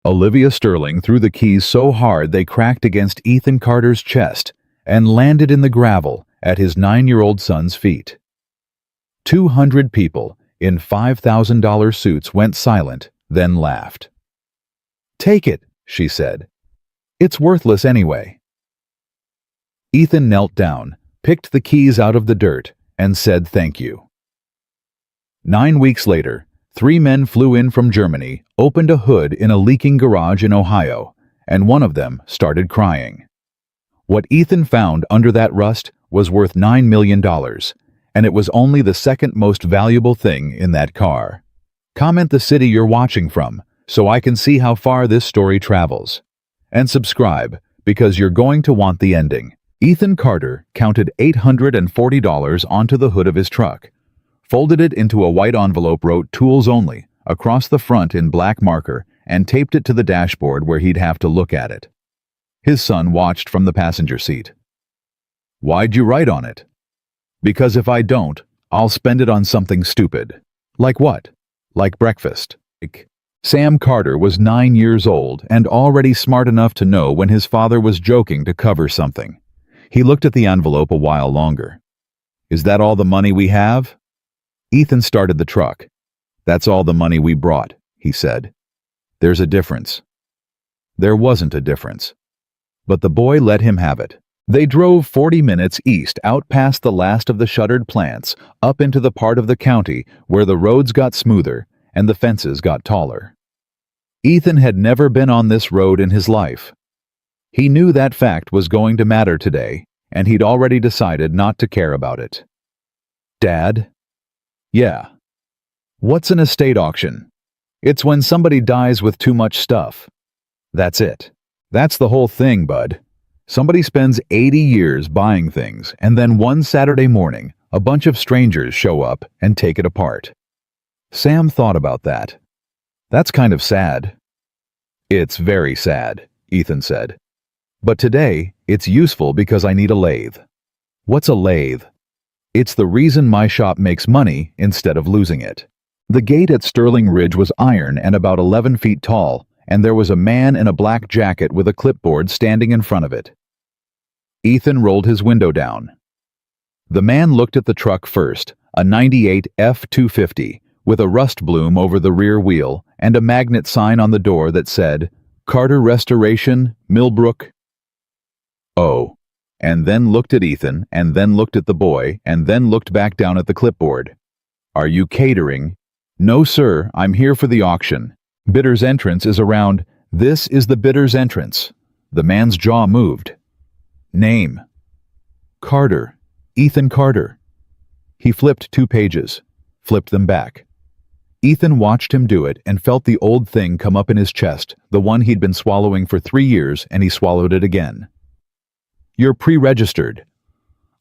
Olivia Sterling threw the keys so hard they cracked against Ethan Carter's chest and landed in the gravel at his 9-year-old son's feet. 200 people in $5,000 suits went silent, then laughed. "Take it," she said. "It's worthless anyway." Ethan knelt down, picked the keys out of the dirt, and said thank you. 9 weeks later, 3 men flew in from Germany, opened a hood in a leaking garage in Ohio, and one of them started crying. What Ethan found under that rust was worth $9 million, and it was only the second most valuable thing in that car. Comment the city you're watching from, so I can see how far this story travels. And subscribe, because you're going to want the ending. Ethan Carter counted $840 onto the hood of his truck, folded it into a white envelope, wrote "Tools Only" across the front in black marker, and taped it to the dashboard where he'd have to look at it. His son watched from the passenger seat. "Why'd you write on it?" "Because if I don't, I'll spend it on something stupid." "Like what?" "Like breakfast." Sam Carter was 9 years old and already smart enough to know when his father was joking to cover something. He looked at the envelope a while longer. "Is that all the money we have?" Ethan started the truck. "That's all the money we brought," he said. "There's a difference." There wasn't a difference. But the boy let him have it. They drove 40 minutes east out past the last of the shuttered plants, up into the part of the county where the roads got smoother and the fences got taller. Ethan had never been on this road in his life. He knew that fact was going to matter today, and he'd already decided not to care about it. "Dad?" "Yeah." "What's an estate auction?" "It's when somebody dies with too much stuff." "That's it. That's the whole thing, bud. Somebody spends 80 years buying things, and then one Saturday morning, a bunch of strangers show up and take it apart." Sam thought about that. "That's kind of sad." "It's very sad," Ethan said. "But today, it's useful because I need a lathe." "What's a lathe?" "It's the reason my shop makes money instead of losing it." The gate at Sterling Ridge was iron and about 11 feet tall, and there was a man in a black jacket with a clipboard standing in front of it. Ethan rolled his window down. The man looked at the truck first, a 98 F-250, with a rust bloom over the rear wheel and a magnet sign on the door that said, "Carter Restoration, Millbrook." "Oh," and then looked at Ethan, and then looked at the boy, and then looked back down at the clipboard. "Are you catering?" "No, sir, I'm here for the auction. Bidder's entrance is around." "This is the bidder's entrance." The man's jaw moved. "Name?" "Carter. Ethan Carter." He flipped 2 pages, flipped them back. Ethan watched him do it and felt the old thing come up in his chest, the one he'd been swallowing for 3 years, and he swallowed it again. "You're pre-registered."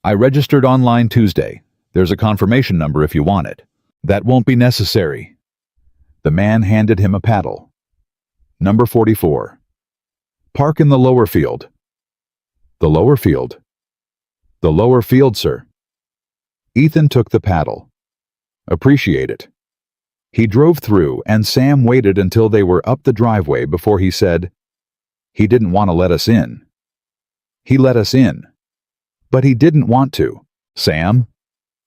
"I registered online Tuesday. There's a confirmation number if you want it." "That won't be necessary." The man handed him a paddle. "Number 44. Park in the lower field." "The lower field?" "The lower field, sir." Ethan took the paddle. "Appreciate it." He drove through, and Sam waited until they were up the driveway before he said, "He didn't want to let us in." "He let us in." "But he didn't want to." "Sam?"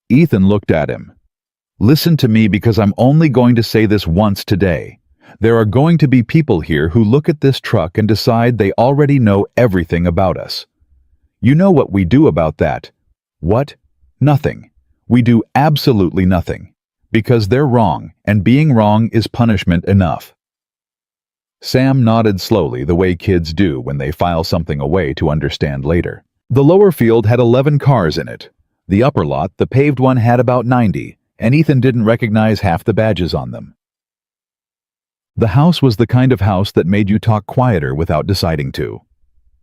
Ethan looked at him. "Listen to me, because I'm only going to say this once today. There are going to be people here who look at this truck and decide they already know everything about us. You know what we do about that? What? Nothing. We do absolutely nothing. Because they're wrong, and being wrong is punishment enough." Sam nodded slowly, the way kids do when they file something away to understand later. The lower field had 11 cars in it. The upper lot, the paved one, had about 90, and Ethan didn't recognize half the badges on them. The house was the kind of house that made you talk quieter without deciding to.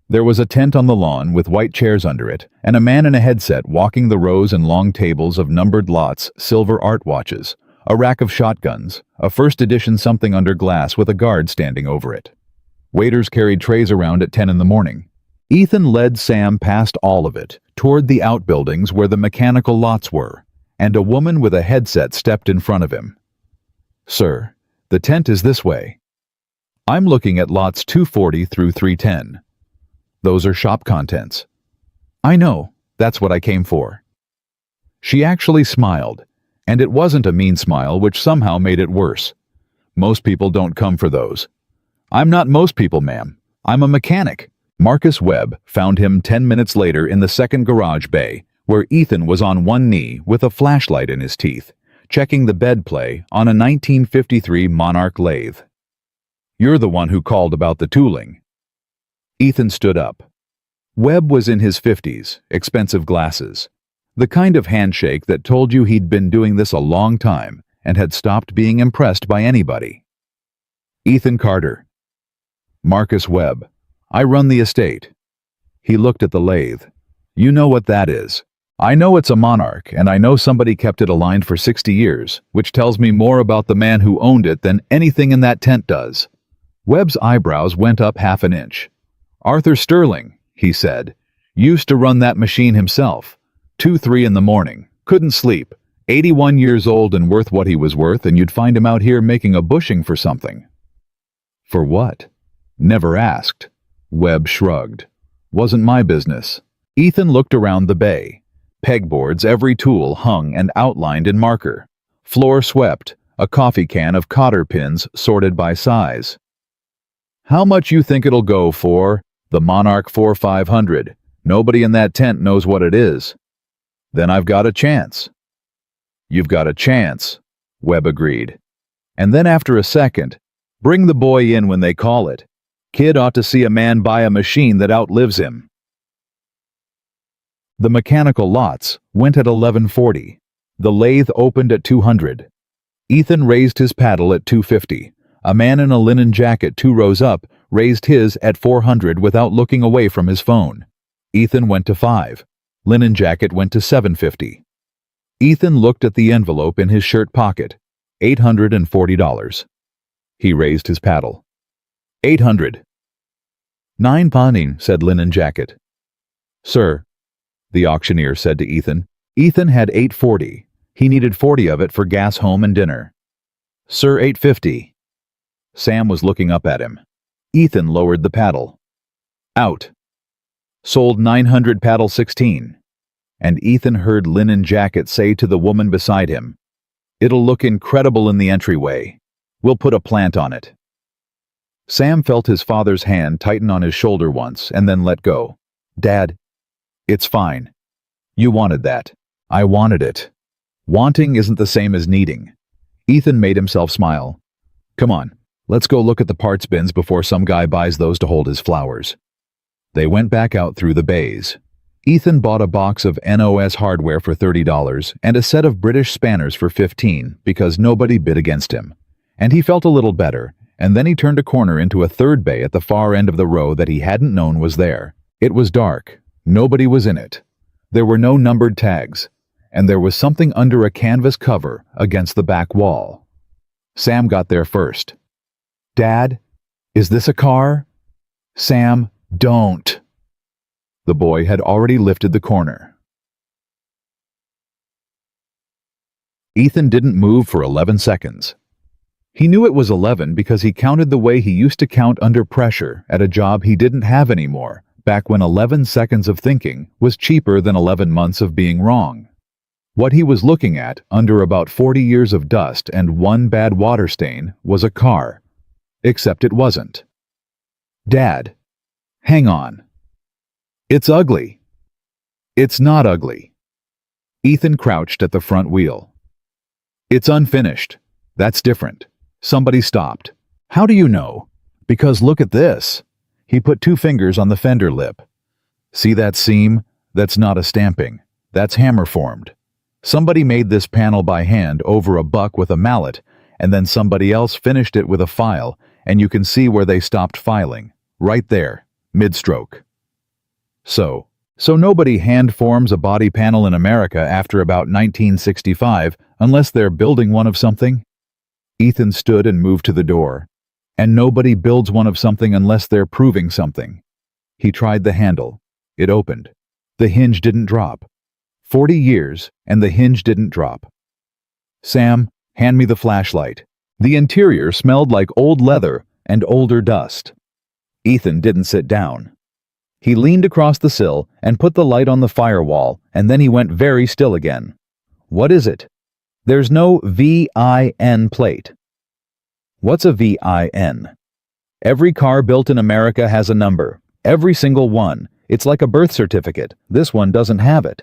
There was a tent on the lawn with white chairs under it, and a man in a headset walking the rows and long tables of numbered lots, silver art watches, a rack of shotguns, a first edition something under glass with a guard standing over it. Waiters carried trays around at 10 in the morning. Ethan led Sam past all of it, toward the outbuildings where the mechanical lots were, and a woman with a headset stepped in front of him. "Sir, the tent is this way." I'm looking at lots 240 through 310. Those are shop contents. I know, that's what I came for. She actually smiled, and it wasn't a mean smile, which somehow made it worse. Most people don't come for those. I'm not most people, ma'am. I'm a mechanic. Marcus Webb found him 10 minutes later in the second garage bay, where Ethan was on one knee with a flashlight in his teeth, checking the bed play on a 1953 Monarch lathe. You're the one who called about the tooling. Ethan stood up. Webb was in his 50s, expensive glasses. The kind of handshake that told you he'd been doing this a long time and had stopped being impressed by anybody. Ethan Carter. Marcus Webb. I run the estate. He looked at the lathe. You know what that is. I know it's a Monarch, and I know somebody kept it aligned for 60 years, which tells me more about the man who owned it than anything in that tent does. Webb's eyebrows went up half an inch. Arthur Sterling, he said, used to run that machine himself. 2-3 in the morning, couldn't sleep, 81 years old and worth what he was worth, and you'd find him out here making a bushing for something. For what? Never asked. Webb shrugged. Wasn't my business. Ethan looked around the bay. Pegboards, every tool hung and outlined in marker. Floor swept, a coffee can of cotter pins sorted by size. How much you think it'll go for? The Monarch 4500. Nobody in that tent knows what it is. Then I've got a chance. You've got a chance, Webb agreed. And then after a second, bring the boy in when they call it. Kid ought to see a man buy a machine that outlives him. The mechanical lots went at 11:40. The lathe opened at 200. Ethan raised his paddle at 250. A man in a linen jacket 2 rows up raised his at 400 without looking away from his phone. Ethan went to 5. Linen jacket went to 750. Ethan looked at the envelope in his shirt pocket. $840. He raised his paddle. 800. 9 pounding, said Linen Jacket. Sir, the auctioneer said to Ethan. Ethan had 840. He needed 40 of it for gas home and dinner. Sir, 850. Sam was looking up at him. Ethan lowered the paddle. Out. Sold 900 paddle 16. And Ethan heard Linen Jacket say to the woman beside him, It'll look incredible in the entryway. We'll put a plant on it. Sam felt his father's hand tighten on his shoulder once and then let go. Dad, it's fine. You wanted that. I wanted it. Wanting isn't the same as needing. Ethan made himself smile. Come on, let's go look at the parts bins before some guy buys those to hold his flowers. They went back out through the bays. Ethan bought a box of NOS hardware for $30 and a set of British spanners for $15 because nobody bid against him. And he felt a little better, and then he turned a corner into a third bay at the far end of the row that he hadn't known was there. It was dark. Nobody was in it. There were no numbered tags, and there was something under a canvas cover against the back wall. Sam got there first. Dad, is this a car? Sam, don't. The boy had already lifted the corner. Ethan didn't move for 11 seconds. He knew it was 11 because he counted the way he used to count under pressure at a job he didn't have anymore, back when 11 seconds of thinking was cheaper than 11 months of being wrong. What he was looking at, under about 40 years of dust and one bad water stain, was a car. Except it wasn't. Dad, hang on. It's ugly. It's not ugly. Ethan crouched at the front wheel. It's unfinished. That's different. Somebody stopped. How do you know? Because look at this. He put 2 fingers on the fender lip. See that seam? That's not a stamping. That's hammer formed. Somebody made this panel by hand over a buck with a mallet, and then somebody else finished it with a file, and you can see where they stopped filing. Right there, mid-stroke. So nobody hand forms a body panel in America after about 1965 unless they're building one of something? Ethan stood and moved to the door. And nobody builds one of something unless they're proving something. He tried the handle. It opened. The hinge didn't drop. 40 years, and the hinge didn't drop. Sam, hand me the flashlight. The interior smelled like old leather, and older dust. Ethan didn't sit down. He leaned across the sill and put the light on the firewall, and then he went very still again. What is it? There's no VIN plate. What's a VIN? Every car built in America has a number. Every single one. It's like a birth certificate. This one doesn't have it.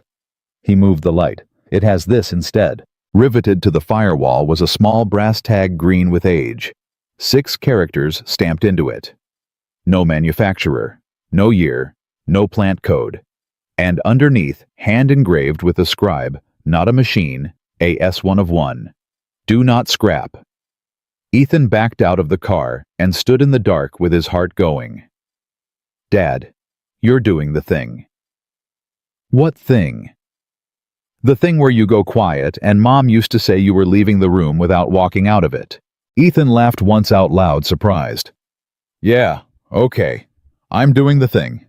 He moved the light. It has this instead. Riveted to the firewall was a small brass tag green with age. 6 characters stamped into it. No manufacturer. No year, no plant code, and underneath, hand-engraved with a scribe, not a machine, a S1 of 1. Do not scrap. Ethan backed out of the car and stood in the dark with his heart going. Dad, you're doing the thing. What thing? The thing where you go quiet and Mom used to say you were leaving the room without walking out of it. Ethan laughed once out loud, surprised. Yeah, okay. I'm doing the thing.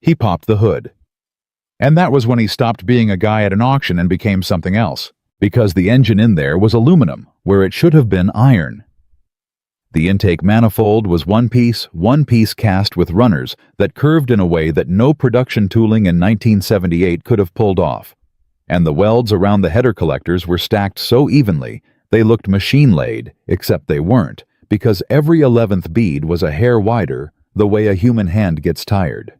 He popped the hood. And that was when he stopped being a guy at an auction and became something else, because the engine in there was aluminum, where it should have been iron. The intake manifold was one piece cast with runners that curved in a way that no production tooling in 1978 could have pulled off. And the welds around the header collectors were stacked so evenly, they looked machine-laid, except they weren't, because every 11th bead was a hair wider, the way a human hand gets tired.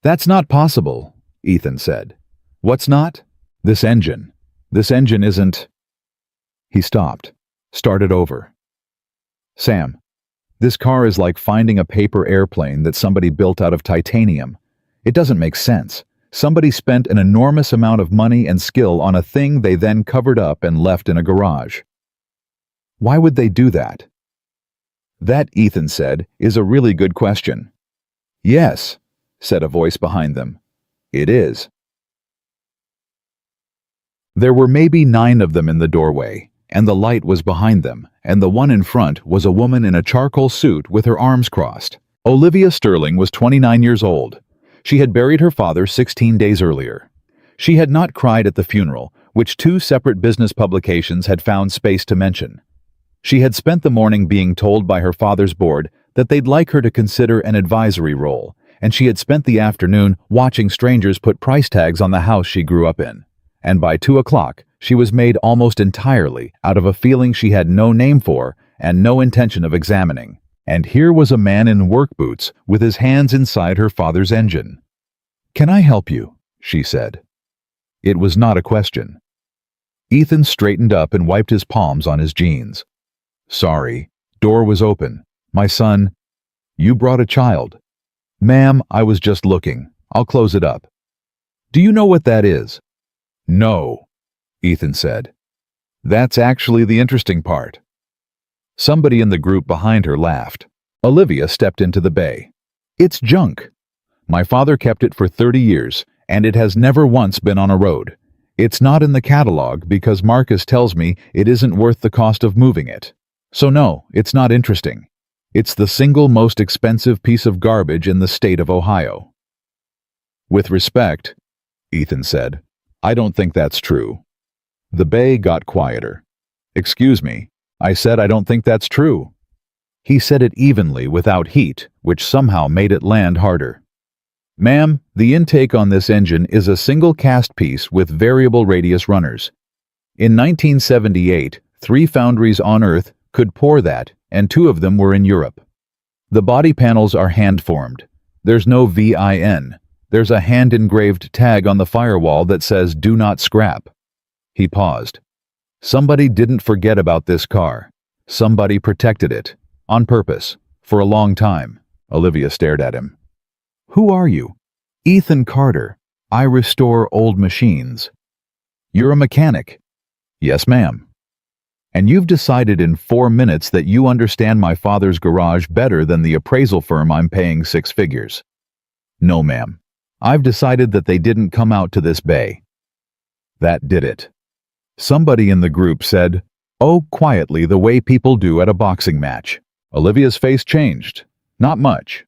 That's not possible, Ethan said. What's not? This engine. This engine isn't... He stopped, started over. Sam, this car is like finding a paper airplane that somebody built out of titanium. It doesn't make sense. Somebody spent an enormous amount of money and skill on a thing they then covered up and left in a garage. Why would they do that? That, Ethan said, is a really good question. Yes, said a voice behind them. It is. There were maybe 9 of them in the doorway, and the light was behind them, and the one in front was a woman in a charcoal suit with her arms crossed. Olivia Sterling was 29 years old. She had buried her father 16 days earlier. She had not cried at the funeral, which 2 separate business publications had found space to mention. She had spent the morning being told by her father's board that they'd like her to consider an advisory role, and she had spent the afternoon watching strangers put price tags on the house she grew up in. And by 2 o'clock, she was made almost entirely out of a feeling she had no name for and no intention of examining. And here was a man in work boots with his hands inside her father's engine. "Can I help you?" she said. It was not a question. Ethan straightened up and wiped his palms on his jeans. Sorry, door was open. My son, you brought a child. Ma'am, I was just looking. I'll close it up. Do you know what that is? No, Ethan said. That's actually the interesting part. Somebody in the group behind her laughed. Olivia stepped into the bay. It's junk. My father kept it for 30 years, and it has never once been on a road. It's not in the catalog because Marcus tells me it isn't worth the cost of moving it. So no, it's not interesting. It's the single most expensive piece of garbage in the state of Ohio. With respect, Ethan said, I don't think that's true. The bay got quieter. Excuse me, I said I don't think that's true. He said it evenly without heat, which somehow made it land harder. Ma'am, the intake on this engine is a single cast piece with variable radius runners. In 1978, 3 foundries on Earth could pour that, and 2 of them were in Europe. The body panels are hand-formed. There's no VIN. There's a hand-engraved tag on the firewall that says, "Do not scrap." He paused. Somebody didn't forget about this car. Somebody protected it. On purpose. For a long time. Olivia stared at him. Who are you? Ethan Carter. I restore old machines. You're a mechanic. Yes, ma'am. And you've decided in 4 minutes that you understand my father's garage better than the appraisal firm I'm paying 6 figures. No, ma'am. I've decided that they didn't come out to this bay. That did it. Somebody in the group said, "Oh," quietly, the way people do at a boxing match. Olivia's face changed. Not much.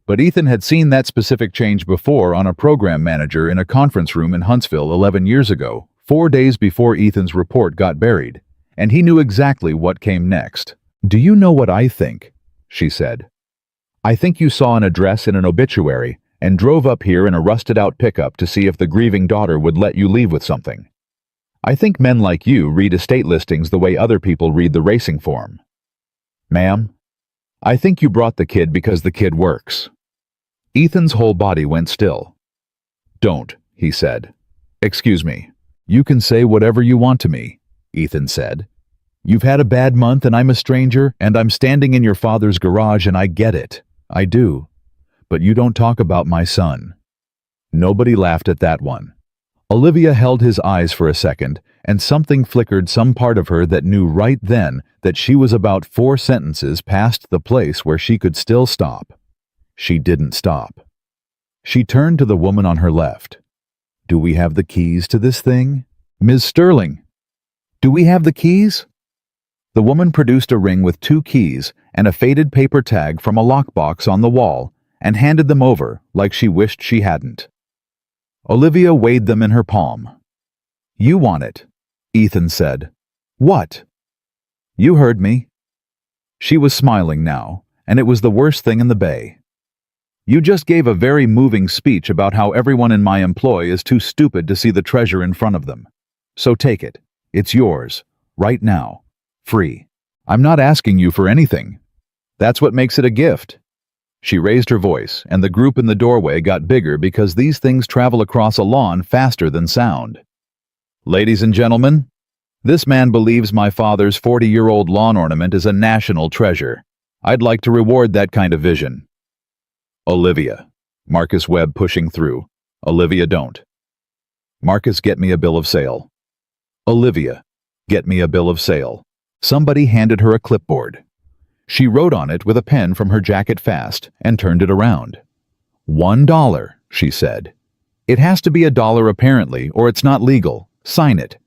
But Ethan had seen that specific change before on a program manager in a conference room in Huntsville 11 years ago, 4 days before Ethan's report got buried, and he knew exactly what came next. "Do you know what I think?" she said. "I think you saw an address in an obituary and drove up here in a rusted-out pickup to see if the grieving daughter would let you leave with something. I think men like you read estate listings the way other people read the racing form. Ma'am, I think you brought the kid because the kid works." Ethan's whole body went still. "Don't," he said. "Excuse me. You can say whatever you want to me," Ethan said. "You've had a bad month and I'm a stranger and I'm standing in your father's garage and I get it. I do. But you don't talk about my son." Nobody laughed at that one. Olivia held his eyes for a second, and something flickered some part of her that knew right then that she was about 4 sentences past the place where she could still stop. She didn't stop. She turned to the woman on her left. "Do we have the keys to this thing? Ms. Sterling, do we have the keys?" The woman produced a ring with 2 keys and a faded paper tag from a lockbox on the wall and handed them over like she wished she hadn't. Olivia weighed them in her palm. "You want it," Ethan said. "What?" "You heard me." She was smiling now, and it was the worst thing in the bay. "You just gave a very moving speech about how everyone in my employ is too stupid to see the treasure in front of them. So take it. It's yours. Right now. Free. I'm not asking you for anything. That's what makes it a gift." She raised her voice, and the group in the doorway got bigger because these things travel across a lawn faster than sound. "Ladies and gentlemen, this man believes my father's 40-year-old lawn ornament is a national treasure. I'd like to reward that kind of vision." "Olivia." Marcus Webb pushing through. "Olivia, don't." "Marcus, get me a bill of sale." "Olivia, get me a bill of sale." Somebody handed her a clipboard. She wrote on it with a pen from her jacket fast and turned it around. $1, she said. "It has to be $1 apparently, or it's not legal. Sign it."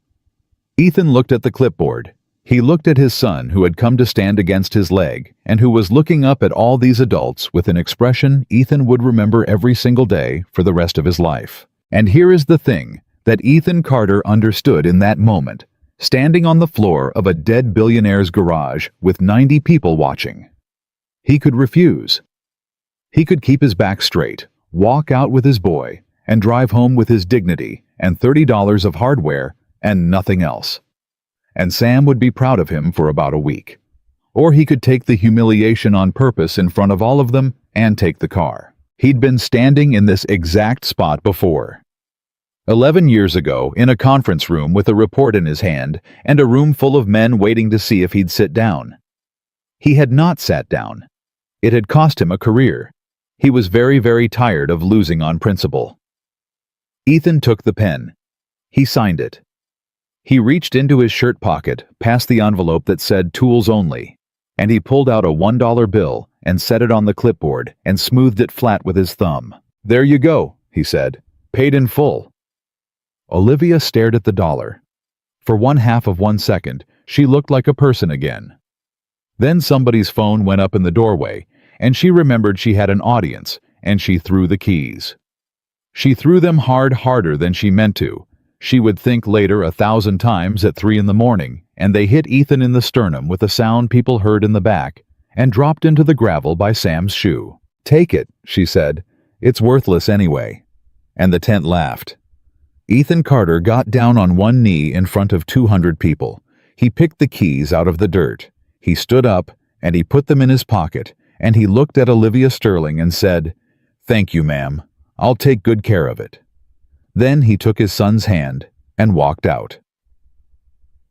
Ethan looked at the clipboard. He looked at his son who had come to stand against his leg and who was looking up at all these adults with an expression Ethan would remember every single day for the rest of his life. And here is the thing that Ethan Carter understood in that moment, standing on the floor of a dead billionaire's garage with 90 people watching. He could refuse. He could keep his back straight, walk out with his boy, and drive home with his dignity and $30 of hardware and nothing else. And Sam would be proud of him for about a week. Or he could take the humiliation on purpose in front of all of them and take the car. He'd been standing in this exact spot before. 11 years ago, in a conference room with a report in his hand and a room full of men waiting to see if he'd sit down. He had not sat down. It had cost him a career. He was very, very tired of losing on principle. Ethan took the pen. He signed it. He reached into his shirt pocket, past the envelope that said "Tools Only," and he pulled out a $1 bill and set it on the clipboard and smoothed it flat with his thumb. "There you go," he said. "Paid in full." Olivia stared at the dollar. For 1/2 of 1 second, she looked like a person again. Then somebody's phone went up in the doorway, and she remembered she had an audience, and she threw the keys. She threw them harder than she meant to. She would think later 1,000 times at 3 in the morning, and they hit Ethan in the sternum with a sound people heard in the back, and dropped into the gravel by Sam's shoe. "Take it," she said. "It's worthless anyway." And the tent laughed. Ethan Carter got down on one knee in front of 200 people. He picked the keys out of the dirt. He stood up, and he put them in his pocket, and he looked at Olivia Sterling and said, "Thank you, ma'am. I'll take good care of it." Then he took his son's hand and walked out.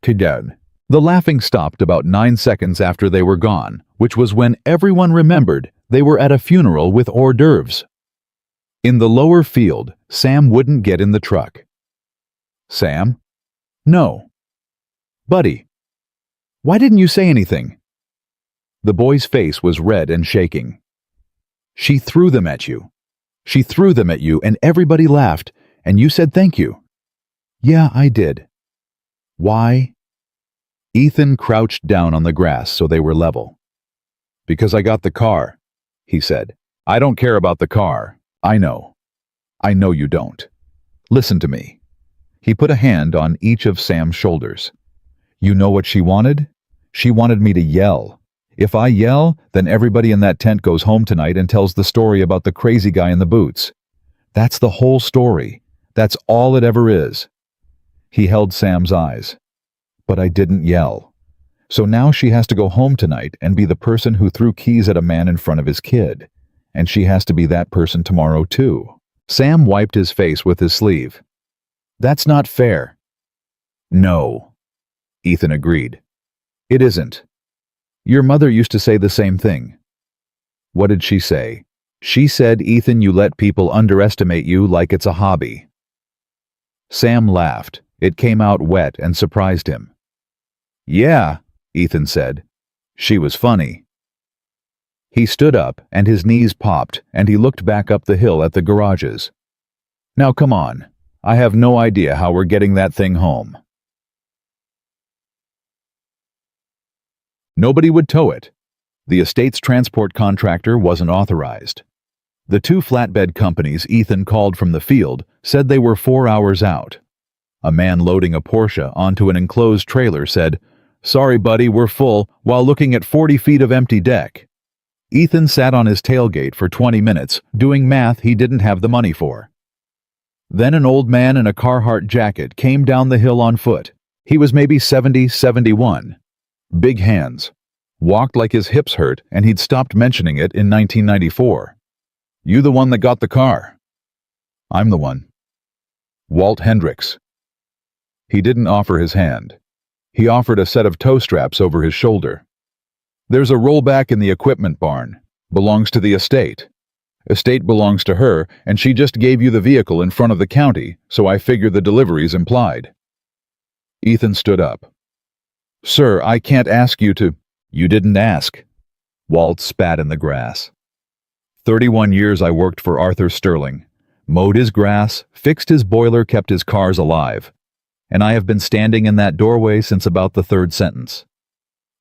Dad. The laughing stopped about 9 seconds after they were gone, which was when everyone remembered they were at a funeral with hors d'oeuvres. In the lower field, Sam wouldn't get in the truck. "Sam?" "No." "Buddy, why didn't you say anything?" The boy's face was red and shaking. "She threw them at you. She threw them at you and everybody laughed, and you said thank you." "Yeah, I did." "Why?" Ethan crouched down on the grass so they were level. "Because I got the car," he said. "I don't care about the car. I know. I know you don't. Listen to me." He put a hand on each of Sam's shoulders. "You know what she wanted? She wanted me to yell. If I yell, then everybody in that tent goes home tonight and tells the story about the crazy guy in the boots. That's the whole story. That's all it ever is." He held Sam's eyes. "But I didn't yell. So now she has to go home tonight and be the person who threw keys at a man in front of his kid. And she has to be that person tomorrow too." Sam wiped his face with his sleeve. "That's not fair." "No," Ethan agreed. "It isn't. Your mother used to say the same thing." "What did she say?" "She said, Ethan, you let people underestimate you like it's a hobby." Sam laughed. It came out wet and surprised him. "Yeah," Ethan said. "She was funny." He stood up, and his knees popped, and he looked back up the hill at the garages. "Now come on. I have no idea how we're getting that thing home." Nobody would tow it. The estate's transport contractor wasn't authorized. The two flatbed companies Ethan called from the field said they were 4 hours out. A man loading a Porsche onto an enclosed trailer said, "Sorry, buddy, we're full," while looking at 40 feet of empty deck. Ethan sat on his tailgate for 20 minutes, doing math he didn't have the money for. Then an old man in a Carhartt jacket came down the hill on foot. He was maybe 70, 71. Big hands. Walked like his hips hurt, and he'd stopped mentioning it in 1994. "You the one that got the car?" "I'm the one." "Walt Hendricks." He didn't offer his hand. He offered a set of tow straps over his shoulder. "There's a rollback in the equipment barn. Belongs to the estate. Estate belongs to her, and she just gave you the vehicle in front of the county, so I figure the delivery's implied." Ethan stood up. "Sir, I can't ask you to—" "You didn't ask." Walt spat in the grass. 31 years I worked for Arthur Sterling. Mowed his grass, fixed his boiler, kept his cars alive. And I have been standing in that doorway since about the third sentence."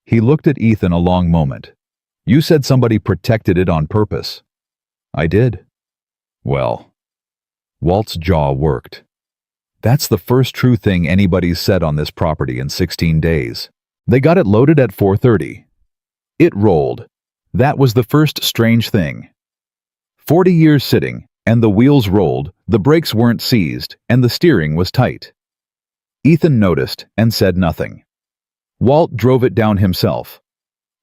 He looked at Ethan a long moment. "You said somebody protected it on purpose." "I did." "Well." Walt's jaw worked. "That's the first true thing anybody's said on this property in 16 days. They got it loaded at 4:30. It rolled. That was the first strange thing. 40 years sitting, and the wheels rolled, the brakes weren't seized, and the steering was tight." Ethan noticed and said nothing. Walt drove it down himself.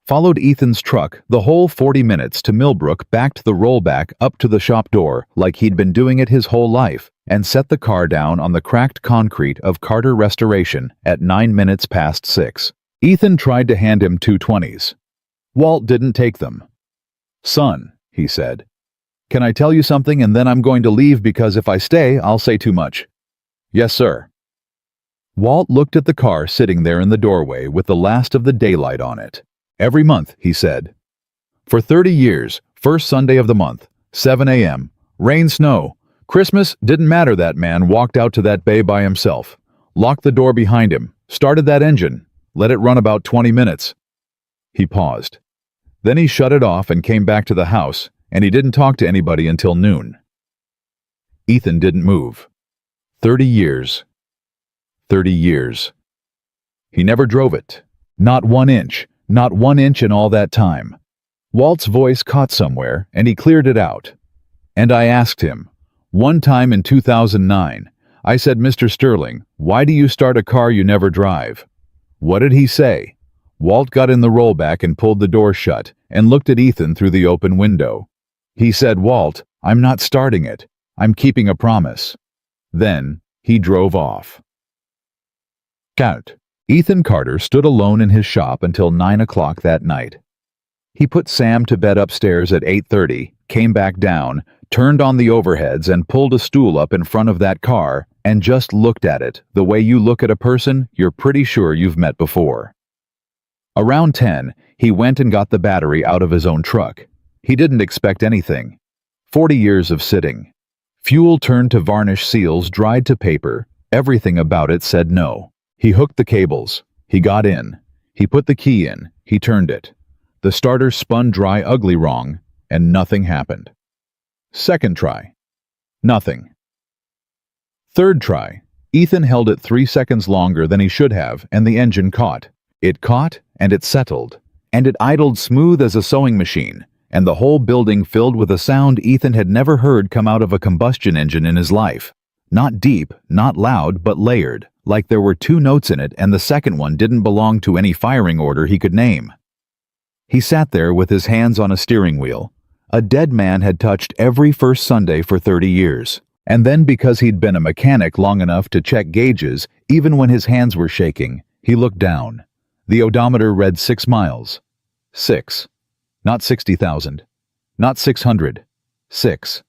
Followed Ethan's truck the whole 40 minutes to Millbrook, backed the rollback up to the shop door like he'd been doing it his whole life, and set the car down on the cracked concrete of Carter Restoration at 9 minutes past 6. Ethan tried to hand him 220s. Walt didn't take them. "Son," he said, "can I tell you something, and then I'm going to leave because if I stay, I'll say too much." "Yes, sir." Walt looked at the car sitting there in the doorway with the last of the daylight on it. "Every month," he said. "For 30 years, first Sunday of the month, 7 a.m., rain, snow, Christmas, didn't matter, that man walked out to that bay by himself, locked the door behind him, started that engine, let it run about 20 minutes. He paused. Then he shut it off and came back to the house, and he didn't talk to anybody until noon." Ethan didn't move. 30 years. 30 years. He never drove it. Not 1 inch. Not 1 inch in all that time. Walt's voice caught somewhere, and he cleared it out. "And I asked him. One time in 2009, I said, 'Mr. Sterling, why do you start a car you never drive?' What did he say?" Walt got in the rollback and pulled the door shut, and looked at Ethan through the open window. He said, "Walt, I'm not starting it. I'm keeping a promise." Then he drove off. Count. Ethan Carter stood alone in his shop until 9 o'clock that night. He put Sam to bed upstairs at 8:30, came back down, turned on the overheads and pulled a stool up in front of that car and just looked at it the way you look at a person you're pretty sure you've met before. Around 10, he went and got the battery out of his own truck. He didn't expect anything. 40 years of sitting. Fuel turned to varnish seals, dried to paper. Everything about it said no. He hooked the cables. He got in. He put the key in. He turned it. The starter spun dry ugly wrong, and nothing happened. Second try. Nothing. Third try. Ethan held it 3 seconds longer than he should have, and the engine caught. It caught, and it settled. and it idled smooth as a sewing machine, and the whole building filled with a sound Ethan had never heard come out of a combustion engine in his life. Not deep, not loud, but layered, like there were two notes in it and the second one didn't belong to any firing order he could name. He sat there with his hands on a steering wheel. A dead man had touched every first Sunday for 30 years. And then because he'd been a mechanic long enough to check gauges, even when his hands were shaking, he looked down. The odometer read 6 miles. 6. Not 60,000. Not 600. 6.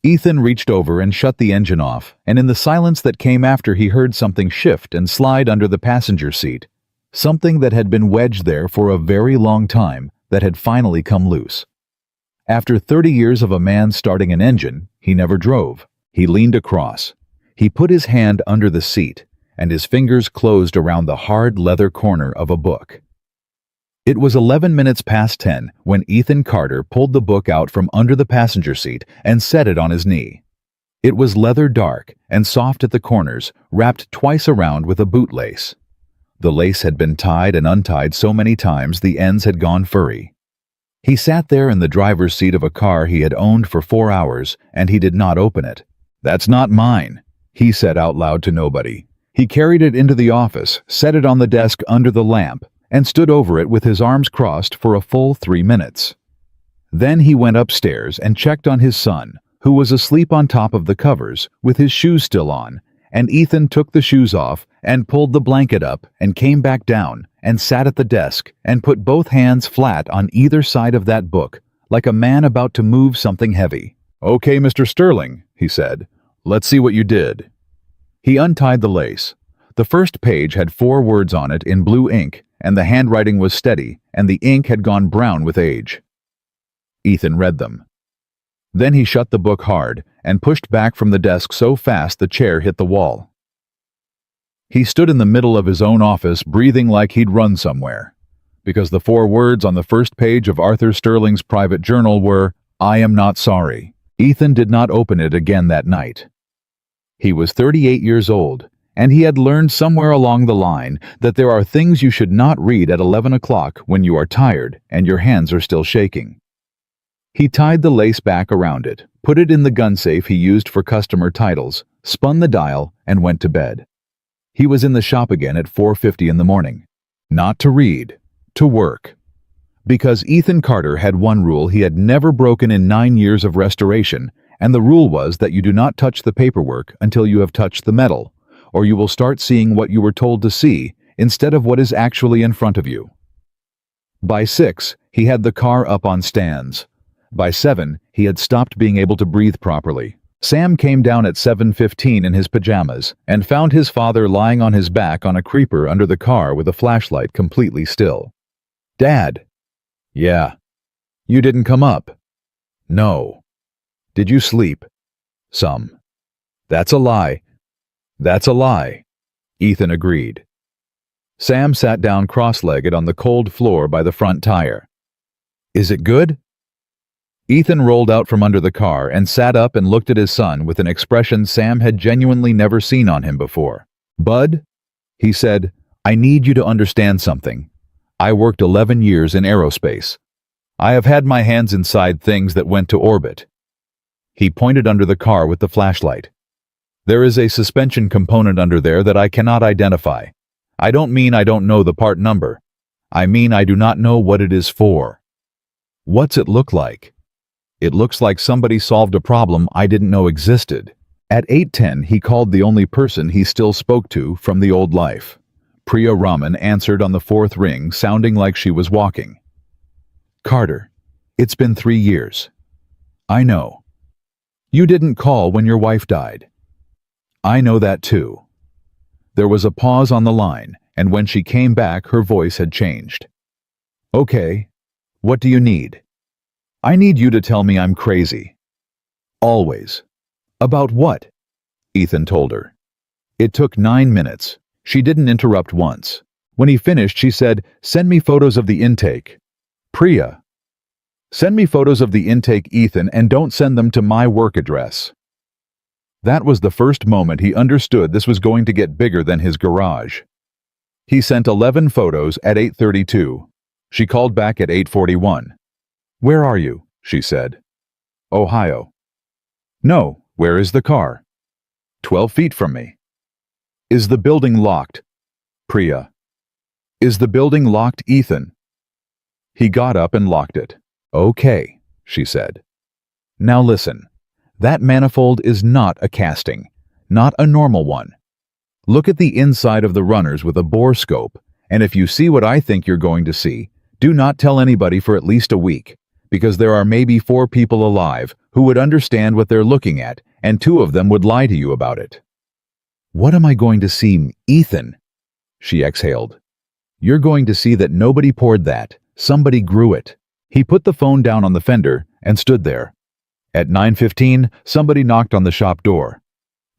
Ethan reached over and shut the engine off, and in the silence that came after he heard something shift and slide under the passenger seat. Something that had been wedged there for a very long time that had finally come loose. After 30 years of a man starting an engine, he never drove. He leaned across. He put his hand under the seat, and his fingers closed around the hard leather corner of a book. It was 11 minutes past 10 when Ethan Carter pulled the book out from under the passenger seat and set it on his knee. It was leather dark and soft at the corners, wrapped twice around with a bootlace. The lace had been tied and untied so many times the ends had gone furry. He sat there in the driver's seat of a car he had owned for 4 hours, and he did not open it. "That's not mine," he said out loud to nobody. He carried it into the office, set it on the desk under the lamp, and stood over it with his arms crossed for a full 3 minutes. Then he went upstairs and checked on his son, who was asleep on top of the covers, with his shoes still on, and Ethan took the shoes off and pulled the blanket up and came back down and sat at the desk and put both hands flat on either side of that book, like a man about to move something heavy. "Okay, Mr. Sterling," he said. "Let's see what you did." He untied the lace. The first page had 4 words on it in blue ink, and the handwriting was steady, and the ink had gone brown with age. Ethan read them. Then he shut the book hard and pushed back from the desk so fast the chair hit the wall. He stood in the middle of his own office breathing like he'd run somewhere, because the 4 words on the first page of Arthur Sterling's private journal were, "I am not sorry." Ethan did not open it again that night. He was 38 years old, and he had learned somewhere along the line that there are things you should not read at 11 o'clock when you are tired and your hands are still shaking. He tied the lace back around it, put it in the gun safe he used for customer titles, spun the dial, and went to bed. He was in the shop again at 4:50 in the morning. Not to read, to work. Because Ethan Carter had one rule he had never broken in 9 years of restoration, and the rule was that you do not touch the paperwork until you have touched the metal, or you will start seeing what you were told to see instead of what is actually in front of you. By 6, he had the car up on stands. By 7, he had stopped being able to breathe properly. Sam came down at 7:15 in his pajamas and found his father lying on his back on a creeper under the car with a flashlight completely still. "Dad." "Yeah." "You didn't come up?" "No." "Did you sleep?" "Some." "That's a lie." "That's a lie," Ethan agreed. Sam sat down cross-legged on the cold floor by the front tire. "Is it good?" Ethan rolled out from under the car and sat up and looked at his son with an expression Sam had genuinely never seen on him before. "Bud," he said, "I need you to understand something. I worked 11 years in aerospace. I have had my hands inside things that went to orbit." He pointed under the car with the flashlight. "There is a suspension component under there that I cannot identify. I don't mean I don't know the part number. I mean I do not know what it is for." "What's it look like?" "It looks like somebody solved a problem I didn't know existed." At 8:10 he called the only person he still spoke to from the old life. Priya Raman answered on the 4th ring, sounding like she was walking. "Carter, it's been 3 years." "I know." "You didn't call when your wife died." "I know that too." There was a pause on the line, and when she came back her voice had changed. "Okay, what do you need?" "I need you to tell me I'm crazy." "Always." "About what?" Ethan told her. It took 9 minutes. She didn't interrupt once. When he finished, she said, "Send me photos of the intake." "Priya." "Send me photos of the intake, Ethan, and don't send them to my work address." That was the first moment he understood this was going to get bigger than his garage. He sent 11 photos at 8:32. She called back at 8:41. "Where are you?" she said. "Ohio." "No, where is the car?" 12 feet from me." "Is the building locked?" Priya. "Is the building locked, Ethan?" He got up and locked it. "Okay," she said. "Now listen. That manifold is not a casting, not a normal one. Look at the inside of the runners with a bore scope, and if you see what I think you're going to see, do not tell anybody for at least a week, because there are maybe 4 people alive who would understand what they're looking at, and 2 of them would lie to you about it." "What am I going to see, Ethan?" she exhaled. "You're going to see that nobody poured that. Somebody grew it." He put the phone down on the fender and stood there. At 9:15, somebody knocked on the shop door.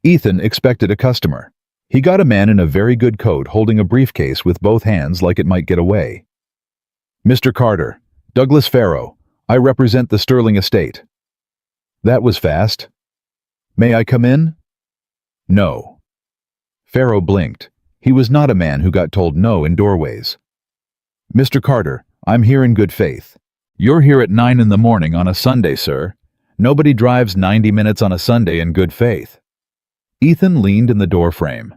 Ethan expected a customer. He got a man in a very good coat holding a briefcase with both hands like it might get away. "Mr. Carter, Douglas Farrow. I represent the Sterling estate." That was fast. "May I come in?" "No." Farrow blinked. He was not a man who got told no in doorways. "Mr. Carter, I'm here in good faith. You're here at 9 in the morning on a Sunday, sir. Nobody drives 90 minutes on a Sunday in good faith." Ethan leaned in the doorframe.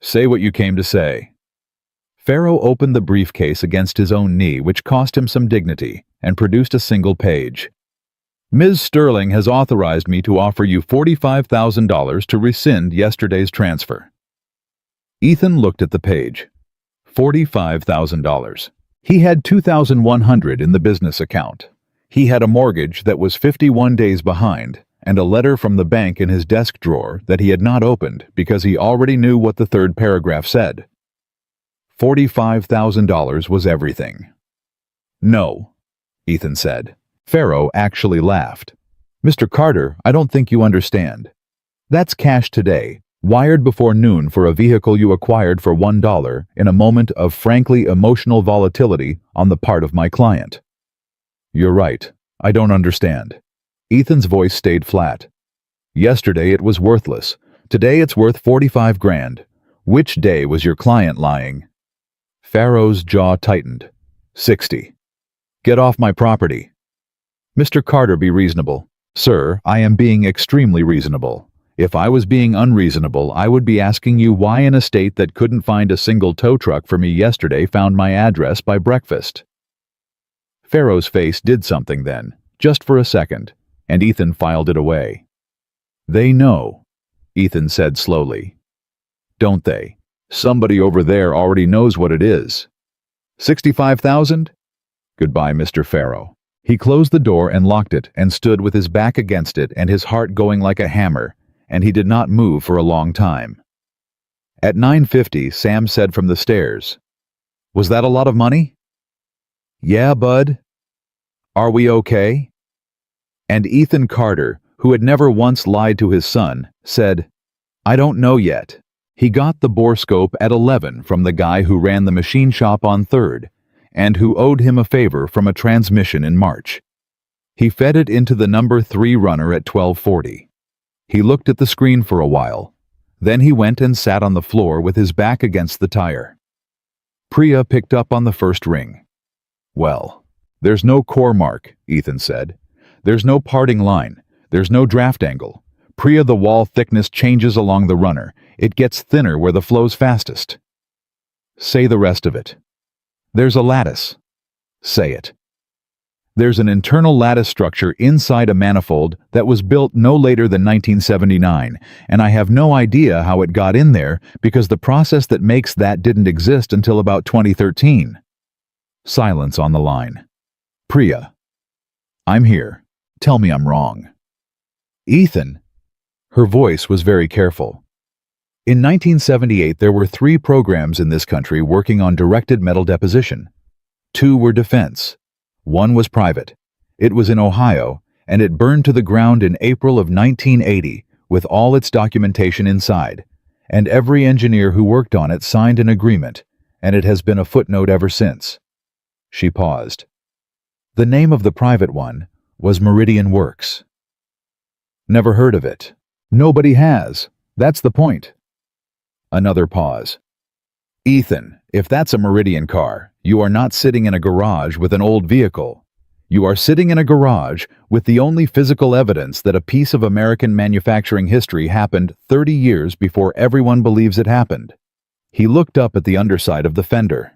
"Say what you came to say." Farrow opened the briefcase against his own knee, which cost him some dignity, and produced a single page. "Ms. Sterling has authorized me to offer you $45,000 to rescind yesterday's transfer." Ethan looked at the page. $45,000. He had $2,100 in the business account. He had a mortgage that was 51 days behind, and a letter from the bank in his desk drawer that he had not opened because he already knew what the 3rd paragraph said. $45,000 was everything. "No," Ethan said. Farrow actually laughed. "Mr. Carter, I don't think you understand. That's cash today, wired before noon for a vehicle you acquired for $1 in a moment of frankly emotional volatility on the part of my client." "You're right. I don't understand." Ethan's voice stayed flat. "Yesterday it was worthless. Today it's worth 45 grand. Which day was your client lying?" Farrow's jaw tightened. 60. "Get off my property." "Mr. Carter, be reasonable." "Sir, I am being extremely reasonable. If I was being unreasonable, I would be asking you why an estate that couldn't find a single tow truck for me yesterday found my address by breakfast." Farrow's face did something then, just for a second, and Ethan filed it away. "They know," Ethan said slowly. "Don't they? Somebody over there already knows what it is." 65,000? "Goodbye, Mr. Farrow." He closed the door and locked it and stood with his back against it and his heart going like a hammer, and he did not move for a long time. At 9:50, Sam said from the stairs, "Was that a lot of money?" "Yeah, bud." "Are we okay?" And Ethan Carter, who had never once lied to his son, said, "I don't know yet." He got the bore scope at 11 from the guy who ran the machine shop on 3rd, and who owed him a favor from a transmission in March. He fed it into the number 3 runner at 12:40. He looked at the screen for a while. Then he went and sat on the floor with his back against the tire. Priya picked up on the first ring. "Well, there's no core mark," Ethan said. "There's no parting line. There's no draft angle. Priya, the wall thickness changes along the runner. It gets thinner where the flow's fastest." "Say the rest of it." "There's a lattice." "Say it." "There's an internal lattice structure inside a manifold that was built no later than 1979, and I have no idea how it got in there because the process that makes that didn't exist until about 2013. Silence on the line. "Priya." "I'm here. Tell me I'm wrong." "Ethan." Her voice was very careful. "In 1978, there were 3 programs in this country working on directed metal deposition. 2 were defense. 1 was private. It was in Ohio, and it burned to the ground in April of 1980 with all its documentation inside, and every engineer who worked on it signed an agreement, and it has been a footnote ever since." She paused. "The name of the private one was Meridian Works." "Never heard of it." "Nobody has. That's the point." Another pause. Ethan, if that's a Meridian car, you are not sitting in a garage with an old vehicle. You are sitting in a garage with the only physical evidence that a piece of American manufacturing history happened 30 years before everyone believes it happened. He looked up at the underside of the fender.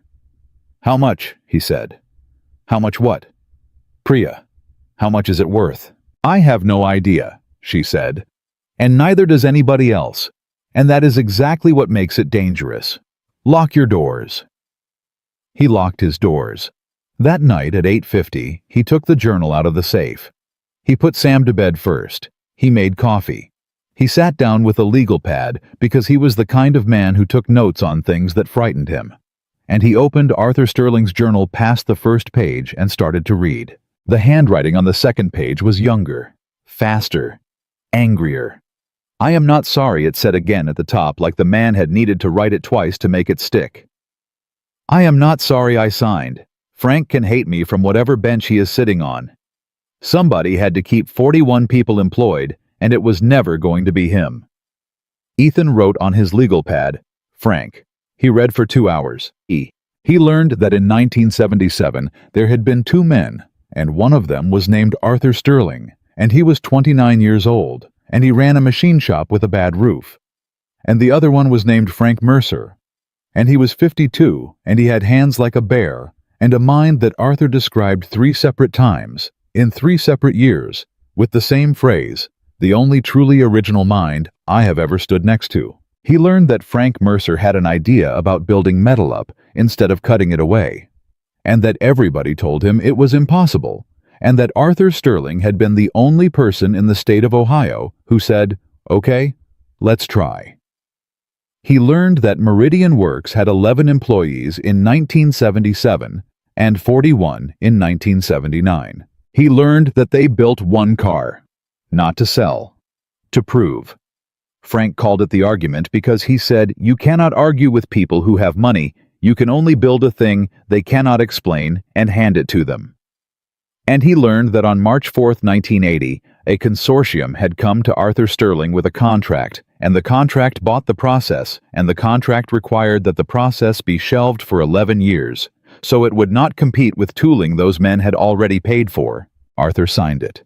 "How much?" he said. "How much what?" "Priya. How much is it worth?" "I have no idea," she said. "And neither does anybody else. And that is exactly what makes it dangerous. Lock your doors." He locked his doors. That night at 8:50, he took the journal out of the safe. He put Sam to bed first. He made coffee. He sat down with a legal pad because he was the kind of man who took notes on things that frightened him. And he opened Arthur Sterling's journal past the first page and started to read. The handwriting on the second page was younger, faster, angrier. "I am not sorry," it said again at the top, like the man had needed to write it twice to make it stick. "I am not sorry I signed. Frank can hate me from whatever bench he is sitting on. Somebody had to keep 41 people employed, and it was never going to be him." Ethan wrote on his legal pad, "Frank." He read for 2 hours. He learned that in 1977 there had been 2 men, and one of them was named Arthur Sterling, and he was 29 years old, and he ran a machine shop with a bad roof. And the other one was named Frank Mercer, and he was 52, and he had hands like a bear, and a mind that Arthur described 3 separate times, in 3 separate years, with the same phrase, "the only truly original mind I have ever stood next to." He learned that Frank Mercer had an idea about building metal up instead of cutting it away, and that everybody told him it was impossible, and that Arthur Sterling had been the only person in the state of Ohio who said, "Okay, let's try." He learned that Meridian Works had 11 employees in 1977 and 41 in 1979. He learned that they built one car, not to sell, to prove. Frank called it the argument because he said, "You cannot argue with people who have money. You can only build a thing they cannot explain and hand it to them." And he learned that on March 4, 1980, a consortium had come to Arthur Sterling with a contract, and the contract bought the process, and the contract required that the process be shelved for 11 years, so it would not compete with tooling those men had already paid for. Arthur signed it.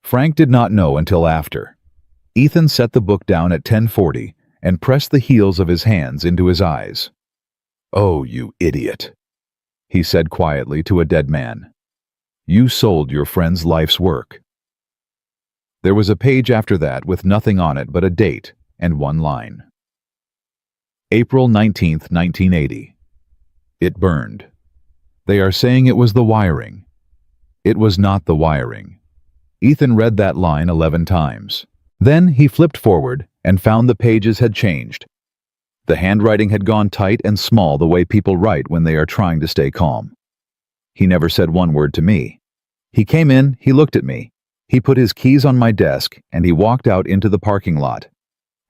Frank did not know until after. Ethan set the book down at 10:40 and pressed the heels of his hands into his eyes. "Oh, you idiot," he said quietly to a dead man. "You sold your friend's life's work." There was a page after that with nothing on it but a date and one line. April 19th, 1980. It burned. They are saying it was the wiring. It was not the wiring. Ethan read that line 11 times. Then he flipped forward and found the pages had changed. The handwriting had gone tight and small the way people write when they are trying to stay calm. He never said one word to me. He came in, he looked at me. He put his keys on my desk, and he walked out into the parking lot.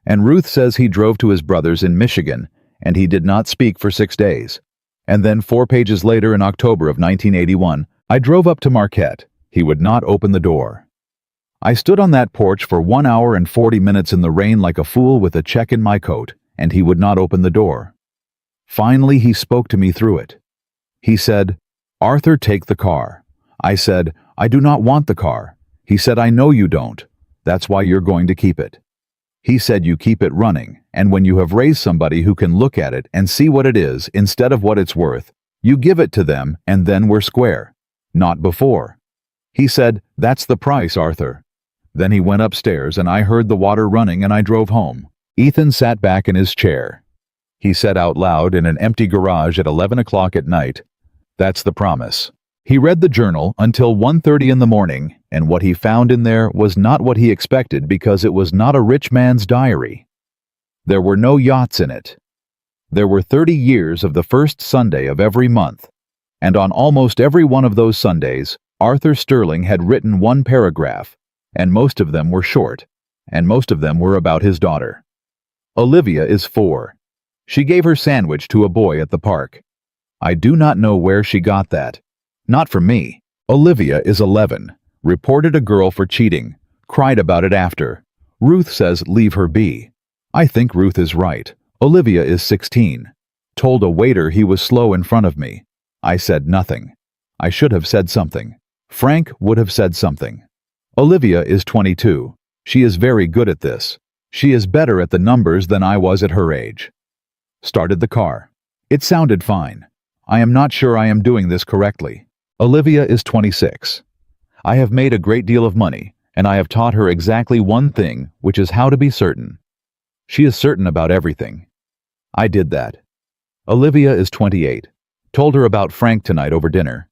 And Ruth says he drove to his brother's in Michigan, and he did not speak for 6 days. And then 4 pages later in October of 1981, I drove up to Marquette. He would not open the door. I stood on that porch for 1 hour and 40 minutes in the rain like a fool with a check in my coat, and he would not open the door. Finally, he spoke to me through it. He said, "Arthur, take the car." I said, "I do not want the car." He said, "I know you don't. That's why you're going to keep it." He said, "You keep it running, and when you have raised somebody who can look at it and see what it is instead of what it's worth, you give it to them and then we're square. Not before." He said, "That's the price, Arthur." Then he went upstairs and I heard the water running and I drove home. Ethan sat back in his chair. He said out loud in an empty garage at 11 o'clock at night, "That's the promise." He read the journal until 1:30 in the morning, and what he found in there was not what he expected because it was not a rich man's diary. There were no yachts in it. There were 30 years of the first Sunday of every month, and on almost every one of those Sundays, Arthur Sterling had written one paragraph, and most of them were short, and most of them were about his daughter. Olivia is 4. She gave her sandwich to a boy at the park. I do not know where she got that. Not from me. Olivia is 11. Reported a girl for cheating. Cried about it after. Ruth says leave her be. I think Ruth is right. Olivia is 16. Told a waiter he was slow in front of me. I said nothing. I should have said something. Frank would have said something. Olivia is 22. She is very good at this. She is better at the numbers than I was at her age. Started the car. It sounded fine. I am not sure I am doing this correctly. Olivia is 26. I have made a great deal of money, and I have taught her exactly one thing, which is how to be certain. She is certain about everything. I did that. Olivia is 28. Told her about Frank tonight over dinner.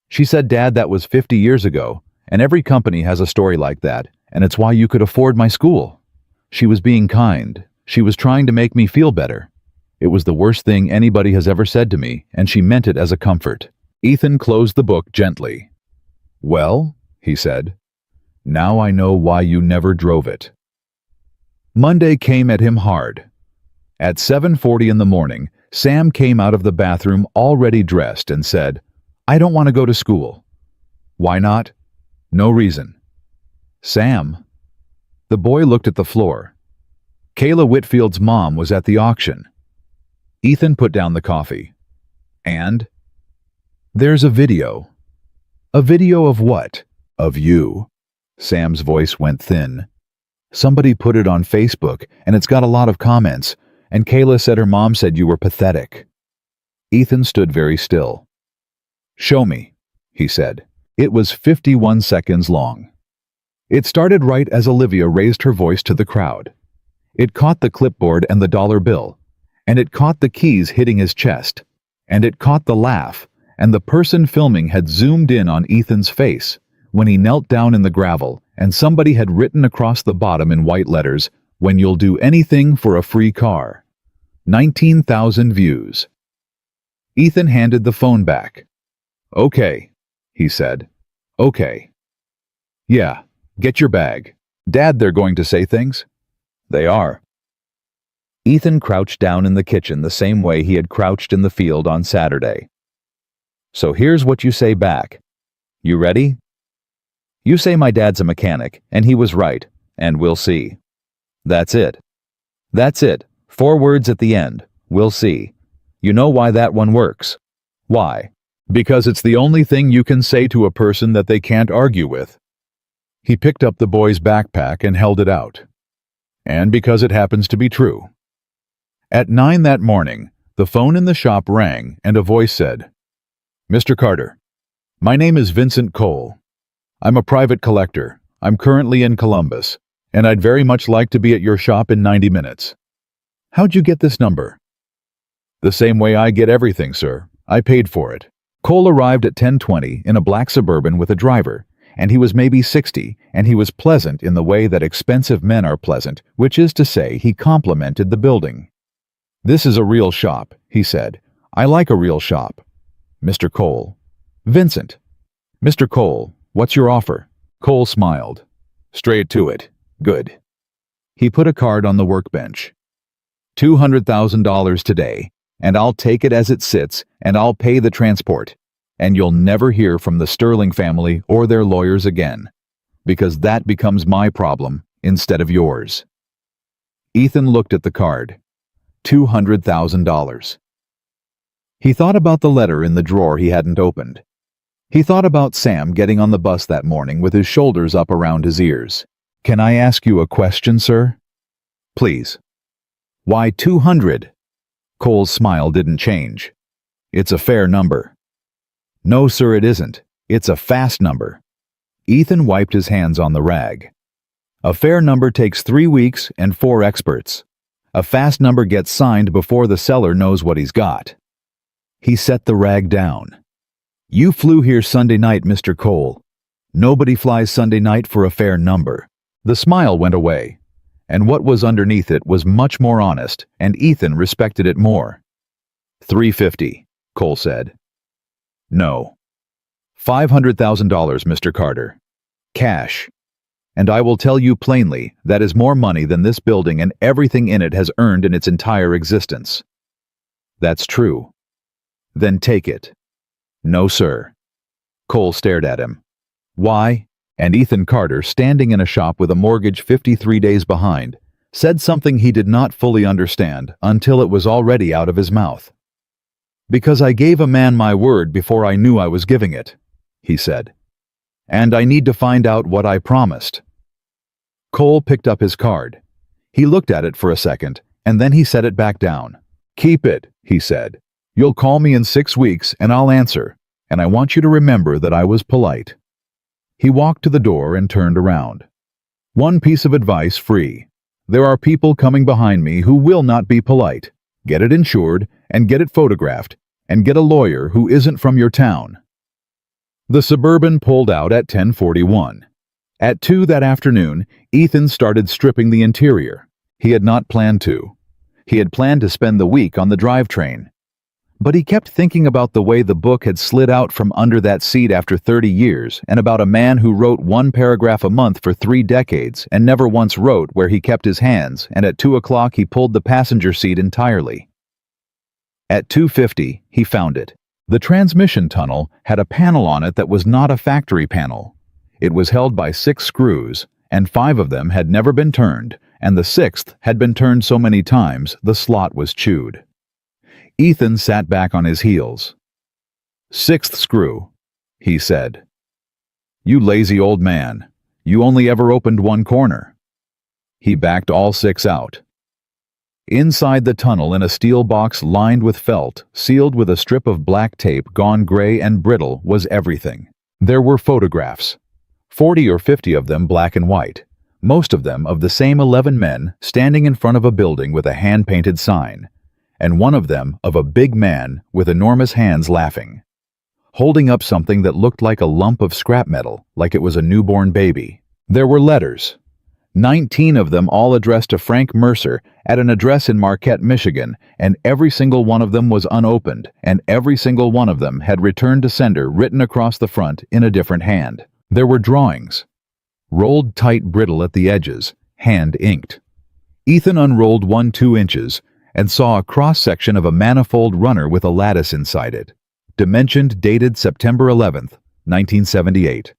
She said, "Dad, that was 50 years ago, and every company has a story like that, and it's why you could afford my school." She was being kind. She was trying to make me feel better. It was the worst thing anybody has ever said to me, and she meant it as a comfort. Ethan closed the book gently. "Well," he said, "now I know why you never drove it." Monday came at him hard. At 7:40 in the morning, Sam came out of the bathroom already dressed and said, "I don't want to go to school." "Why not?" "No reason." "Sam." The boy looked at the floor. Kayla Whitfield's mom was at the auction. Ethan put down the coffee. "And?" "There's a video." "A video of what?" "Of you." Sam's voice went thin. "Somebody put it on Facebook, and it's got a lot of comments, and Kayla said her mom said you were pathetic." Ethan stood very still. "Show me," he said. It was 51 seconds long. It started right as Olivia raised her voice to the crowd. It caught the clipboard and the dollar bill, and it caught the keys hitting his chest, and it caught the laugh, and the person filming had zoomed in on Ethan's face when he knelt down in the gravel, and somebody had written across the bottom in white letters, "When you'll do anything for a free car." 19,000 views. Ethan handed the phone back. "Okay," he said. "Okay. Yeah, get your bag. Dad, they're going to say things?" "They are." Ethan crouched down in the kitchen the same way he had crouched in the field on Saturday. "So here's what you say back. You ready? You say my dad's a mechanic, and he was right, and we'll see. That's it. That's it. 4 words at the end. We'll see. You know why that one works. Why? Because it's the only thing you can say to a person that they can't argue with." He picked up the boy's backpack and held it out. "And because it happens to be true." At 9 that morning, the phone in the shop rang and a voice said, "Mr. Carter, my name is Vincent Cole. I'm a private collector. I'm currently in Columbus, and I'd very much like to be at your shop in 90 minutes. How'd you get this number?" "The same way I get everything, sir. I paid for it." Cole arrived at 10:20 in a black Suburban with a driver, and he was maybe 60, and he was pleasant in the way that expensive men are pleasant, which is to say he complimented the building. "This is a real shop," he said. "I like a real shop." "Mr. Cole." "Vincent." "Mr. Cole, what's your offer?" Cole smiled. "Straight to it. Good." He put a card on the workbench. $200,000 today, and I'll take it as it sits, and I'll pay the transport, and you'll never hear from the Sterling family or their lawyers again, because that becomes my problem instead of yours. Ethan looked at the card. $200,000. He thought about the letter in the drawer he hadn't opened. He thought about Sam getting on the bus that morning with his shoulders up around his ears. "Can I ask you a question, sir?" "Please." "Why 200? Cole's smile didn't change. "It's a fair number." "No, sir, it isn't. It's a fast number." Ethan wiped his hands on the rag. "A fair number takes 3 weeks and 4 experts. A fast number gets signed before the seller knows what he's got." He set the rag down. "You flew here Sunday night, Mr. Cole. Nobody flies Sunday night for a fair number." The smile went away, and what was underneath it was much more honest, and Ethan respected it more. $350, Cole said. "No. $500,000, Mr. Carter. Cash. And I will tell you plainly, that is more money than this building and everything in it has earned in its entire existence." "That's true." "Then take it." "No, sir." Cole stared at him. "Why?" And Ethan Carter, standing in a shop with a mortgage 53 days behind, said something he did not fully understand until it was already out of his mouth. Because I gave a man my word before I knew I was giving it, he said. And I need to find out what I promised. Cole picked up his card. He looked at it for a second, and then he set it back down. Keep it, he said. You'll call me in 6 weeks and I'll answer, and I want you to remember that I was polite. He walked to the door and turned around. One piece of advice free. There are people coming behind me who will not be polite. Get it insured, and get it photographed, and get a lawyer who isn't from your town. The Suburban pulled out at 10:41. At 2 that afternoon, Ethan started stripping the interior. He had not planned to. He had planned to spend the week on the drivetrain. But he kept thinking about the way the book had slid out from under that seat after 30 years, and about a man who wrote 1 paragraph a month for 3 decades and never once wrote where he kept his hands, and at 2 o'clock he pulled the passenger seat entirely. At 2:50, he found it. The transmission tunnel had a panel on it that was not a factory panel. It was held by 6 screws, and 5 of them had never been turned, and the 6th had been turned so many times the slot was chewed. Ethan sat back on his heels. 6th screw, he said. You lazy old man. You only ever opened 1 corner. He backed all 6 out. Inside the tunnel, in a steel box lined with felt, sealed with a strip of black tape gone gray and brittle, was everything. There were photographs, 40 or 50 of them black and white, most of them of the same 11 men standing in front of a building with a hand-painted sign, and one of them of a big man with enormous hands laughing, holding up something that looked like a lump of scrap metal, like it was a newborn baby. There were letters, 19 of them, all addressed to Frank Mercer at an address in Marquette, Michigan, and every single one of them was unopened, and every single one of them had returned to sender written across the front in a different hand. There were drawings, rolled tight brittle at the edges, hand-inked. Ethan unrolled one 2 inches and saw a cross-section of a manifold runner with a lattice inside it, dimensioned, dated September 11th, 1978.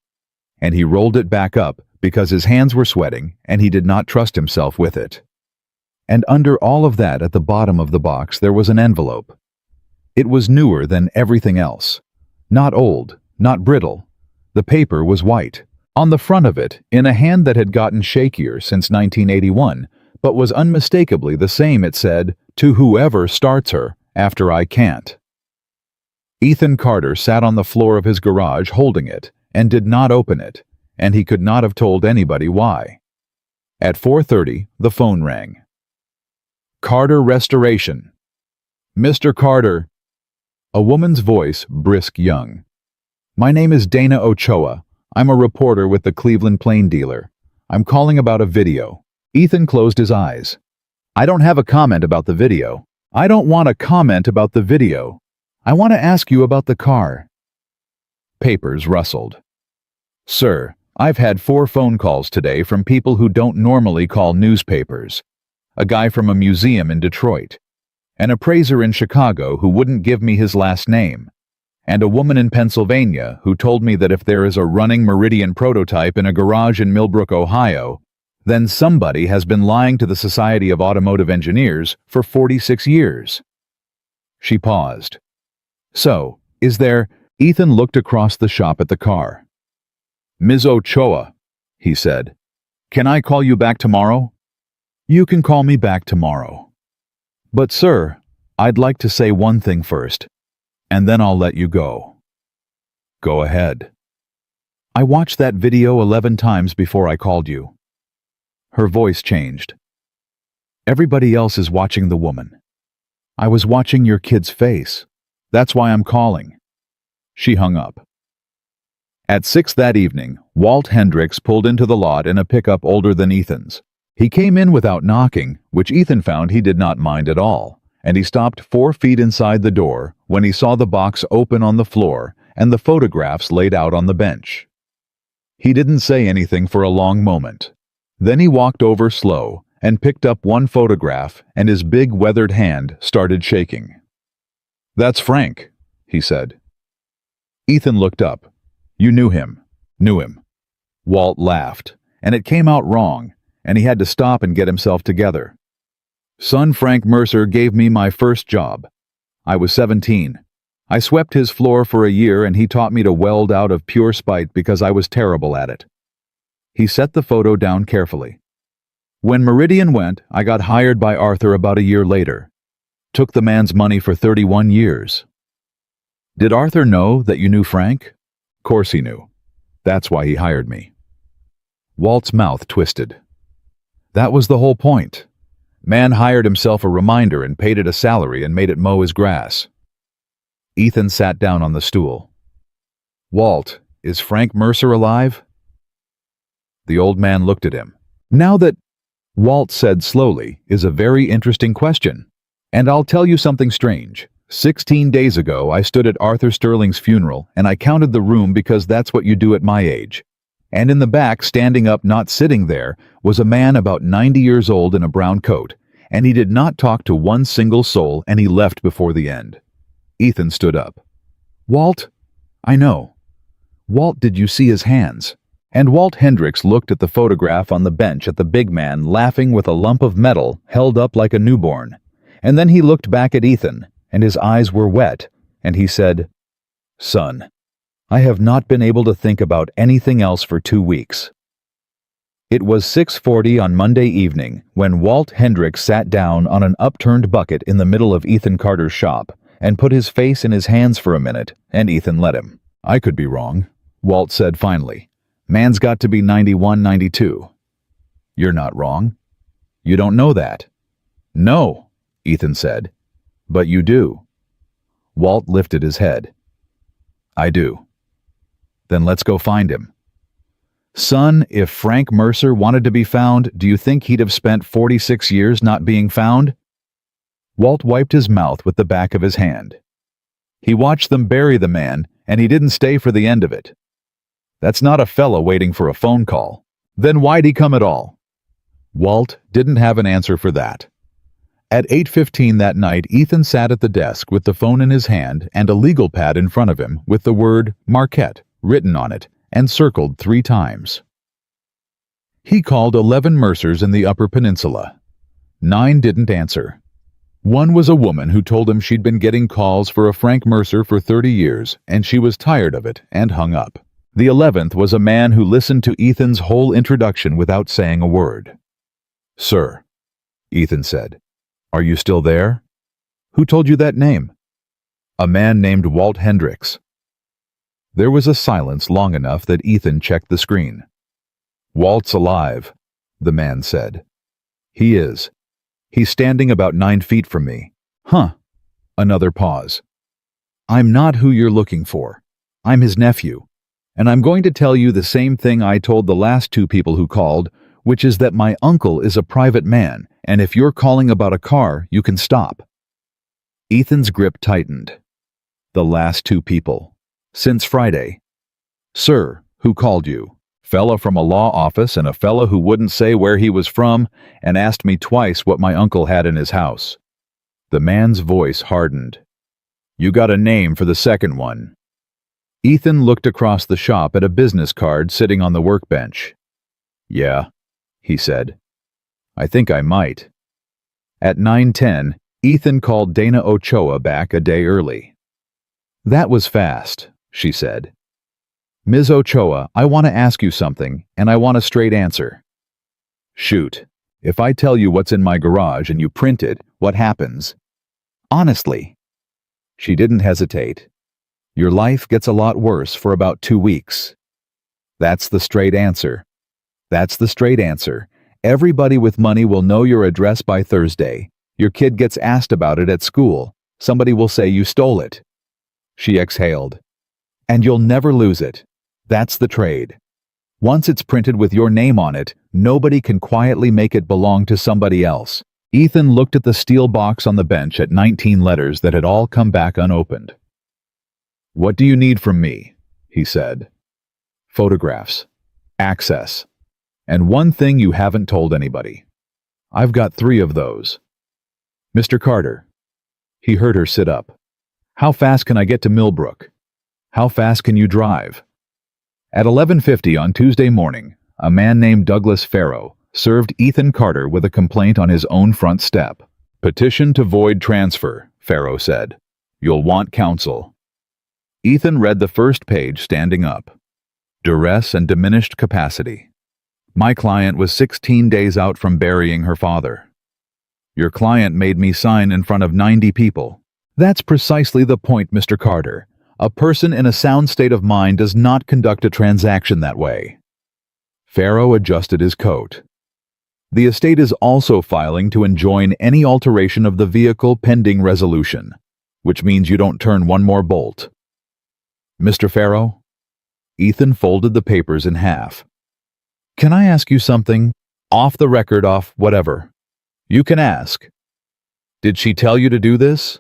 And he rolled it back up because his hands were sweating and he did not trust himself with it. And under all of that, at the bottom of the box, there was an envelope. It was newer than everything else. Not old, not brittle. The paper was white. On the front of it, in a hand that had gotten shakier since 1981, but was unmistakably the same, it said, "To whoever starts her, after I can't." Ethan Carter sat on the floor of his garage holding it, and did not open it, and he could not have told anybody why. At 4:30, the phone rang. Carter Restoration. Mr. Carter. A woman's voice, brisk, young. My name is Dana Ochoa. I'm a reporter with the Cleveland Plain Dealer. I'm calling about a video. Ethan closed his eyes. I don't have a comment about the video. I don't want a comment about the video. I want to ask you about the car. Papers rustled. Sir, I've had 4 phone calls today from people who don't normally call newspapers. A guy from a museum in Detroit. An appraiser in Chicago who wouldn't give me his last name. And a woman in Pennsylvania who told me that if there is a running Meridian prototype in a garage in Millbrook, Ohio, then somebody has been lying to the Society of Automotive Engineers for 46 years. She paused. So, is there... Ethan looked across the shop at the car. Ms. Ochoa, he said. Can I call you back tomorrow? You can call me back tomorrow. But sir, I'd like to say one thing first, and then I'll let you go. Go ahead. I watched that video 11 times before I called you. Her voice changed. Everybody else is watching the woman. I was watching your kid's face. That's why I'm calling. She hung up. At 6 that evening, Walt Hendricks pulled into the lot in a pickup older than Ethan's. He came in without knocking, which Ethan found he did not mind at all, and he stopped 4 feet inside the door when he saw the box open on the floor and the photographs laid out on the bench. He didn't say anything for a long moment. Then he walked over slow and picked up one photograph, and his big weathered hand started shaking. That's Frank, he said. Ethan looked up. You knew him. Knew him. Walt laughed, and it came out wrong, and he had to stop and get himself together. Son Frank Mercer gave me my first job. I was 17. I swept his floor for a year and he taught me to weld out of pure spite because I was terrible at it. He set the photo down carefully. When Meridian went, I got hired by Arthur about a year later. Took the man's money for 31 years. Did Arthur know that you knew Frank? Course he knew. That's why he hired me. Walt's mouth twisted. That was the whole point. Man hired himself a reminder and paid it a salary and made it mow his grass. Ethan sat down on the stool. Walt, is Frank Mercer alive? The old man looked at him. Now that, Walt said slowly, is a very interesting question. And I'll tell you something strange. 16 days ago, I stood at Arthur Sterling's funeral, and I counted the room because that's what you do at my age. And in the back, standing up, not sitting there, was a man about 90 years old in a brown coat, and he did not talk to one single soul, and he left before the end. Ethan stood up. Walt? I know. Walt, did you see his hands? And Walt Hendricks looked at the photograph on the bench at the big man laughing with a lump of metal held up like a newborn. And then he looked back at Ethan, and his eyes were wet, and he said, Son, I have not been able to think about anything else for 2 weeks. It was 6:40 on Monday evening when Walt Hendricks sat down on an upturned bucket in the middle of Ethan Carter's shop and put his face in his hands for a minute, and Ethan let him. I could be wrong, Walt said finally. Man's got to be 91, 92. You're not wrong. You don't know that. No, Ethan said. But you do. Walt lifted his head. I do. Then let's go find him. Son, if Frank Mercer wanted to be found, do you think he'd have spent 46 years not being found? Walt wiped his mouth with the back of his hand. He watched them bury the man, and he didn't stay for the end of it. That's not a fella waiting for a phone call. Then why'd he come at all? Walt didn't have an answer for that. At 8:15 that night, Ethan sat at the desk with the phone in his hand and a legal pad in front of him with the word Marquette written on it and circled 3 times. He called 11 Mercers in the Upper Peninsula. 9 didn't answer. One was a woman who told him she'd been getting calls for a Frank Mercer for 30 years and she was tired of it and hung up. The 11th was a man who listened to Ethan's whole introduction without saying a word. Sir, Ethan said, are you still there? Who told you that name? A man named Walt Hendricks. There was a silence long enough that Ethan checked the screen. Walt's alive, the man said. He is. He's standing about 9 feet from me. Huh. Another pause. I'm not who you're looking for. I'm his nephew. And I'm going to tell you the same thing I told the last 2 people who called, which is that my uncle is a private man, and if you're calling about a car, you can stop. Ethan's grip tightened. The last 2 people. Since Friday. Sir, who called you? Fella from a law office and a fella who wouldn't say where he was from and asked me twice what my uncle had in his house. The man's voice hardened. You got a name for the second one. Ethan looked across the shop at a business card sitting on the workbench. Yeah, he said. I think I might. At 9:10, Ethan called Dana Ochoa back a day early. That was fast, she said. Ms. Ochoa, I want to ask you something, and I want a straight answer. Shoot. If I tell you what's in my garage and you print it, what happens? Honestly. She didn't hesitate. Your life gets a lot worse for about 2 weeks. That's the straight answer. That's the straight answer. Everybody with money will know your address by Thursday. Your kid gets asked about it at school. Somebody will say you stole it. She exhaled. And you'll never lose it. That's the trade. Once it's printed with your name on it, nobody can quietly make it belong to somebody else. Ethan looked at the steel box on the bench at 19 letters that had all come back unopened. What do you need from me? He said. Photographs. Access. And one thing you haven't told anybody. I've got 3 of those. Mr. Carter. He heard her sit up. How fast can I get to Millbrook? How fast can you drive? At 11:50 on Tuesday morning, a man named Douglas Farrow served Ethan Carter with a complaint on his own front step. Petition to void transfer, Farrow said. You'll want counsel. Ethan read the first page standing up. Duress and diminished capacity. My client was 16 days out from burying her father. Your client made me sign in front of 90 people. That's precisely the point, Mr. Carter. A person in a sound state of mind does not conduct a transaction that way. Farrow adjusted his coat. The estate is also filing to enjoin any alteration of the vehicle pending resolution, which means you don't turn one more bolt. Mr. Farrow? Ethan folded the papers in half. Can I ask you something? Off the record, off whatever. You can ask. Did she tell you to do this?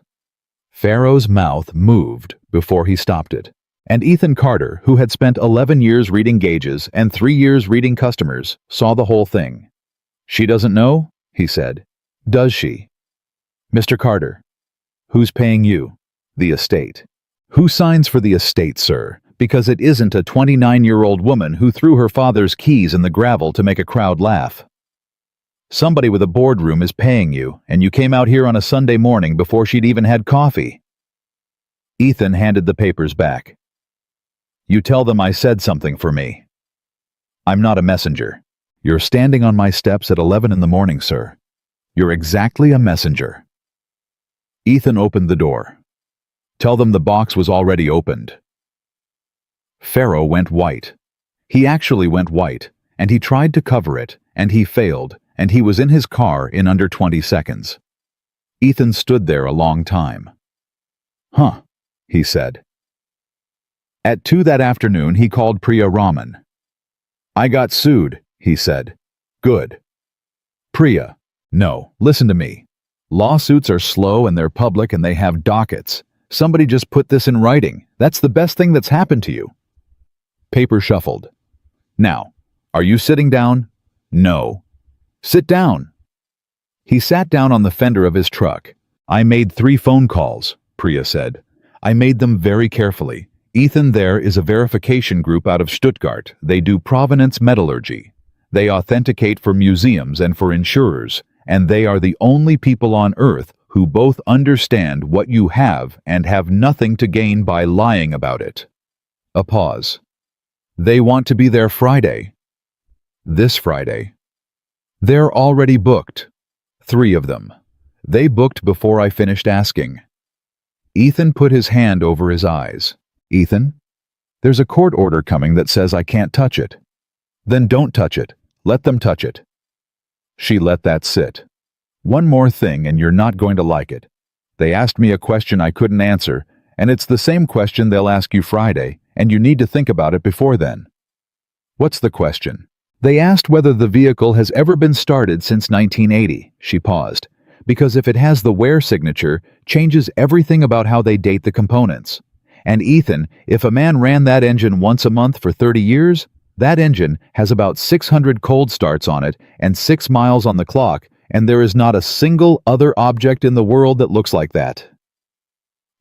Farrow's mouth moved before he stopped it, and Ethan Carter, who had spent 11 years reading gauges and 3 years reading customers, saw the whole thing. She doesn't know, he said. Does she? Mr. Carter, who's paying you? The estate. Who signs for the estate, sir? Because it isn't a 29-year-old woman who threw her father's keys in the gravel to make a crowd laugh. Somebody with a boardroom is paying you, and you came out here on a Sunday morning before she'd even had coffee. Ethan handed the papers back. You tell them I said something for me. I'm not a messenger. You're standing on my steps at 11 in the morning, sir. You're exactly a messenger. Ethan opened the door. Tell them the box was already opened. Farrow went white. He actually went white, and he tried to cover it, and he failed, and he was in his car in under 20 seconds. Ethan stood there a long time. Huh, he said. At 2 that afternoon, he called Priya Raman. I got sued, he said. Good. Priya, no, listen to me. Lawsuits are slow and they're public and they have dockets. Somebody just put this in writing. That's the best thing that's happened to you. Paper shuffled. Now, are you sitting down? No. Sit down. He sat down on the fender of his truck. I made 3 phone calls, Priya said. I made them very carefully. Ethan, there is a verification group out of Stuttgart. They do provenance metallurgy. They authenticate for museums and for insurers, and they are the only people on earth who both understand what you have and have nothing to gain by lying about it. A pause. They want to be there Friday. This Friday. They're already booked. 3 of them. They booked before I finished asking. Ethan put his hand over his eyes. Ethan, there's a court order coming that says I can't touch it. Then don't touch it. Let them touch it. She let that sit. One more thing and you're not going to like it. They asked me a question I couldn't answer, and it's the same question they'll ask you Friday, and you need to think about it before then. What's the question? They asked whether the vehicle has ever been started since 1980. She paused. Because if it has the wear signature, changes everything about how they date the components. And Ethan, if a man ran that engine once a month for 30 years, that engine has about 600 cold starts on it and 6 miles on the clock, and there is not a single other object in the world that looks like that.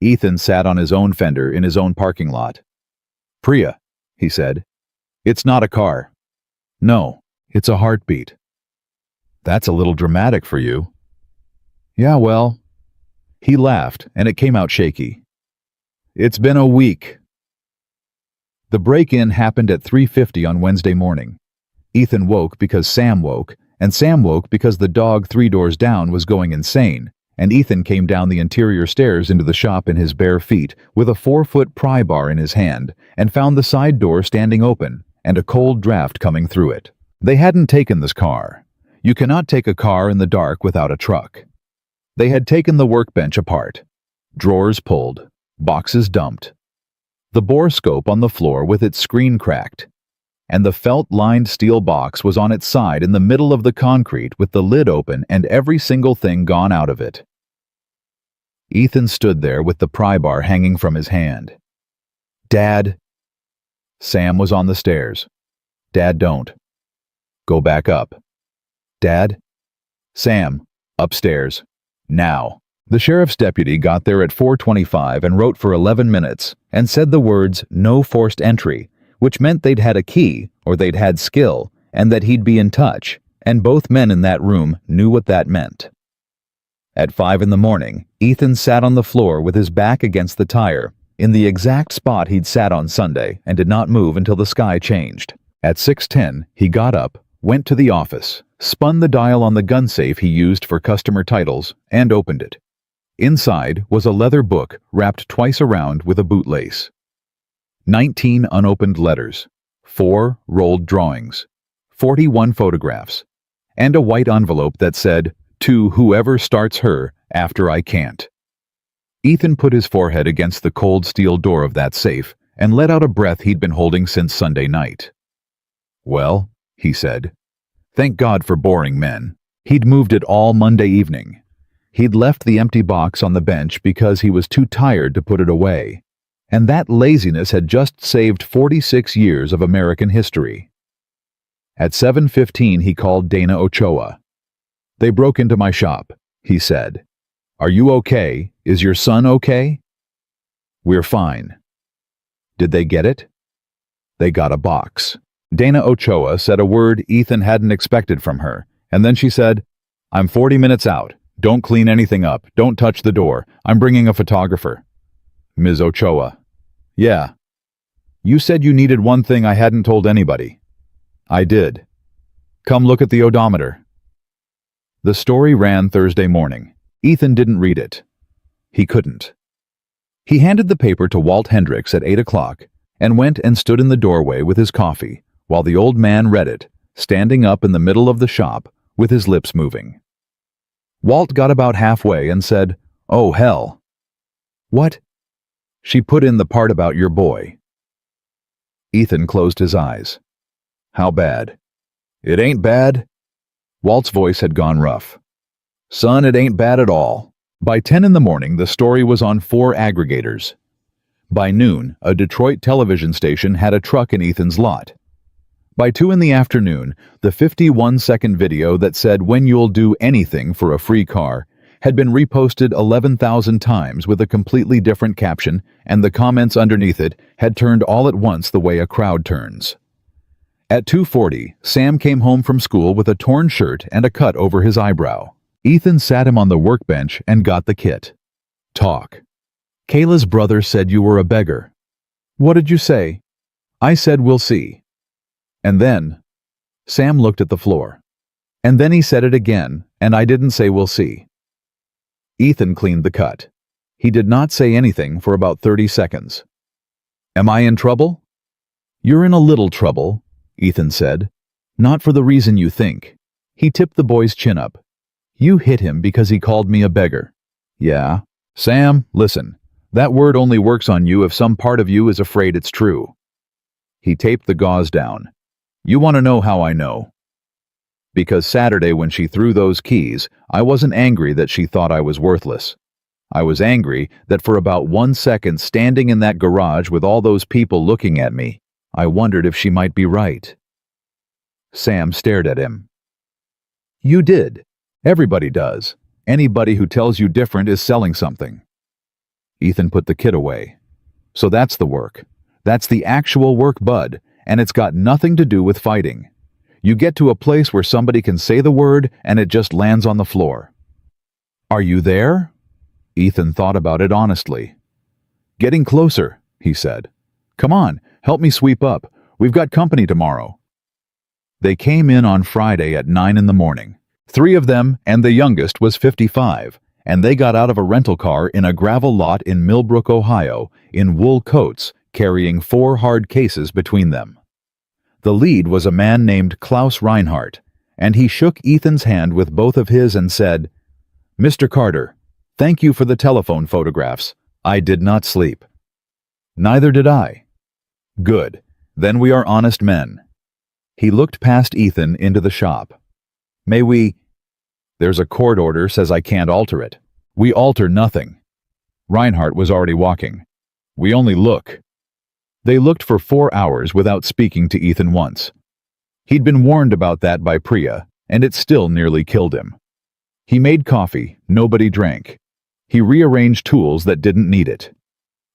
Ethan sat on his own fender in his own parking lot. Priya, he said, it's not a car. No, it's a heartbeat. That's a little dramatic for you. Yeah, well. He laughed, and it came out shaky. It's been a week. The break-in happened at 3:50 on Wednesday morning. Ethan woke because Sam woke, and Sam woke because the dog 3 doors down was going insane, and Ethan came down the interior stairs into the shop in his bare feet with a 4-foot pry bar in his hand, and found the side door standing open, and a cold draft coming through it. They hadn't taken this car. You cannot take a car in the dark without a truck. They had taken the workbench apart. Drawers pulled. Boxes dumped. The borescope on the floor with its screen cracked. And the felt-lined steel box was on its side in the middle of the concrete with the lid open and every single thing gone out of it. Ethan stood there with the pry bar hanging from his hand. Dad. Sam was on the stairs. Dad, don't. Go back up. Dad? Sam, upstairs. Now. The sheriff's deputy got there at 4:25 and wrote for 11 minutes and said the words, no forced entry, which meant they'd had a key or they'd had skill and that he'd be in touch, and both men in that room knew what that meant. At 5 in the morning, Ethan sat on the floor with his back against the tire, in the exact spot he'd sat on Sunday, and did not move until the sky changed. At 6:10, he got up, went to the office, spun the dial on the gun safe he used for customer titles, and opened it. Inside was a leather book wrapped twice around with a bootlace. 19 unopened letters, 4 rolled drawings, 41 photographs, and a white envelope that said, "To whoever starts her after I can't." Ethan put his forehead against the cold steel door of that safe and let out a breath he'd been holding since Sunday night. "Well," he said, "thank God for boring men." He'd moved it all Monday evening. He'd left the empty box on the bench because he was too tired to put it away. And that laziness had just saved 46 years of American history. At 7:15 he called Dana Ochoa. "They broke into my shop," he said. "Are you okay? Is your son okay?" "We're fine." "Did they get it?" "They got a box." Dana Ochoa said a word Ethan hadn't expected from her, and then she said, "I'm 40 minutes out. Don't clean anything up. Don't touch the door. I'm bringing a photographer." "Ms. Ochoa." "Yeah." "You said you needed one thing I hadn't told anybody." "I did." "Come look at the odometer." The story ran Thursday morning. Ethan didn't read it. He couldn't. He handed the paper to Walt Hendricks at 8 o'clock and went and stood in the doorway with his coffee while the old man read it, standing up in the middle of the shop with his lips moving. Walt got about halfway and said, "Oh, hell." "What?" "She put in the part about your boy." Ethan closed his eyes. "How bad?" "It ain't bad." Walt's voice had gone rough. "Son, it ain't bad at all." By 10 in the morning, the story was on 4 aggregators. By noon, a Detroit television station had a truck in Ethan's lot. By 2 in the afternoon, the 51-second video that said when you'll do anything for a free car had been reposted 11,000 times with a completely different caption, and the comments underneath it had turned all at once the way a crowd turns. At 2:40, Sam came home from school with a torn shirt and a cut over his eyebrow. Ethan sat him on the workbench and got the kit. "Talk." "Kayla's brother said you were a beggar." "What did you say?" "I said we'll see." "And then?" Sam looked at the floor. "And then he said it again, and I didn't say we'll see." Ethan cleaned the cut. He did not say anything for about 30 seconds. "Am I in trouble?" "You're in a little trouble," Ethan said. "Not for the reason you think." He tipped the boy's chin up. "You hit him because he called me a beggar." "Yeah." "Sam, listen. That word only works on you if some part of you is afraid it's true." He taped the gauze down. "You want to know how I know?" "Because Saturday when she threw those keys, I wasn't angry that she thought I was worthless. I was angry that for about 1 second standing in that garage with all those people looking at me, I wondered if she might be right." Sam stared at him. "You did. Everybody does. Anybody who tells you different is selling something." Ethan put the kit away. "So that's the work. That's the actual work, bud, and it's got nothing to do with fighting. You get to a place where somebody can say the word and it just lands on the floor." "Are you there?" Ethan thought about it honestly. "Getting closer," he said. "Come on, help me sweep up. We've got company tomorrow." They came in on Friday at 9 in the morning. 3 of them, and the youngest was 55, and they got out of a rental car in a gravel lot in Millbrook, Ohio, in wool coats, carrying 4 hard cases between them. The lead was a man named Klaus Reinhardt, and he shook Ethan's hand with both of his and said, "Mr. Carter, thank you for the telephone photographs. I did not sleep." "Neither did I." "Good. Then we are honest men." He looked past Ethan into the shop. "May we—" "There's a court order says I can't alter it. We alter nothing." Reinhardt was already walking. "We only look." They looked for 4 hours without speaking to Ethan once. He'd been warned about that by Priya, and it still nearly killed him. He made coffee, nobody drank. He rearranged tools that didn't need it.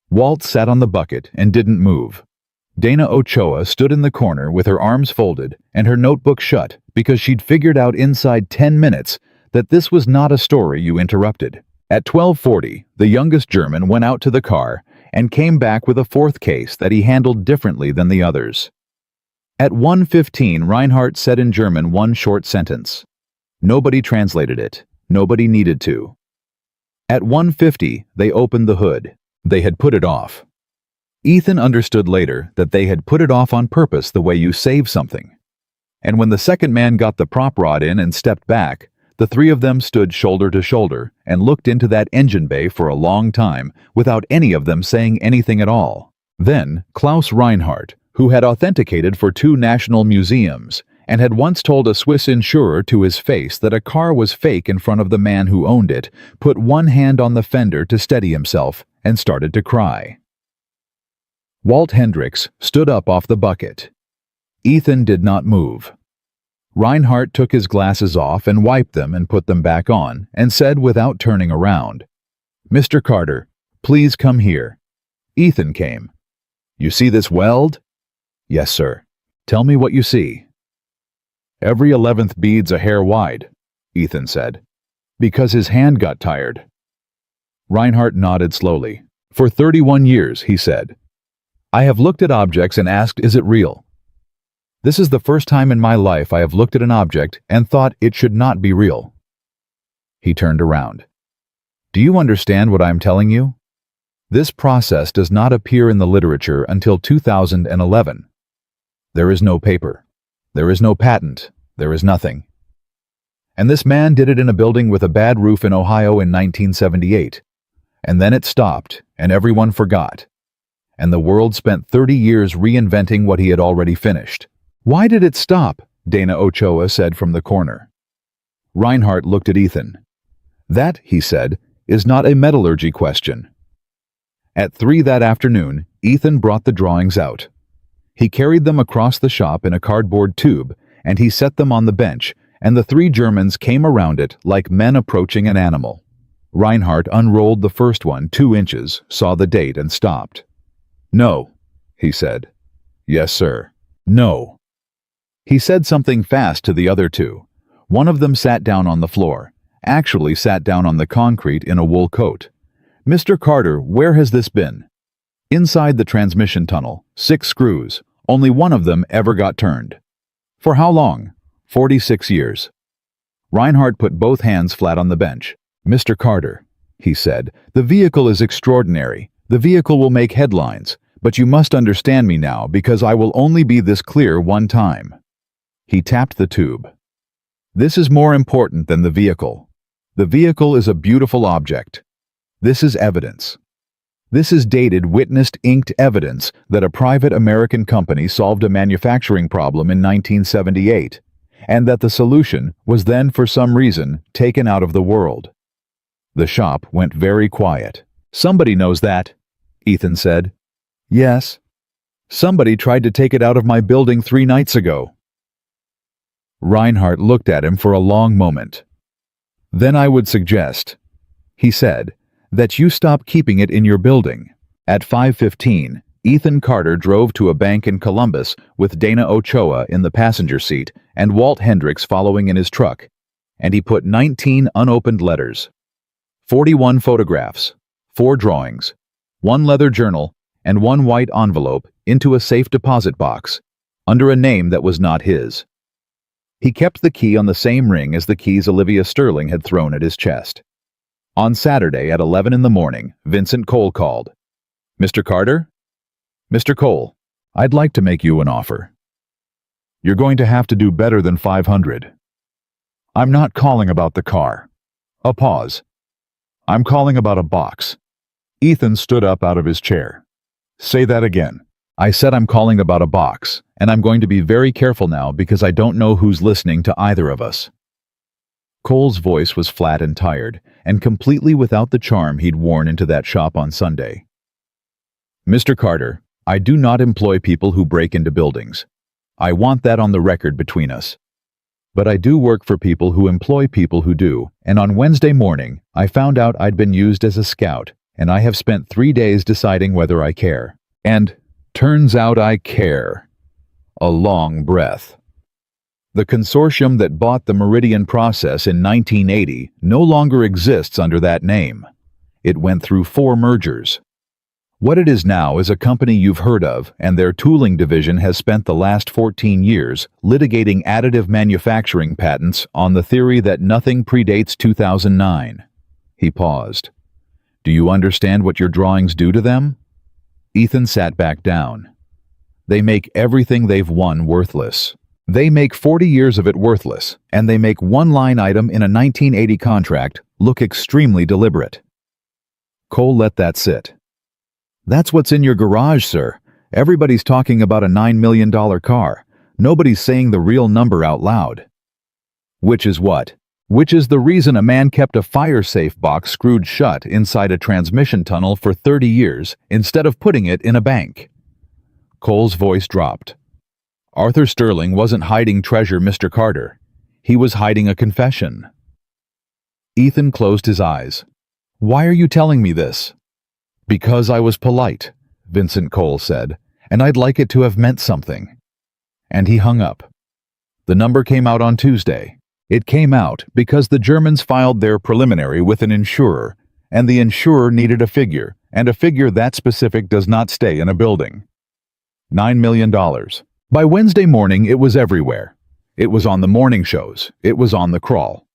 Walt sat on the bucket and didn't move. Dana Ochoa stood in the corner with her arms folded and her notebook shut because she'd figured out inside 10 minutes that this was not a story you interrupted. At 12:40, the youngest German went out to the car and came back with a fourth case that he handled differently than the others. At 1:15, Reinhardt said in German one short sentence. Nobody translated it. Nobody needed to. At 1:50, they opened the hood. They had put it off. Ethan understood later that they had put it off on purpose, the way you save something. And when the second man got the prop rod in and stepped back, the three of them stood shoulder to shoulder and looked into that engine bay for a long time without any of them saying anything at all. Then Klaus Reinhardt, who had authenticated for 2 national museums and had once told a Swiss insurer to his face that a car was fake in front of the man who owned it, put one hand on the fender to steady himself and started to cry. Walt Hendricks stood up off the bucket. Ethan did not move. Reinhardt took his glasses off and wiped them and put them back on and said without turning around, "Mr. Carter, please come here." Ethan came. "You see this weld?" "Yes, sir." "Tell me what you see." "Every 11th bead's a hair wide," Ethan said, because his hand got tired. Reinhardt nodded slowly. "For 31 years, he said. I have looked at objects and asked, is it real? This is the first time in my life I have looked at an object and thought it should not be real." He turned around. "Do you understand what I am telling you? This process does not appear in the literature until 2011. There is no paper. There is no patent. There is nothing. And this man did it in a building with a bad roof in Ohio in 1978. And then it stopped, and everyone forgot. And the world spent 30 years reinventing what he had already finished." "Why did it stop?" Dana Ochoa said from the corner. Reinhardt looked at Ethan. "That," he said, "is not a metallurgy question." At 3 that afternoon, Ethan brought the drawings out. He carried them across the shop in a cardboard tube, and he set them on the bench, and the 3 Germans came around it like men approaching an animal. Reinhardt unrolled the first one 2 inches, saw the date, and stopped. "No," he said. "Yes, sir." "No." He said something fast to the other 2. One of them sat down on the floor, actually sat down on the concrete in a wool coat. "Mr. Carter, where has this been?" "Inside the transmission tunnel, 6 screws. Only one of them ever got turned." "For how long?" 46 years. Reinhardt put both hands flat on the bench. "Mr. Carter," he said, "the vehicle is extraordinary. The vehicle will make headlines. But you must understand me now, because I will only be this clear one time." He tapped the tube. "This is more important than the vehicle. The vehicle is a beautiful object. This is evidence. This is dated, witnessed, inked evidence that a private American company solved a manufacturing problem in 1978, and that the solution was then, for some reason, taken out of the world." The shop went very quiet. "Somebody knows that," Ethan said. "Yes. Somebody tried to take it out of my building 3 nights ago." Reinhardt looked at him for a long moment. "Then I would suggest," he said, "that you stop keeping it in your building." At 5:15, Ethan Carter drove to a bank in Columbus with Dana Ochoa in the passenger seat and Walt Hendricks following in his truck, and he put 19 unopened letters, 41 photographs, 4 drawings, 1 leather journal, and 1 white envelope into a safe deposit box, under a name that was not his. He kept the key on the same ring as the keys Olivia Sterling had thrown at his chest. On Saturday at 11 in the morning, Vincent Cole called. "Mr. Carter?" "Mr. Cole, I'd like to make you an offer. You're going to have to do better than 500. I'm not calling about the car." A pause. "I'm calling about a box." Ethan stood up out of his chair. "Say that again." "I said I'm calling about a box, and I'm going to be very careful now because I don't know who's listening to either of us." Cole's voice was flat and tired, and completely without the charm he'd worn into that shop on Sunday. "Mr. Carter, I do not employ people who break into buildings. I want that on the record between us. But I do work for people who employ people who do, and on Wednesday morning, I found out I'd been used as a scout, and I have spent 3 days deciding whether I care. And turns out I care." A long breath. The consortium that bought the Meridian process in 1980 no longer exists under that name. It went through 4 mergers. What it is now is a company you've heard of, and their tooling division has spent the last 14 years litigating additive manufacturing patents on the theory that nothing predates 2009. He paused. Do you understand what your drawings do to them? Ethan sat back down. They make everything they've won worthless. They make 40 years of it worthless, and they make one line item in a 1980 contract look extremely deliberate. Cole let that sit. That's what's in your garage, sir. Everybody's talking about a $9 million car. Nobody's saying the real number out loud. Which is what? Which is the reason a man kept a fire safe box screwed shut inside a transmission tunnel for 30 years instead of putting it in a bank. Cole's voice dropped. Arthur Sterling wasn't hiding treasure, Mr. Carter. He was hiding a confession. Ethan closed his eyes. Why are you telling me this? Because I was polite, Vincent Cole said, and I'd like it to have meant something. And he hung up. The number came out on Tuesday. It came out because the Germans filed their preliminary with an insurer, and the insurer needed a figure, and a figure that specific does not stay in a building. $9 million. By Wednesday morning, it was everywhere. It was on the morning shows. It was on the crawl.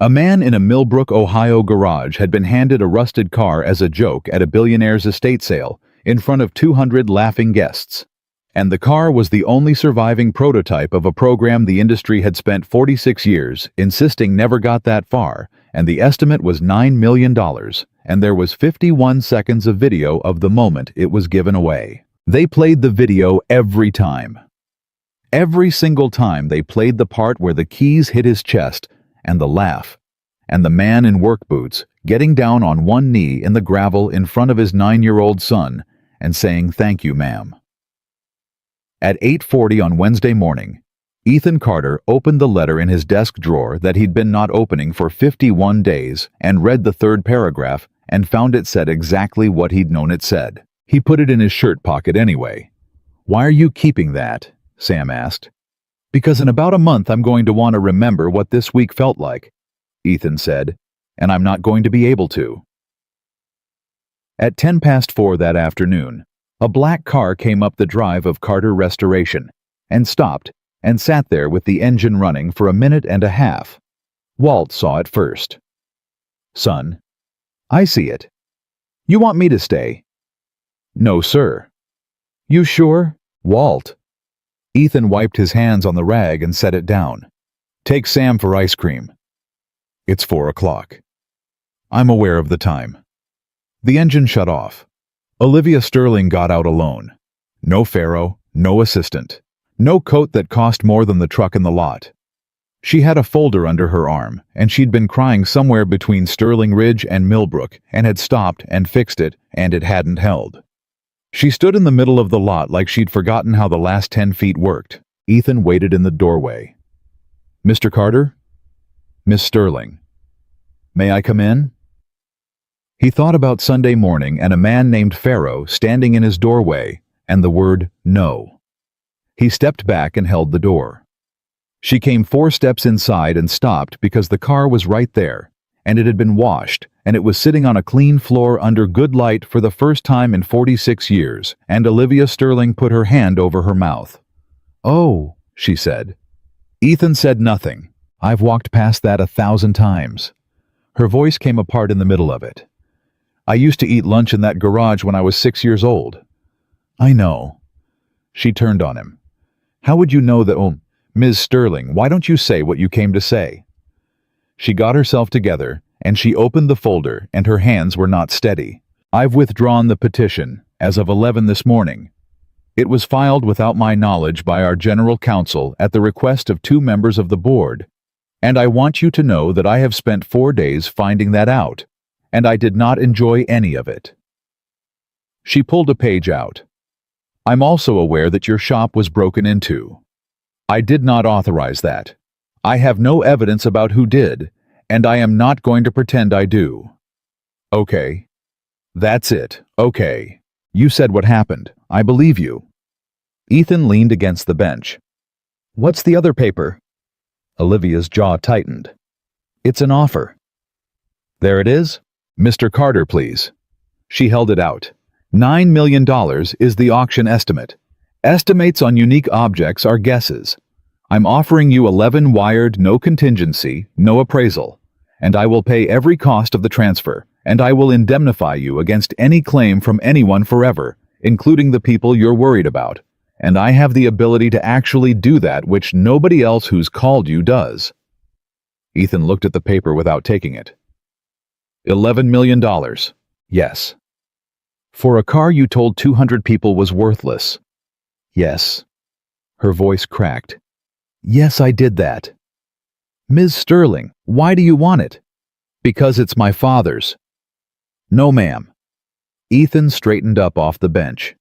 A man in a Millbrook, Ohio garage had been handed a rusted car as a joke at a billionaire's estate sale in front of 200 laughing guests. And the car was the only surviving prototype of a program the industry had spent 46 years insisting never got that far, and the estimate was $9 million, and there was 51 seconds of video of the moment it was given away. They played the video every time. Every single time they played the part where the keys hit his chest, and the laugh, and the man in work boots getting down on one knee in the gravel in front of his 9-year-old son and saying, "Thank you, ma'am." At 8:40 on Wednesday morning, Ethan Carter opened the letter in his desk drawer that he'd been not opening for 51 days and read the 3rd paragraph and found it said exactly what he'd known it said. He put it in his shirt pocket anyway. "Why are you keeping that?" Sam asked. "Because in about a month I'm going to want to remember what this week felt like," Ethan said, "and I'm not going to be able to." At 4:10 that afternoon, a black car came up the drive of Carter Restoration and stopped and sat there with the engine running for a minute and a half. Walt saw it first. "Son, I see it. You want me to stay?" "No, sir." "You sure?" "Walt." Ethan wiped his hands on the rag and set it down. "Take Sam for ice cream." "It's 4 o'clock. I'm aware of the time." The engine shut off. Olivia Sterling got out alone. No Pharaoh, no assistant. No coat that cost more than the truck in the lot. She had a folder under her arm, and she'd been crying somewhere between Sterling Ridge and Millbrook, and had stopped and fixed it, and it hadn't held. She stood in the middle of the lot like she'd forgotten how the last 10 feet worked. Ethan waited in the doorway. "Mr. Carter?" "Miss Sterling." "May I come in?" He thought about Sunday morning and a man named Pharaoh standing in his doorway, and the word no. He stepped back and held the door. She came 4 steps inside and stopped because the car was right there, and it had been washed, and it was sitting on a clean floor under good light for the first time in 46 years, and Olivia Sterling put her hand over her mouth. "Oh," she said. Ethan said nothing. "I've walked past that 1,000 times." Her voice came apart in the middle of it. "I used to eat lunch in that garage when I was 6 years old." "I know." She turned on him. "How would you know that? Oh, Ms. Sterling, why don't you say what you came to say?" She got herself together, and she opened the folder, and her hands were not steady. "I've withdrawn the petition, as of 11 this morning. It was filed without my knowledge by our general counsel at the request of 2 members of the board, and I want you to know that I have spent 4 days finding that out, and I did not enjoy any of it." She pulled a page out. "I'm also aware that your shop was broken into. I did not authorize that. I have no evidence about who did, and I am not going to pretend I do." "Okay. That's it. Okay. You said what happened. I believe you." Ethan leaned against the bench. "What's the other paper?" Olivia's jaw tightened. It's an offer. There it is. Mr. Carter, please. She held it out. $9 million is the auction estimate. Estimates on unique objects are guesses. I'm offering you 11 wired, no contingency, no appraisal. And I will pay every cost of the transfer, and I will indemnify you against any claim from anyone forever, including the people you're worried about. And I have the ability to actually do that, which nobody else who's called you does. Ethan looked at the paper without taking it. $11 million. Yes. For a car you told 200 people was worthless. Yes. Her voice cracked. Yes, I did that. Ms. Sterling, why do you want it? Because it's my father's. No, ma'am. Ethan straightened up off the bench.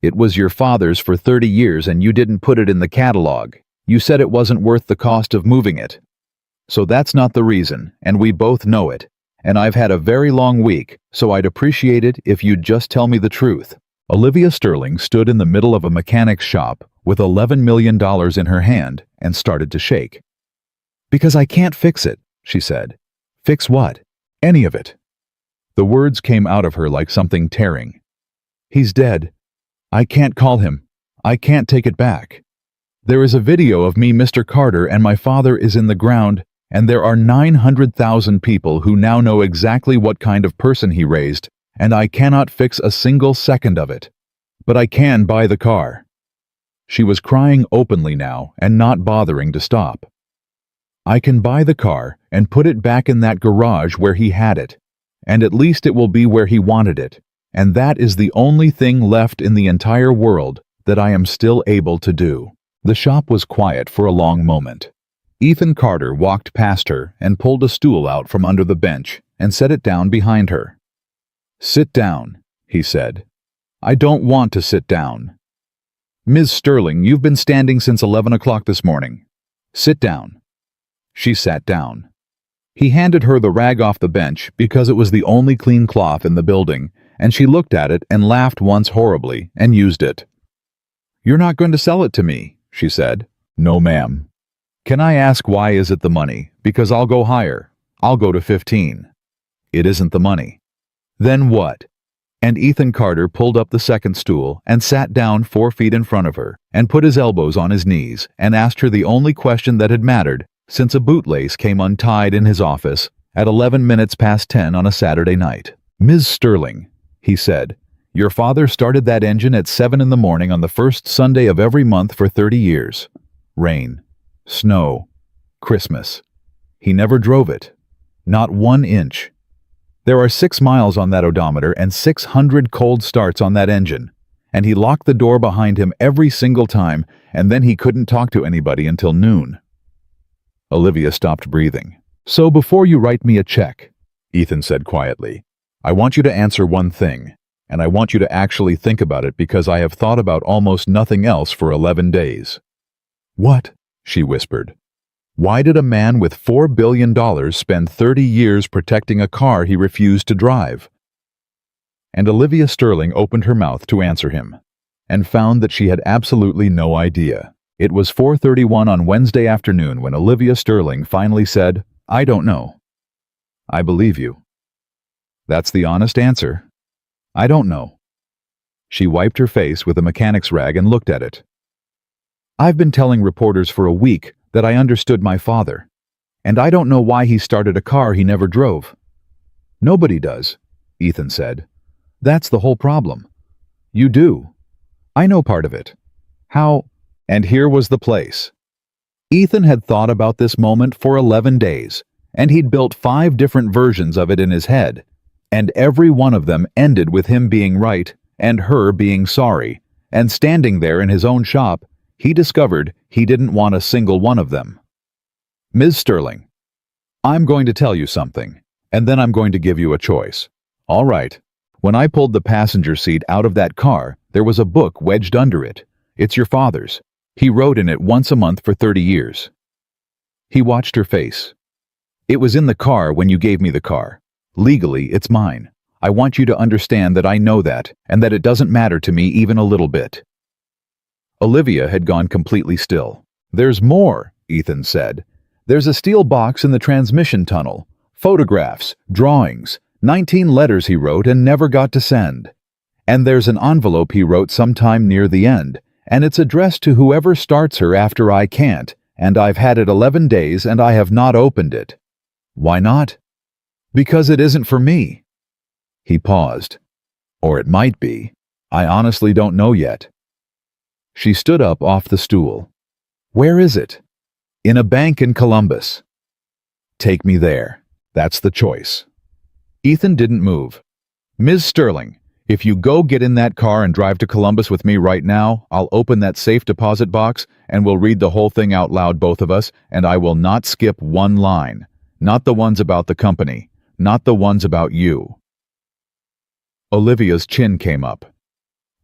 It was your father's for 30 years and you didn't put it in the catalog. You said it wasn't worth the cost of moving it. So that's not the reason, and we both know it. And I've had a very long week, so I'd appreciate it if you'd just tell me the truth. Olivia Sterling stood in the middle of a mechanic's shop with $11 million in her hand and started to shake. Because I can't fix it, she said. Fix what? Any of it. The words came out of her like something tearing. He's dead. I can't call him. I can't take it back. There is a video of me, Mr. Carter, and my father is in the ground, and there are 900,000 people who now know exactly what kind of person he raised, and I cannot fix a single second of it. But I can buy the car. She was crying openly now and not bothering to stop. I can buy the car and put it back in that garage where he had it, and at least it will be where he wanted it, and that is the only thing left in the entire world that I am still able to do. The shop was quiet for a long moment. Ethan Carter walked past her and pulled a stool out from under the bench and set it down behind her. Sit down, he said. I don't want to sit down. Ms. Sterling, you've been standing since 11 o'clock this morning. Sit down. She sat down. He handed her the rag off the bench because it was the only clean cloth in the building, and she looked at it and laughed once horribly and used it. You're not going to sell it to me, she said. No, ma'am. Can I ask why is it the money? Because I'll go higher. I'll go to 15. It isn't the money. Then what? And Ethan Carter pulled up the second stool and sat down 4 feet in front of her and put his elbows on his knees and asked her the only question that had mattered since a bootlace came untied in his office at 11 minutes past 10 on a Saturday night. Ms. Sterling, he said, your father started that engine at 7 in the morning on the first Sunday of every month for 30 years. Rain. Snow. Christmas. He never drove it. Not 1 inch. There are 6 miles on that odometer and 600 cold starts on that engine. And he locked the door behind him every single time, and then he couldn't talk to anybody until noon. Olivia stopped breathing. So before you write me a check, Ethan said quietly, I want you to answer one thing, and I want you to actually think about it because I have thought about almost nothing else for 11 days. What? She whispered. Why did a man with $4 billion spend 30 years protecting a car he refused to drive? And Olivia Sterling opened her mouth to answer him, and found that she had absolutely no idea. It was 4:31 on Wednesday afternoon when Olivia Sterling finally said, I don't know. I believe you. That's the honest answer. I don't know. She wiped her face with a mechanic's rag and looked at it. I've been telling reporters for a week that I understood my father, and I don't know why he started a car he never drove. Nobody does, Ethan said. That's the whole problem. You do. I know part of it. How? And here was the place. Ethan had thought about this moment for 11 days, and he'd built 5 different versions of it in his head, and every one of them ended with him being right and her being sorry, and standing there in his own shop, he discovered he didn't want a single one of them. Ms. Sterling, I'm going to tell you something, and then I'm going to give you a choice. All right. When I pulled the passenger seat out of that car, there was a book wedged under it. It's your father's. He wrote in it once a month for 30 years. He watched her face. It was in the car when you gave me the car. Legally, it's mine. I want you to understand that I know that, and that it doesn't matter to me even a little bit. Olivia had gone completely still. There's more, Ethan said. "There's a steel box in the transmission tunnel. Photographs, drawings, 19 letters he wrote and never got to send. And there's an envelope he wrote sometime near the end, and it's addressed to whoever starts her after I can't, and I've had it 11 days and I have not opened it." "Why not?" "Because it isn't for me." He paused. "Or it might be. I honestly don't know yet." She stood up off the stool. "Where is it?" "In a bank in Columbus." "Take me there. That's the choice." Ethan didn't move. "Ms. Sterling, if you go get in that car and drive to Columbus with me right now, I'll open that safe deposit box and we'll read the whole thing out loud, both of us, and I will not skip one line. Not the ones about the company. Not the ones about you." Olivia's chin came up.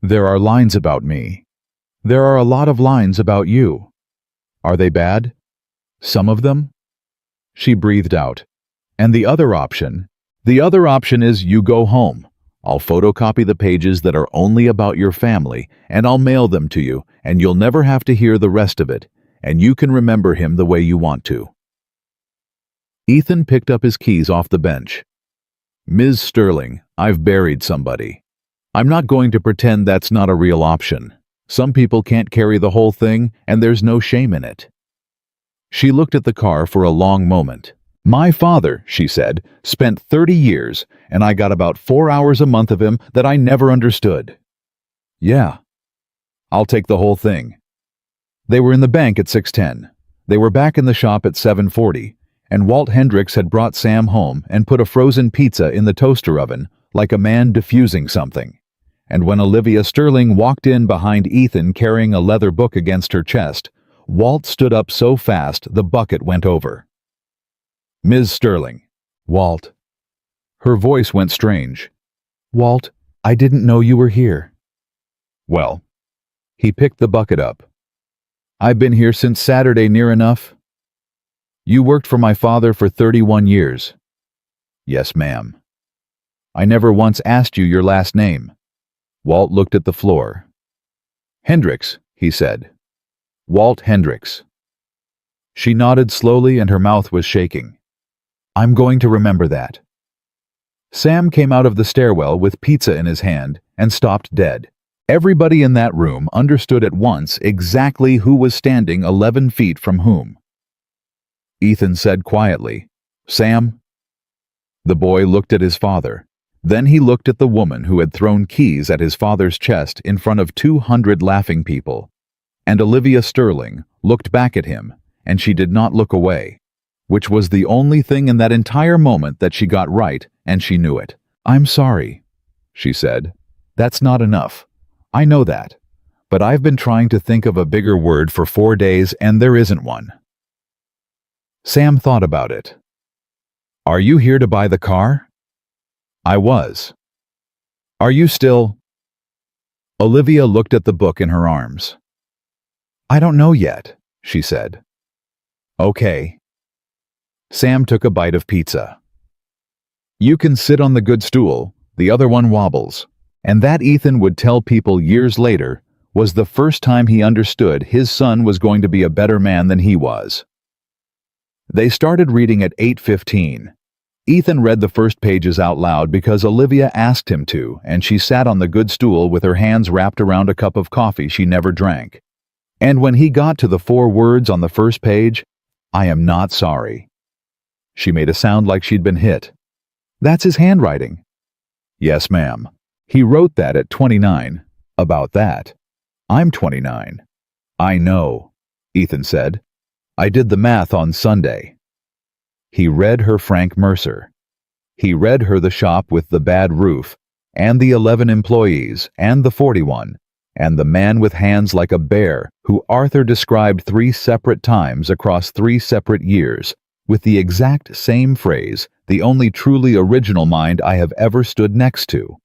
"There are lines about me. There are a lot of lines about you. Are they bad? Some of them?" She breathed out. "And the other option? The other option is you go home. I'll photocopy the pages that are only about your family, and I'll mail them to you, and you'll never have to hear the rest of it, and you can remember him the way you want to." Ethan picked up his keys off the bench. "Ms. Sterling, I've buried somebody. I'm not going to pretend that's not a real option. Some people can't carry the whole thing, and there's no shame in it." She looked at the car for a long moment. "My father," she said, "spent 30 years, and I got about 4 hours a month of him that I never understood." "Yeah. I'll take the whole thing." They were in the bank at 6:10. They were back in the shop at 7:40, and Walt Hendricks had brought Sam home and put a frozen pizza in the toaster oven, like a man diffusing something. And when Olivia Sterling walked in behind Ethan carrying a leather book against her chest, Walt stood up so fast the bucket went over. "Ms. Sterling." "Walt." Her voice went strange. "Walt, I didn't know you were here." "Well." He picked the bucket up. "I've been here since Saturday near enough." "You worked for my father for 31 years." "Yes, ma'am." "I never once asked you your last name." Walt looked at the floor. "Hendricks," he said. "Walt Hendricks." She nodded slowly and her mouth was shaking. "I'm going to remember that." Sam came out of the stairwell with pizza in his hand and stopped dead. Everybody in that room understood at once exactly who was standing 11 feet from whom. Ethan said quietly, "Sam?" The boy looked at his father. Then he looked at the woman who had thrown keys at his father's chest in front of 200 laughing people. And Olivia Sterling looked back at him, and she did not look away, which was the only thing in that entire moment that she got right, and she knew it. "I'm sorry," she said. "That's not enough. I know that. But I've been trying to think of a bigger word for 4 days, and there isn't one." Sam thought about it. "Are you here to buy the car?" "I was." "Are you still—" Olivia looked at the book in her arms. "I don't know yet," she said. "Okay." Sam took a bite of pizza. "You can sit on the good stool, the other one wobbles." And that, Ethan would tell people years later, was the first time he understood his son was going to be a better man than he was. They started reading at 8:15. Ethan read the first pages out loud because Olivia asked him to, and she sat on the good stool with her hands wrapped around a cup of coffee she never drank. And when he got to the 4 words on the first page, "I am not sorry," she made a sound like she'd been hit. "That's his handwriting." "Yes, ma'am. He wrote that at 29. About that. I'm 29. "I know," Ethan said. "I did the math on Sunday." He read her Frank Mercer. He read her the shop with the bad roof, and the 11 employees, and the 41, and the man with hands like a bear who Arthur described 3 separate times across 3 separate years, with the exact same phrase, "the only truly original mind I have ever stood next to."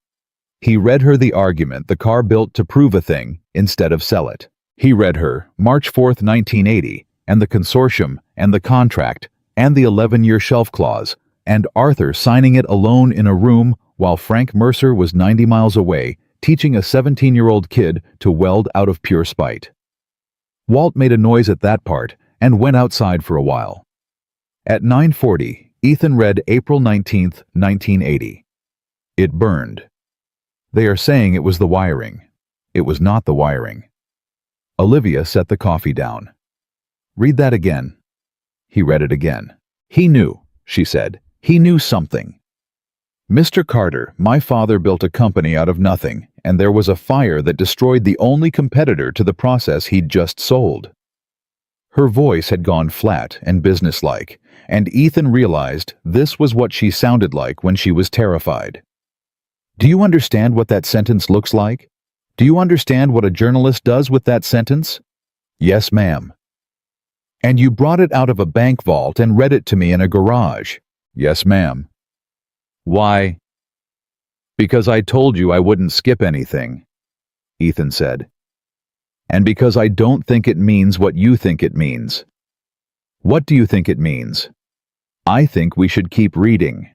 He read her the argument the car built to prove a thing instead of sell it. He read her March 4th, 1980, and the consortium, and the contract, and the 11-year shelf clause, and Arthur signing it alone in a room while Frank Mercer was 90 miles away, teaching a 17-year-old kid to weld out of pure spite. Walt made a noise at that part, and went outside for a while. At 9:40, Ethan read April 19th, 1980. It burned. They are saying it was the wiring. It was not the wiring. Olivia set the coffee down. Read that again. He read it again. He knew, she said. He knew something. Mr. Carter, my father built a company out of nothing, and there was a fire that destroyed the only competitor to the process he'd just sold. Her voice had gone flat and businesslike, and Ethan realized this was what she sounded like when she was terrified. Do you understand what that sentence looks like? Do you understand what a journalist does with that sentence? Yes, ma'am. And you brought it out of a bank vault and read it to me in a garage. Yes, ma'am. Why? Because I told you I wouldn't skip anything, Ethan said. And because I don't think it means what you think it means. What do you think it means? I think we should keep reading.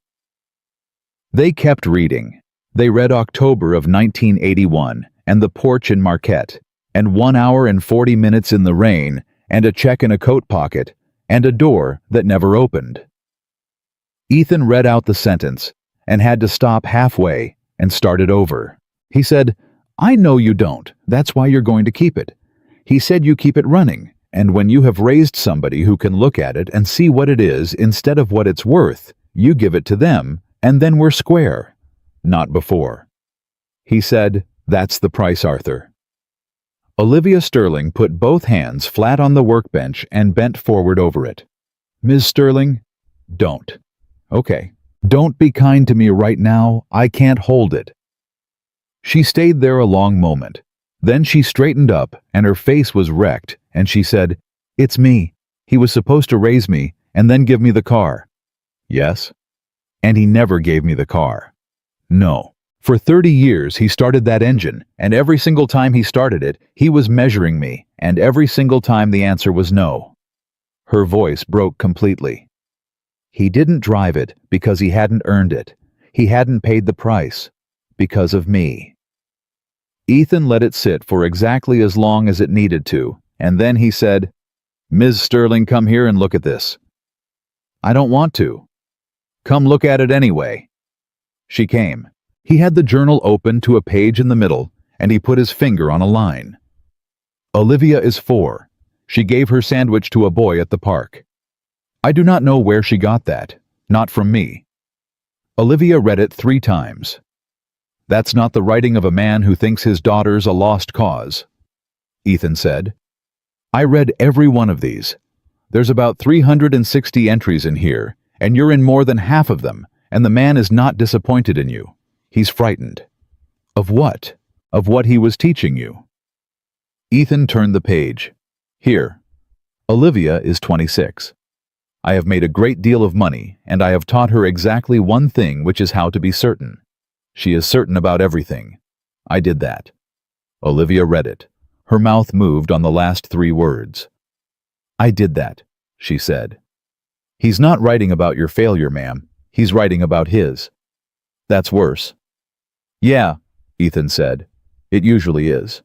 They kept reading. They read October of 1981, and the porch in Marquette, and 1 hour and 40 minutes in the rain, and a check in a coat pocket, and a door that never opened. Ethan read out the sentence, and had to stop halfway and start it over. He said, I know you don't. That's why you're going to keep it. He said you keep it running, and when you have raised somebody who can look at it and see what it is instead of what it's worth, you give it to them, and then we're square. Not before. He said, that's the price, Arthur. Olivia Sterling put both hands flat on the workbench and bent forward over it. Ms. Sterling, don't. Okay. Don't be kind to me right now. I can't hold it. She stayed there a long moment. Then she straightened up, and her face was wrecked, and she said, It's me. He was supposed to raise me, and then give me the car. Yes. And he never gave me the car. No. For 30 years he started that engine, and every single time he started it, he was measuring me, and every single time the answer was no. Her voice broke completely. He didn't drive it because he hadn't earned it. He hadn't paid the price. Because of me. Ethan let it sit for exactly as long as it needed to, and then he said, Ms. Sterling, come here and look at this. I don't want to. Come look at it anyway. She came. He had the journal open to a page in the middle, and he put his finger on a line. Olivia is 4. She gave her sandwich to a boy at the park. I do not know where she got that. Not from me. Olivia read it 3 times. That's not the writing of a man who thinks his daughter's a lost cause, Ethan said. I read every one of these. There's about 360 entries in here, and you're in more than half of them, and the man is not disappointed in you. He's frightened. Of what? Of what he was teaching you. Ethan turned the page. Here. Olivia is 26. I have made a great deal of money, and I have taught her exactly one thing, which is how to be certain. She is certain about everything. I did that. Olivia read it. Her mouth moved on the last 3 words. I did that, she said. He's not writing about your failure, ma'am. He's writing about his. That's worse. Yeah, Ethan said. It usually is.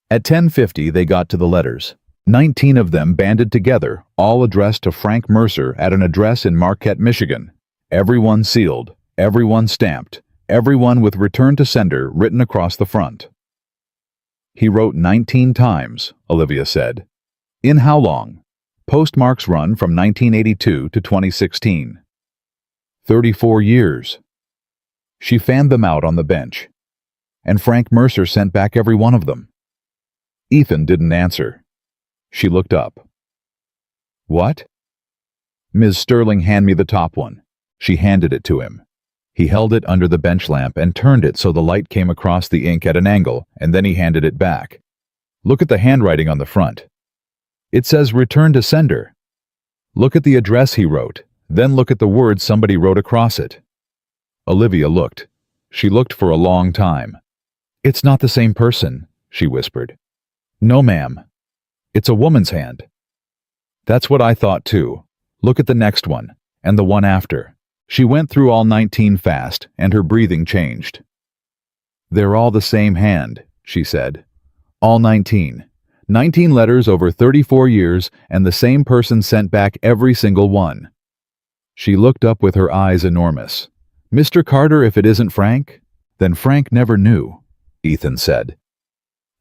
At 10:50 they got to the letters. 19 of them banded together, all addressed to Frank Mercer at an address in Marquette, Michigan. Everyone sealed, everyone stamped, everyone with return to sender written across the front. He wrote 19 times, Olivia said. In how long? Postmarks run from 1982 to 2016. 34 years. She fanned them out on the bench. And Frank Mercer sent back every one of them. Ethan didn't answer. She looked up. What? Ms. Sterling, hand me the top one. She handed it to him. He held it under the bench lamp and turned it so the light came across the ink at an angle, and then he handed it back. Look at the handwriting on the front. It says return to sender. Look at the address he wrote, then look at the words somebody wrote across it. Olivia looked. She looked for a long time. It's not the same person, she whispered. No, ma'am. It's a woman's hand. That's what I thought too. Look at the next one, and the one after. She went through all 19 fast, and her breathing changed. They're all the same hand, she said. All 19. 19 letters over 34 years, and the same person sent back every single one. She looked up with her eyes enormous. "Mr. Carter, if it isn't Frank?" "Then Frank never knew," Ethan said.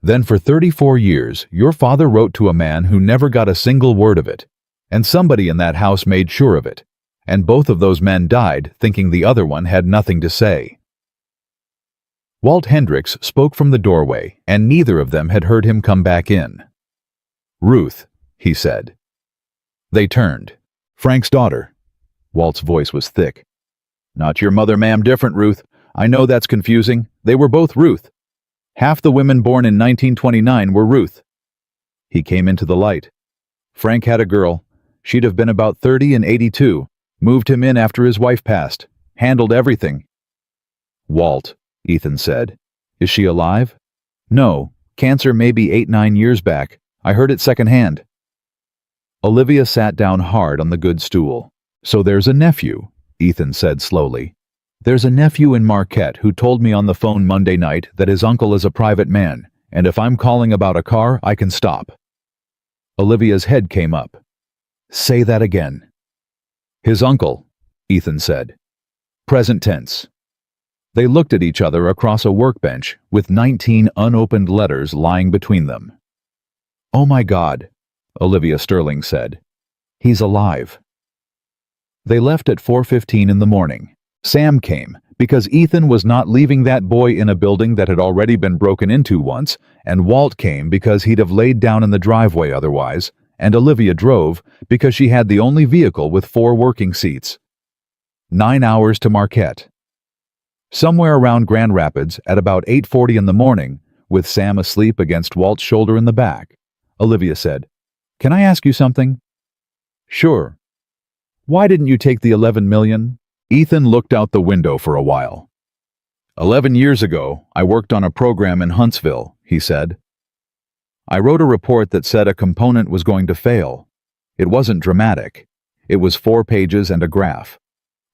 "Then for 34 years, your father wrote to a man who never got a single word of it, and somebody in that house made sure of it, and both of those men died thinking the other one had nothing to say." Walt Hendricks spoke from the doorway, and neither of them had heard him come back in. "Ruth," he said. They turned. "Frank's daughter." Walt's voice was thick. "Not your mother, ma'am, different, Ruth. I know that's confusing. They were both Ruth. Half the women born in 1929 were Ruth." He came into the light. "Frank had a girl. She'd have been about 30 in '82. Moved him in after his wife passed. Handled everything." "Walt," Ethan said. "Is she alive?" "No. Cancer maybe 8-9 years back. I heard it secondhand." Olivia sat down hard on the good stool. "So there's a nephew," Ethan said slowly. "There's a nephew in Marquette who told me on the phone Monday night that his uncle is a private man, and if I'm calling about a car, I can stop." Olivia's head came up. "Say that again." "His uncle," Ethan said. Present tense. They looked at each other across a workbench with 19 unopened letters lying between them. "Oh my God," Olivia Sterling said. "He's alive." They left at 4:15 in the morning. Sam came, because Ethan was not leaving that boy in a building that had already been broken into once, and Walt came because he'd have laid down in the driveway otherwise, and Olivia drove because she had the only vehicle with 4 working seats. 9 hours to Marquette. Somewhere around Grand Rapids at about 8:40 in the morning, with Sam asleep against Walt's shoulder in the back, Olivia said, "Can I ask you something?" "Sure." "Why didn't you take the 11 million? Ethan looked out the window for a while. 11 years ago, I worked on a program in Huntsville, he said. I wrote a report that said a component was going to fail. It wasn't dramatic. It was 4 pages and a graph.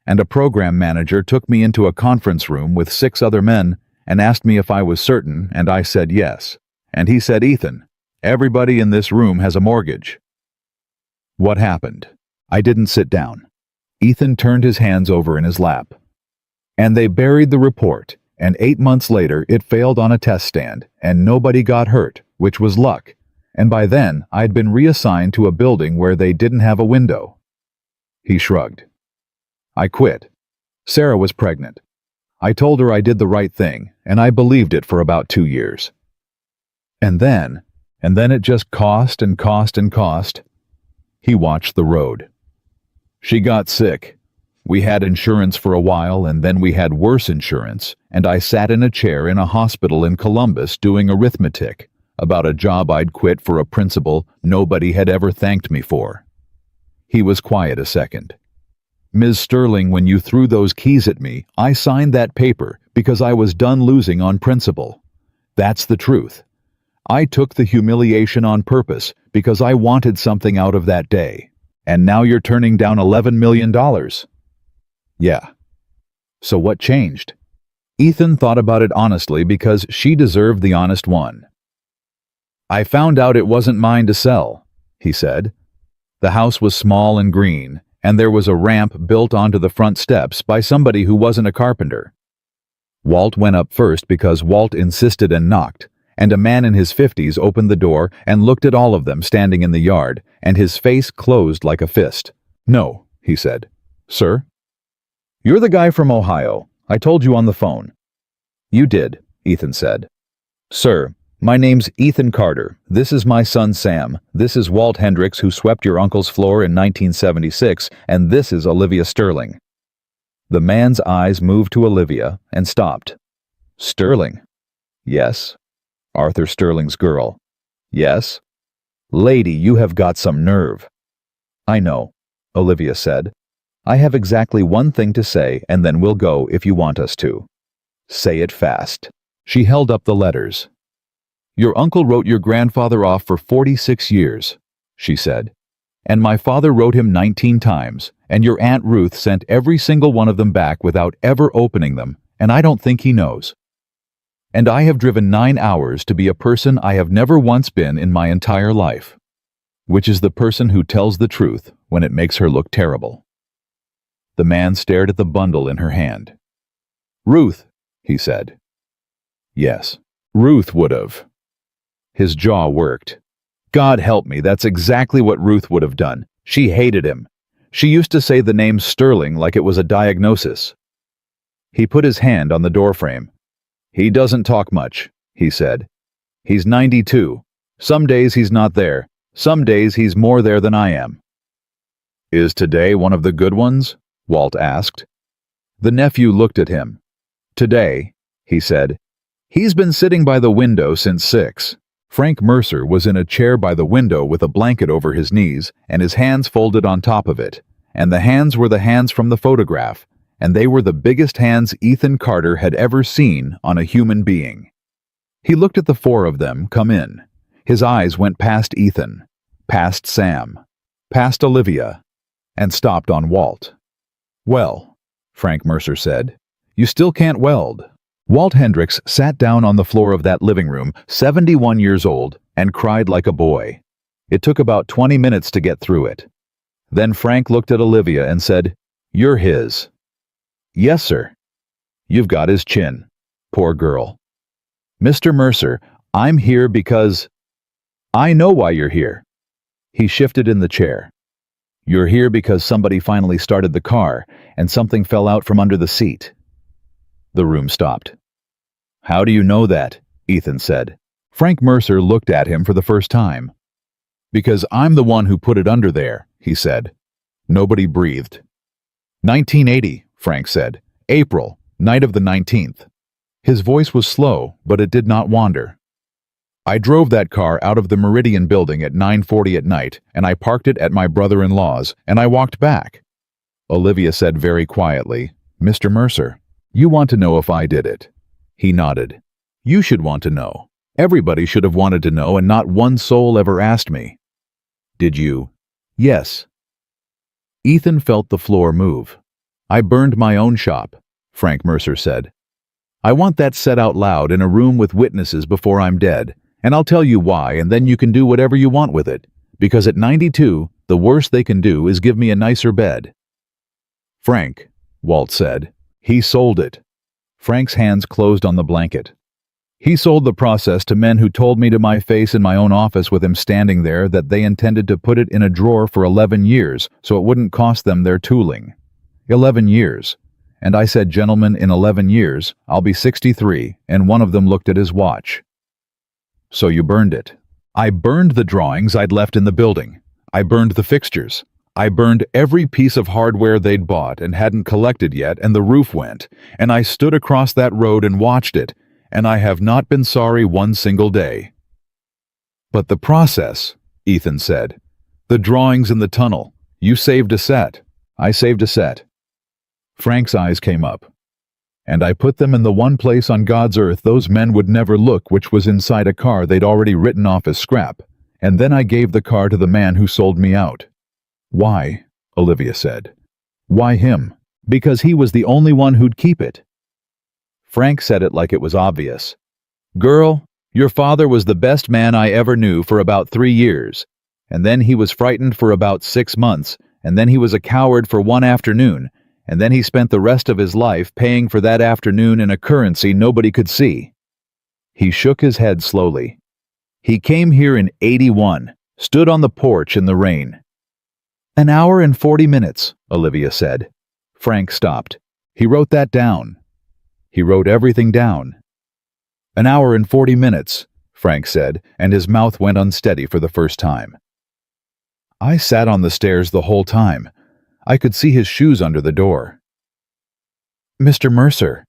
And a program manager took me into a conference room with 6 other men and asked me if I was certain, and I said yes. And he said, "Ethan, everybody in this room has a mortgage." What happened? I didn't sit down. Ethan turned his hands over in his lap. And they buried the report, and 8 months later it failed on a test stand, and nobody got hurt, which was luck. And by then, I'd been reassigned to a building where they didn't have a window. He shrugged. I quit. Sarah was pregnant. I told her I did the right thing, and I believed it for about 2 years. And then it just cost and cost and cost. He watched the road. She got sick. We had insurance for a while, and then we had worse insurance, and I sat in a chair in a hospital in Columbus doing arithmetic about a job I'd quit for a principal nobody had ever thanked me for. He was quiet a second. Ms. Sterling, when you threw those keys at me, I signed that paper because I was done losing on principle. That's the truth. I took the humiliation on purpose because I wanted something out of that day. And now you're turning down $11 million. Yeah. So what changed? Ethan thought about it honestly because she deserved the honest one. I found out it wasn't mine to sell, he said. The house was small and green, and there was a ramp built onto the front steps by somebody who wasn't a carpenter. Walt went up first because Walt insisted and knocked, and a man in his 50s opened the door and looked at all of them standing in the yard, and his face closed like a fist. No, he said. Sir? You're the guy from Ohio. I told you on the phone. You did, Ethan said. Sir, my name's Ethan Carter. This is my son Sam. This is Walt Hendricks, who swept your uncle's floor in 1976, and this is Olivia Sterling. The man's eyes moved to Olivia and stopped. Sterling? Yes. Arthur Sterling's girl. Yes. Lady, you have got some nerve. I know, Olivia said. I have exactly one thing to say, and then we'll go if you want us to. Say it fast. She held up the letters. Your uncle wrote your grandfather off for 46 years, she said. And my father wrote him 19 times, and your Aunt Ruth sent every single one of them back without ever opening them, and I don't think he knows. And I have driven 9 hours to be a person I have never once been in my entire life, which is the person who tells the truth when it makes her look terrible. The man stared at the bundle in her hand. Ruth, he said. Yes, Ruth would have. His jaw worked. God help me, that's exactly what Ruth would have done. She hated him. She used to say the name Sterling like it was a diagnosis. He put his hand on the doorframe. He doesn't talk much, he said. He's 92. Some days he's not there. Some days he's more there than I am. Is today one of the good ones? Walt asked. The nephew looked at him. Today, he said. He's been sitting by the window since 6. Frank Mercer was in a chair by the window with a blanket over his knees and his hands folded on top of it, and the hands were the hands from the photograph, and they were the biggest hands Ethan Carter had ever seen on a human being. He looked at the 4 of them come in. His eyes went past Ethan, past Sam, past Olivia, and stopped on Walt. Well, Frank Mercer said, you still can't weld. Walt Hendricks sat down on the floor of that living room, 71 years old, and cried like a boy. It took about 20 minutes to get through it. Then Frank looked at Olivia and said, You're his. Yes, sir. You've got his chin. Poor girl. Mr. Mercer, I'm here because... I know why you're here. He shifted in the chair. You're here because somebody finally started the car, and something fell out from under the seat. The room stopped. How do you know that? Ethan said. Frank Mercer looked at him for the first time. Because I'm the one who put it under there, he said. Nobody breathed. 1980, Frank said. April, night of the 19th. His voice was slow, but it did not wander. I drove that car out of the Meridian building at 9:40 at night, and I parked it at my brother-in-law's, and I walked back. Olivia said very quietly, Mr. Mercer, you want to know if I did it? He nodded. You should want to know. Everybody should have wanted to know, and not one soul ever asked me. Did you? Yes. Ethan felt the floor move. I burned my own shop, Frank Mercer said. I want that said out loud in a room with witnesses before I'm dead, and I'll tell you why, and then you can do whatever you want with it, because at 92, the worst they can do is give me a nicer bed. Frank, Walt said. He sold it. Frank's hands closed on the blanket. He sold the process to men who told me to my face in my own office with him standing there that they intended to put it in a drawer for 11 years so it wouldn't cost them their tooling. 11 years. And I said, gentlemen, in 11 years, I'll be 63, and one of them looked at his watch. So you burned it. I burned the drawings I'd left in the building. I burned the fixtures. I burned every piece of hardware they'd bought and hadn't collected yet, and the roof went, and I stood across that road and watched it, and I have not been sorry one single day. But the process, Ethan said. The drawings in the tunnel. You saved a set. I saved a set. Frank's eyes came up. And I put them in the one place on God's earth those men would never look, which was inside a car they'd already written off as scrap, and then I gave the car to the man who sold me out. Why? Olivia said. Why him? Because he was the only one who'd keep it. Frank said it like it was obvious. Girl, your father was the best man I ever knew for about 3 years, and then he was frightened for about 6 months, and then he was a coward for one afternoon, and then he spent the rest of his life paying for that afternoon in a currency nobody could see. He shook his head slowly. He came here in 81, stood on the porch in the rain. An hour and 40 minutes, Olivia said. Frank stopped. He wrote that down. He wrote everything down. An hour and 40 minutes, Frank said, and his mouth went unsteady for the first time. I sat on the stairs the whole time. I could see his shoes under the door. Mr. Mercer.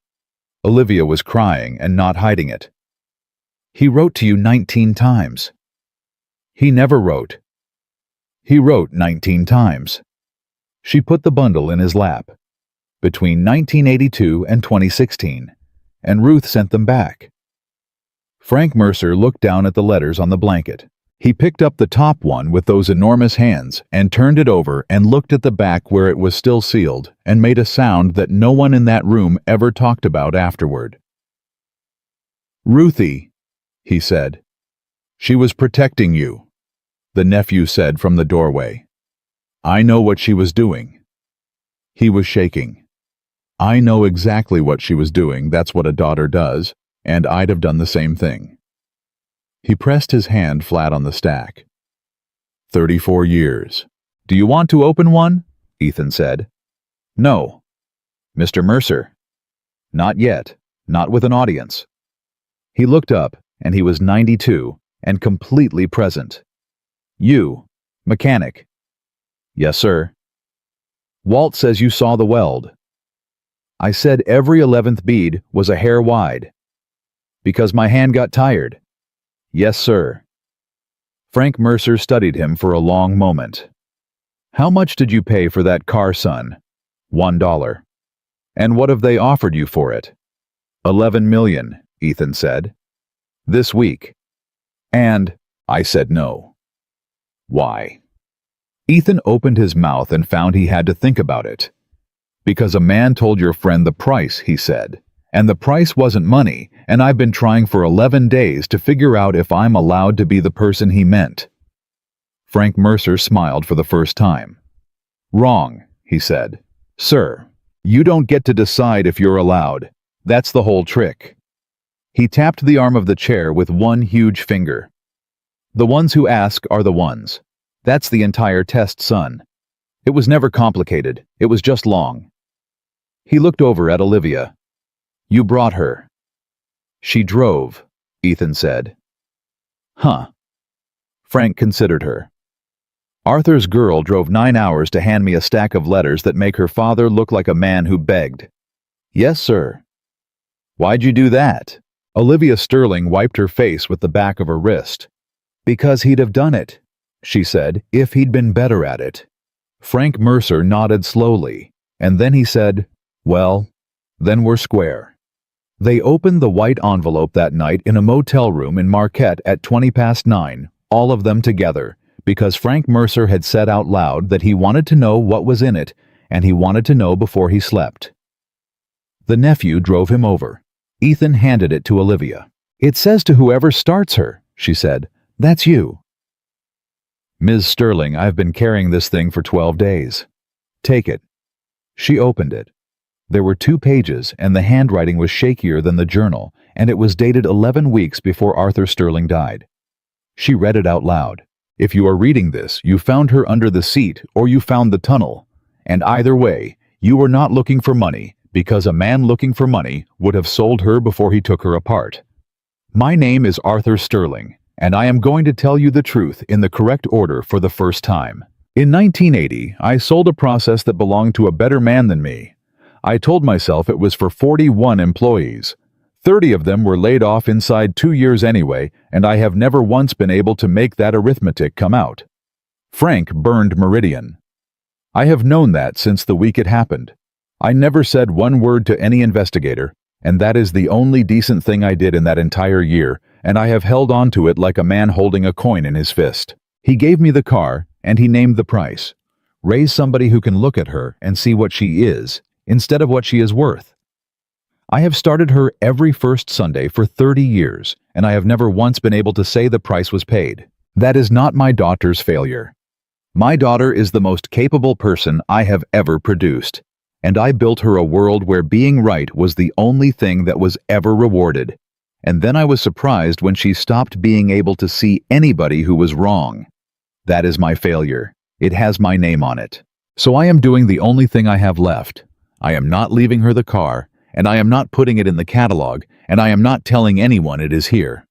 Olivia was crying and not hiding it. He wrote to you 19 times. He never wrote. He wrote 19 times. She put the bundle in his lap. Between 1982 and 2016, and Ruth sent them back. Frank Mercer looked down at the letters on the blanket. He picked up the top one with those enormous hands and turned it over and looked at the back where it was still sealed and made a sound that no one in that room ever talked about afterward. "Ruthie," he said. "She was protecting you," the nephew said from the doorway. "I know what she was doing." He was shaking. "I know exactly what she was doing. That's what a daughter does, and I'd have done the same thing." He pressed his hand flat on the stack. 34 years. "Do you want to open one?" Ethan said. "No." "Mr. Mercer?" "Not yet. Not with an audience." He looked up, and he was 92 and completely present. "You, mechanic." "Yes, sir." "Walt says you saw the weld." "I said every 11th bead was a hair wide." "Because my hand got tired." "Yes, sir." Frank Mercer studied him for a long moment. "How much did you pay for that car, son?" $1. "And what have they offered you for it?" 11 million, Ethan said. "This week." "And," I said no. "Why?" Ethan opened his mouth and found he had to think about it. "Because a man told your friend the price," he said. "And the price wasn't money, and I've been trying for 11 days to figure out if I'm allowed to be the person he meant." Frank Mercer smiled for the first time. "Wrong," he said. "Sir, you don't get to decide if you're allowed. That's the whole trick." He tapped the arm of the chair with one huge finger. "The ones who ask are the ones. That's the entire test, son. It was never complicated. It was just long." He looked over at Olivia. "You brought her." "She drove," Ethan said. "Huh." Frank considered her. "Arthur's girl drove 9 hours to hand me a stack of letters that make her father look like a man who begged." "Yes, sir." "Why'd you do that?" Olivia Sterling wiped her face with the back of her wrist. "Because he'd have done it," she said, "if he'd been better at it." Frank Mercer nodded slowly, and then he said, "Well, then we're square." They opened the white envelope that night in a motel room in Marquette at 9:20, all of them together, because Frank Mercer had said out loud that he wanted to know what was in it, and he wanted to know before he slept. The nephew drove him over. Ethan handed it to Olivia. "It says to whoever starts her," she said. "That's you." "Ms. Sterling, I've been carrying this thing for 12 days. Take it." She opened it. There were 2 pages, and the handwriting was shakier than the journal, and it was dated 11 weeks before Arthur Sterling died. She read it out loud. "If you are reading this, you found her under the seat or you found the tunnel. And either way, you were not looking for money, because a man looking for money would have sold her before he took her apart. My name is Arthur Sterling, and I am going to tell you the truth in the correct order for the first time. In 1980, I sold a process that belonged to a better man than me. I told myself it was for 41 employees. 30 of them were laid off inside 2 years anyway, and I have never once been able to make that arithmetic come out. Frank burned Meridian. I have known that since the week it happened. I never said one word to any investigator, and that is the only decent thing I did in that entire year, and I have held on to it like a man holding a coin in his fist. He gave me the car, and he named the price. Raise somebody who can look at her and see what she is, instead of what she is worth. I have started her every first Sunday for 30 years, and I have never once been able to say the price was paid. That is not my daughter's failure. My daughter is the most capable person I have ever produced, and I built her a world where being right was the only thing that was ever rewarded. And then I was surprised when she stopped being able to see anybody who was wrong. That is my failure. It has my name on it. So I am doing the only thing I have left. I am not leaving her the car, and I am not putting it in the catalog, and I am not telling anyone it is here.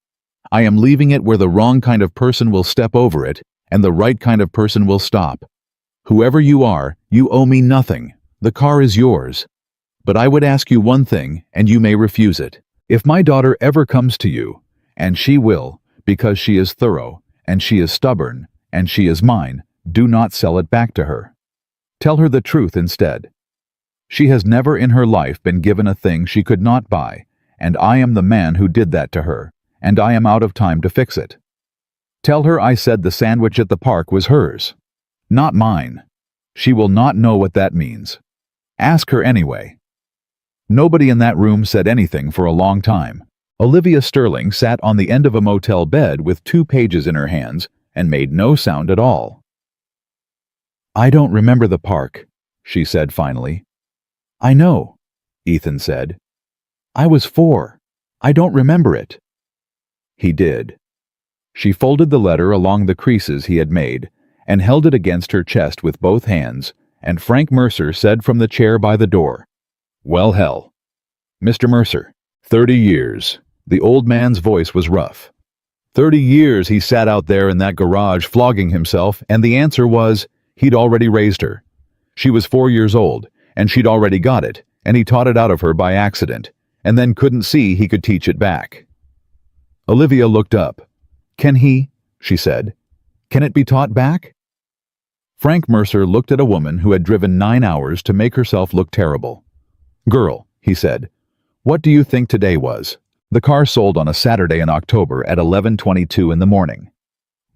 I am leaving it where the wrong kind of person will step over it, and the right kind of person will stop. Whoever you are, you owe me nothing. The car is yours. But I would ask you one thing, and you may refuse it. If my daughter ever comes to you, and she will, because she is thorough, and she is stubborn, and she is mine, do not sell it back to her. Tell her the truth instead. She has never in her life been given a thing she could not buy, and I am the man who did that to her, and I am out of time to fix it. Tell her I said the sandwich at the park was hers, not mine. She will not know what that means. Ask her anyway. Nobody in that room said anything for a long time. Olivia Sterling sat on the end of a motel bed with 2 pages in her hands and made no sound at all. "I don't remember the park," she said finally. "I know," Ethan said. "I was 4. I don't remember it." He did. She folded the letter along the creases he had made and held it against her chest with both hands, and Frank Mercer said from the chair by the door, "Well, hell. Mr. Mercer, 30 years. The old man's voice was rough. 30 years he sat out there in that garage flogging himself, and the answer was he'd already raised her. She was 4 years old, and she'd already got it, and he taught it out of her by accident, and then couldn't see he could teach it back." Olivia looked up. "Can he?" she said. "Can it be taught back?" Frank Mercer looked at a woman who had driven 9 hours to make herself look terrible. "Girl," he said, "what do you think today was?" The car sold on a Saturday in October at 11:22 in the morning.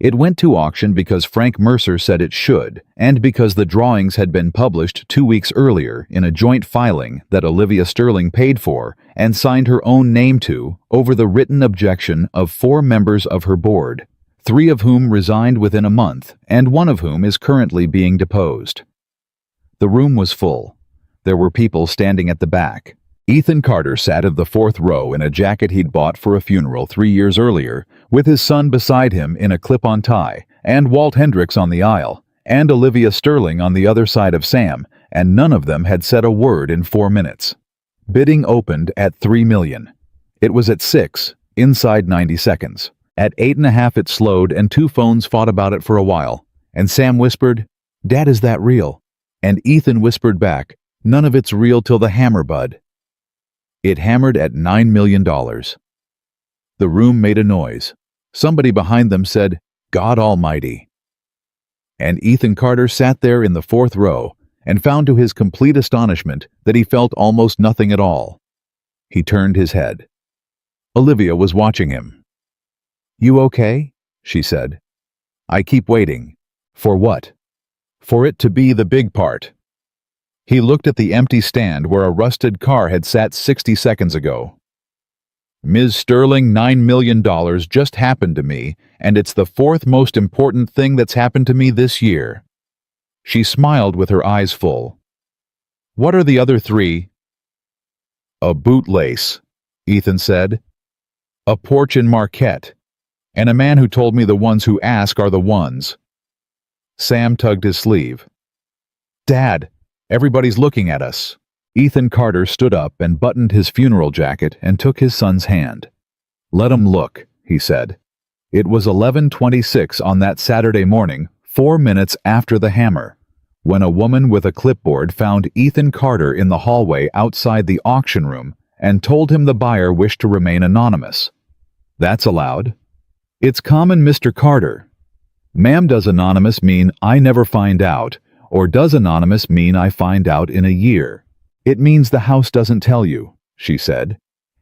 It went to auction because Frank Mercer said it should, and because the drawings had been published 2 weeks earlier in a joint filing that Olivia Sterling paid for and signed her own name to over the written objection of 4 members of her board, 3 of whom resigned within a month, and 1 of whom is currently being deposed. The room was full. There were people standing at the back. Ethan Carter sat at the 4th row in a jacket he'd bought for a funeral 3 years earlier, with his son beside him in a clip-on tie, and Walt Hendricks on the aisle, and Olivia Sterling on the other side of Sam, and none of them had said a word in 4 minutes. Bidding opened at $3 million. It was at 6, inside 90 seconds. At 8.5 it slowed, and 2 phones fought about it for a while, and Sam whispered, "Dad, is that real?" And Ethan whispered back, "None of it's real till the hammer, bud." It hammered at $9 million. The room made a noise. Somebody behind them said, "God Almighty." And Ethan Carter sat there in the 4th row and found to his complete astonishment that he felt almost nothing at all. He turned his head. Olivia was watching him. "You okay?" she said. "I keep waiting." "For what?" "For it to be the big part." He looked at the empty stand where a rusted car had sat 60 seconds ago. "Ms. Sterling, $9 million just happened to me, and it's the 4th most important thing that's happened to me this year." She smiled with her eyes full. "What are the other 3? "A bootlace," Ethan said. "A porch in Marquette. And a man who told me the ones who ask are the ones." Sam tugged his sleeve. "Dad, everybody's looking at us." Ethan Carter stood up and buttoned his funeral jacket and took his son's hand. "Let 'em look," he said. It was 11:26 on that Saturday morning, 4 minutes after the hammer, when a woman with a clipboard found Ethan Carter in the hallway outside the auction room and told him the buyer wished to remain anonymous. "That's allowed." "It's common, Mr. Carter." "Ma'am, does anonymous mean I never find out, or does anonymous mean I find out in a year?" "It means the house doesn't tell you," she said.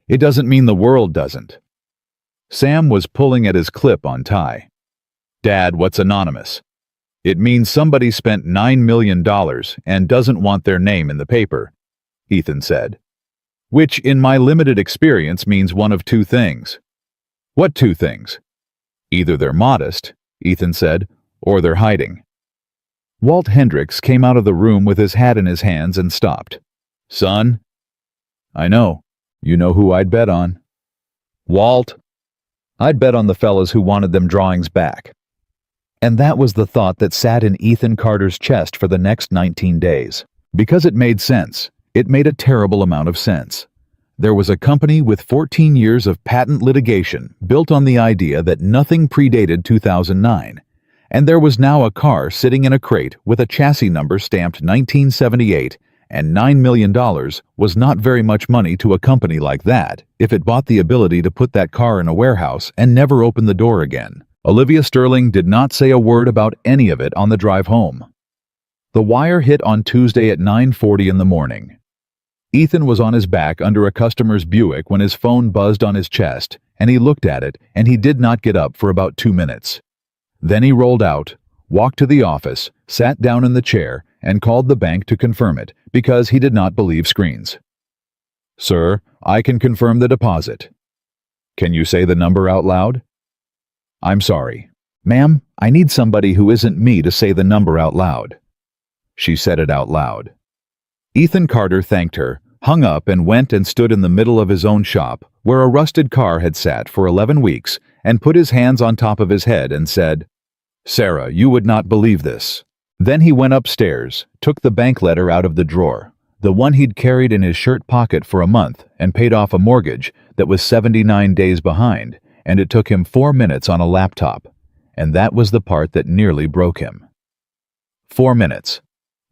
"It doesn't mean the world doesn't." Sam was pulling at his clip-on tie. "Dad, what's anonymous?" "It means somebody spent $9 million and doesn't want their name in the paper," Ethan said. "Which, in my limited experience, means one of 2 things." "What 2 things?" "Either they're modest," Ethan said, "or they're hiding." Walt Hendricks came out of the room with his hat in his hands and stopped. "Son?" "I know. You know who I'd bet on." "Walt?" "I'd bet on the fellas who wanted them drawings back." And that was the thought that sat in Ethan Carter's chest for the next 19 days. Because it made sense. It made a terrible amount of sense. There was a company with 14 years of patent litigation built on the idea that nothing predated 2009. And there was now a car sitting in a crate with a chassis number stamped 1978, and $9 million was not very much money to a company like that if it bought the ability to put that car in a warehouse and never open the door again. Olivia Sterling did not say a word about any of it on the drive home. The wire hit on Tuesday at 9:40 in the morning. Ethan was on his back under a customer's Buick when his phone buzzed on his chest, and he looked at it, and he did not get up for about 2 minutes. Then he rolled out, walked to the office, sat down in the chair, and called the bank to confirm it, because he did not believe screens. "Sir, I can confirm the deposit." Can you say the number out loud? I'm sorry. Ma'am, I need somebody who isn't me to say the number out loud. She said it out loud. Ethan Carter thanked her, hung up, and went and stood in the middle of his own shop, where a rusted car had sat for 11 weeks, and put his hands on top of his head and said, "Sarah, you would not believe this." Then he went upstairs, took the bank letter out of the drawer, the one he'd carried in his shirt pocket for a month, and paid off a mortgage that was 79 days behind, and it took him 4 minutes on a laptop. And that was the part that nearly broke him. 4 minutes.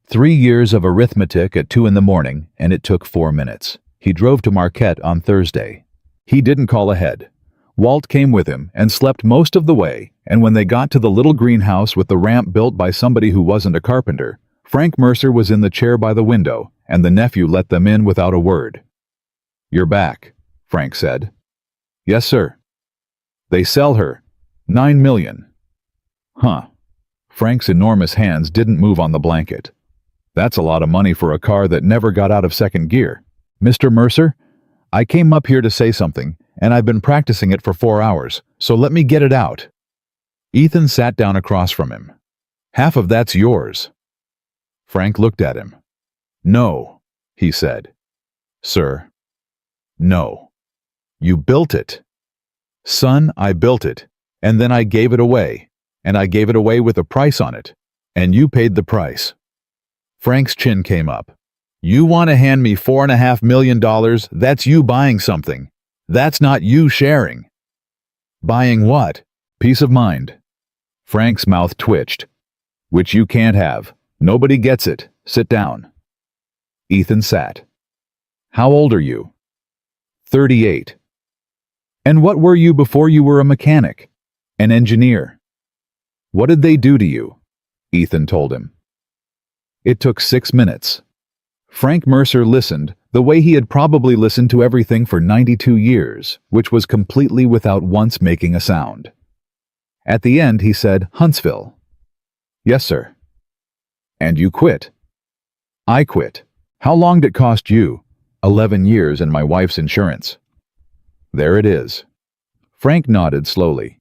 3 years of arithmetic at 2 in the morning, and it took 4 minutes. He drove to Marquette on Thursday. He didn't call ahead. Walt came with him and slept most of the way, and when they got to the little greenhouse with the ramp built by somebody who wasn't a carpenter, Frank Mercer was in the chair by the window, and the nephew let them in without a word. "You're back," Frank said. "Yes, sir." "They sell her. 9 million. Huh. Frank's enormous hands didn't move on the blanket. "That's a lot of money for a car that never got out of second gear. Mr. Mercer, I came up here to say something, and I've been practicing it for 4 hours, so let me get it out." Ethan sat down across from him. "Half of that's yours." Frank looked at him. "No," he said. "Sir, no. You built it." "Son, I built it, and then I gave it away, and I gave it away with a price on it, and you paid the price." Frank's chin came up. "You want to hand me $4.5 million? That's you buying something. That's not you sharing." "Buying what?" "Peace of mind." Frank's mouth twitched. "Which you can't have. Nobody gets it. Sit down." Ethan sat. "How old are you?" 38. "And what were you before you were a mechanic? An engineer?" "What did they do to you?" Ethan told him. It took 6 minutes. Frank Mercer listened the way he had probably listened to everything for 92 years, which was completely without once making a sound. At the end he said, "Huntsville." "Yes, sir." "And you quit?" "I quit. How long did it cost you?" 11 years and my wife's insurance." "There it is." Frank nodded slowly.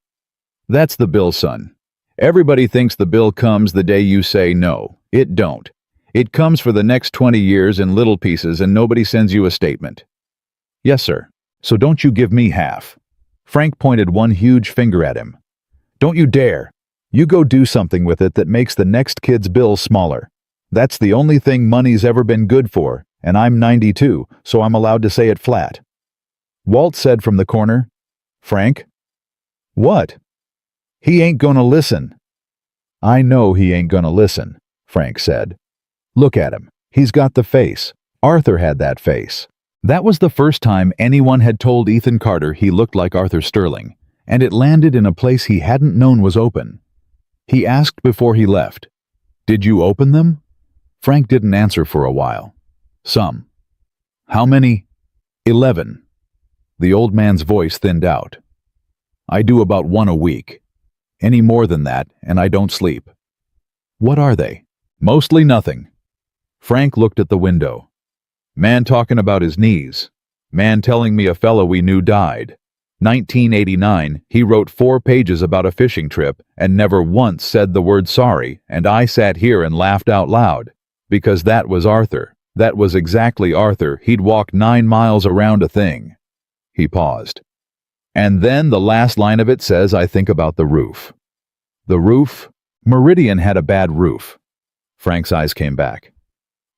"That's the bill, son. Everybody thinks the bill comes the day you say no. It don't. It comes for the next 20 years in little pieces and nobody sends you a statement." "Yes, sir. So don't you give me half." Frank pointed one huge finger at him. "Don't you dare. You go do something with it that makes the next kid's bill smaller. That's the only thing money's ever been good for, and I'm 92, so I'm allowed to say it flat." Walt said from the corner, "Frank?" "What?" "He ain't gonna listen." "I know he ain't gonna listen," Frank said. "Look at him. He's got the face. Arthur had that face." That was the first time anyone had told Ethan Carter he looked like Arthur Sterling, and it landed in a place he hadn't known was open. He asked before he left, "Did you open them?" Frank didn't answer for a while. "Some." "How many?" 11. The old man's voice thinned out. "I do about 1 a week. Any more than that, and I don't sleep." "What are they?" "Mostly nothing." Frank looked at the window. "Man talking about his knees. Man telling me a fellow we knew died. 1989, he wrote 4 pages about a fishing trip and never once said the word sorry, and I sat here and laughed out loud. Because that was Arthur. That was exactly Arthur. He'd walk 9 miles around a thing." He paused. "And then the last line of it says I think about the roof." "The roof?" "Meridian had a bad roof." Frank's eyes came back.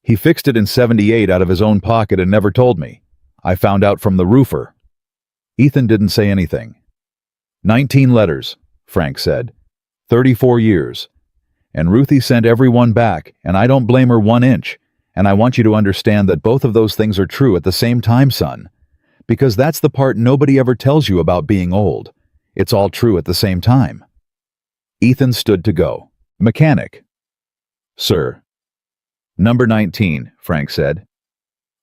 "He fixed it in 78 out of his own pocket and never told me. I found out from the roofer." Ethan didn't say anything. 19 letters, Frank said. 34 years. And Ruthie sent everyone back, and I don't blame her 1 inch. And I want you to understand that both of those things are true at the same time, son. Because that's the part nobody ever tells you about being old. It's all true at the same time. Ethan stood to go. "Mechanic." "Sir." "Number 19, Frank said.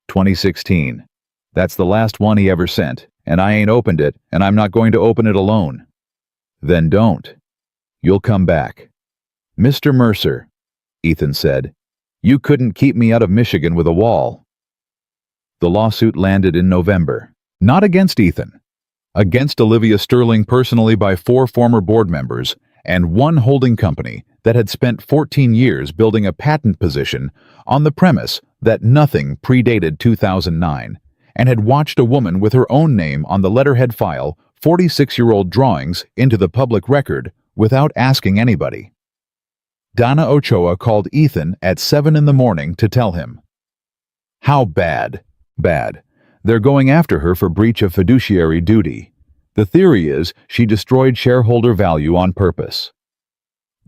2016. That's the last one he ever sent, and I ain't opened it, and I'm not going to open it alone." "Then don't. You'll come back." "Mr. Mercer," Ethan said, "you couldn't keep me out of Michigan with a wall." The lawsuit landed in November. Not against Ethan. against Olivia Sterling personally by 4 former board members and one holding company that had spent 14 years building a patent position on the premise that nothing predated 2009 and had watched a woman with her own name on the letterhead file 46-year-old drawings into the public record without asking anybody. Donna Ochoa called Ethan at 7 in the morning to tell him. How bad? Bad. They're going after her for breach of fiduciary duty. The theory is she destroyed shareholder value on purpose.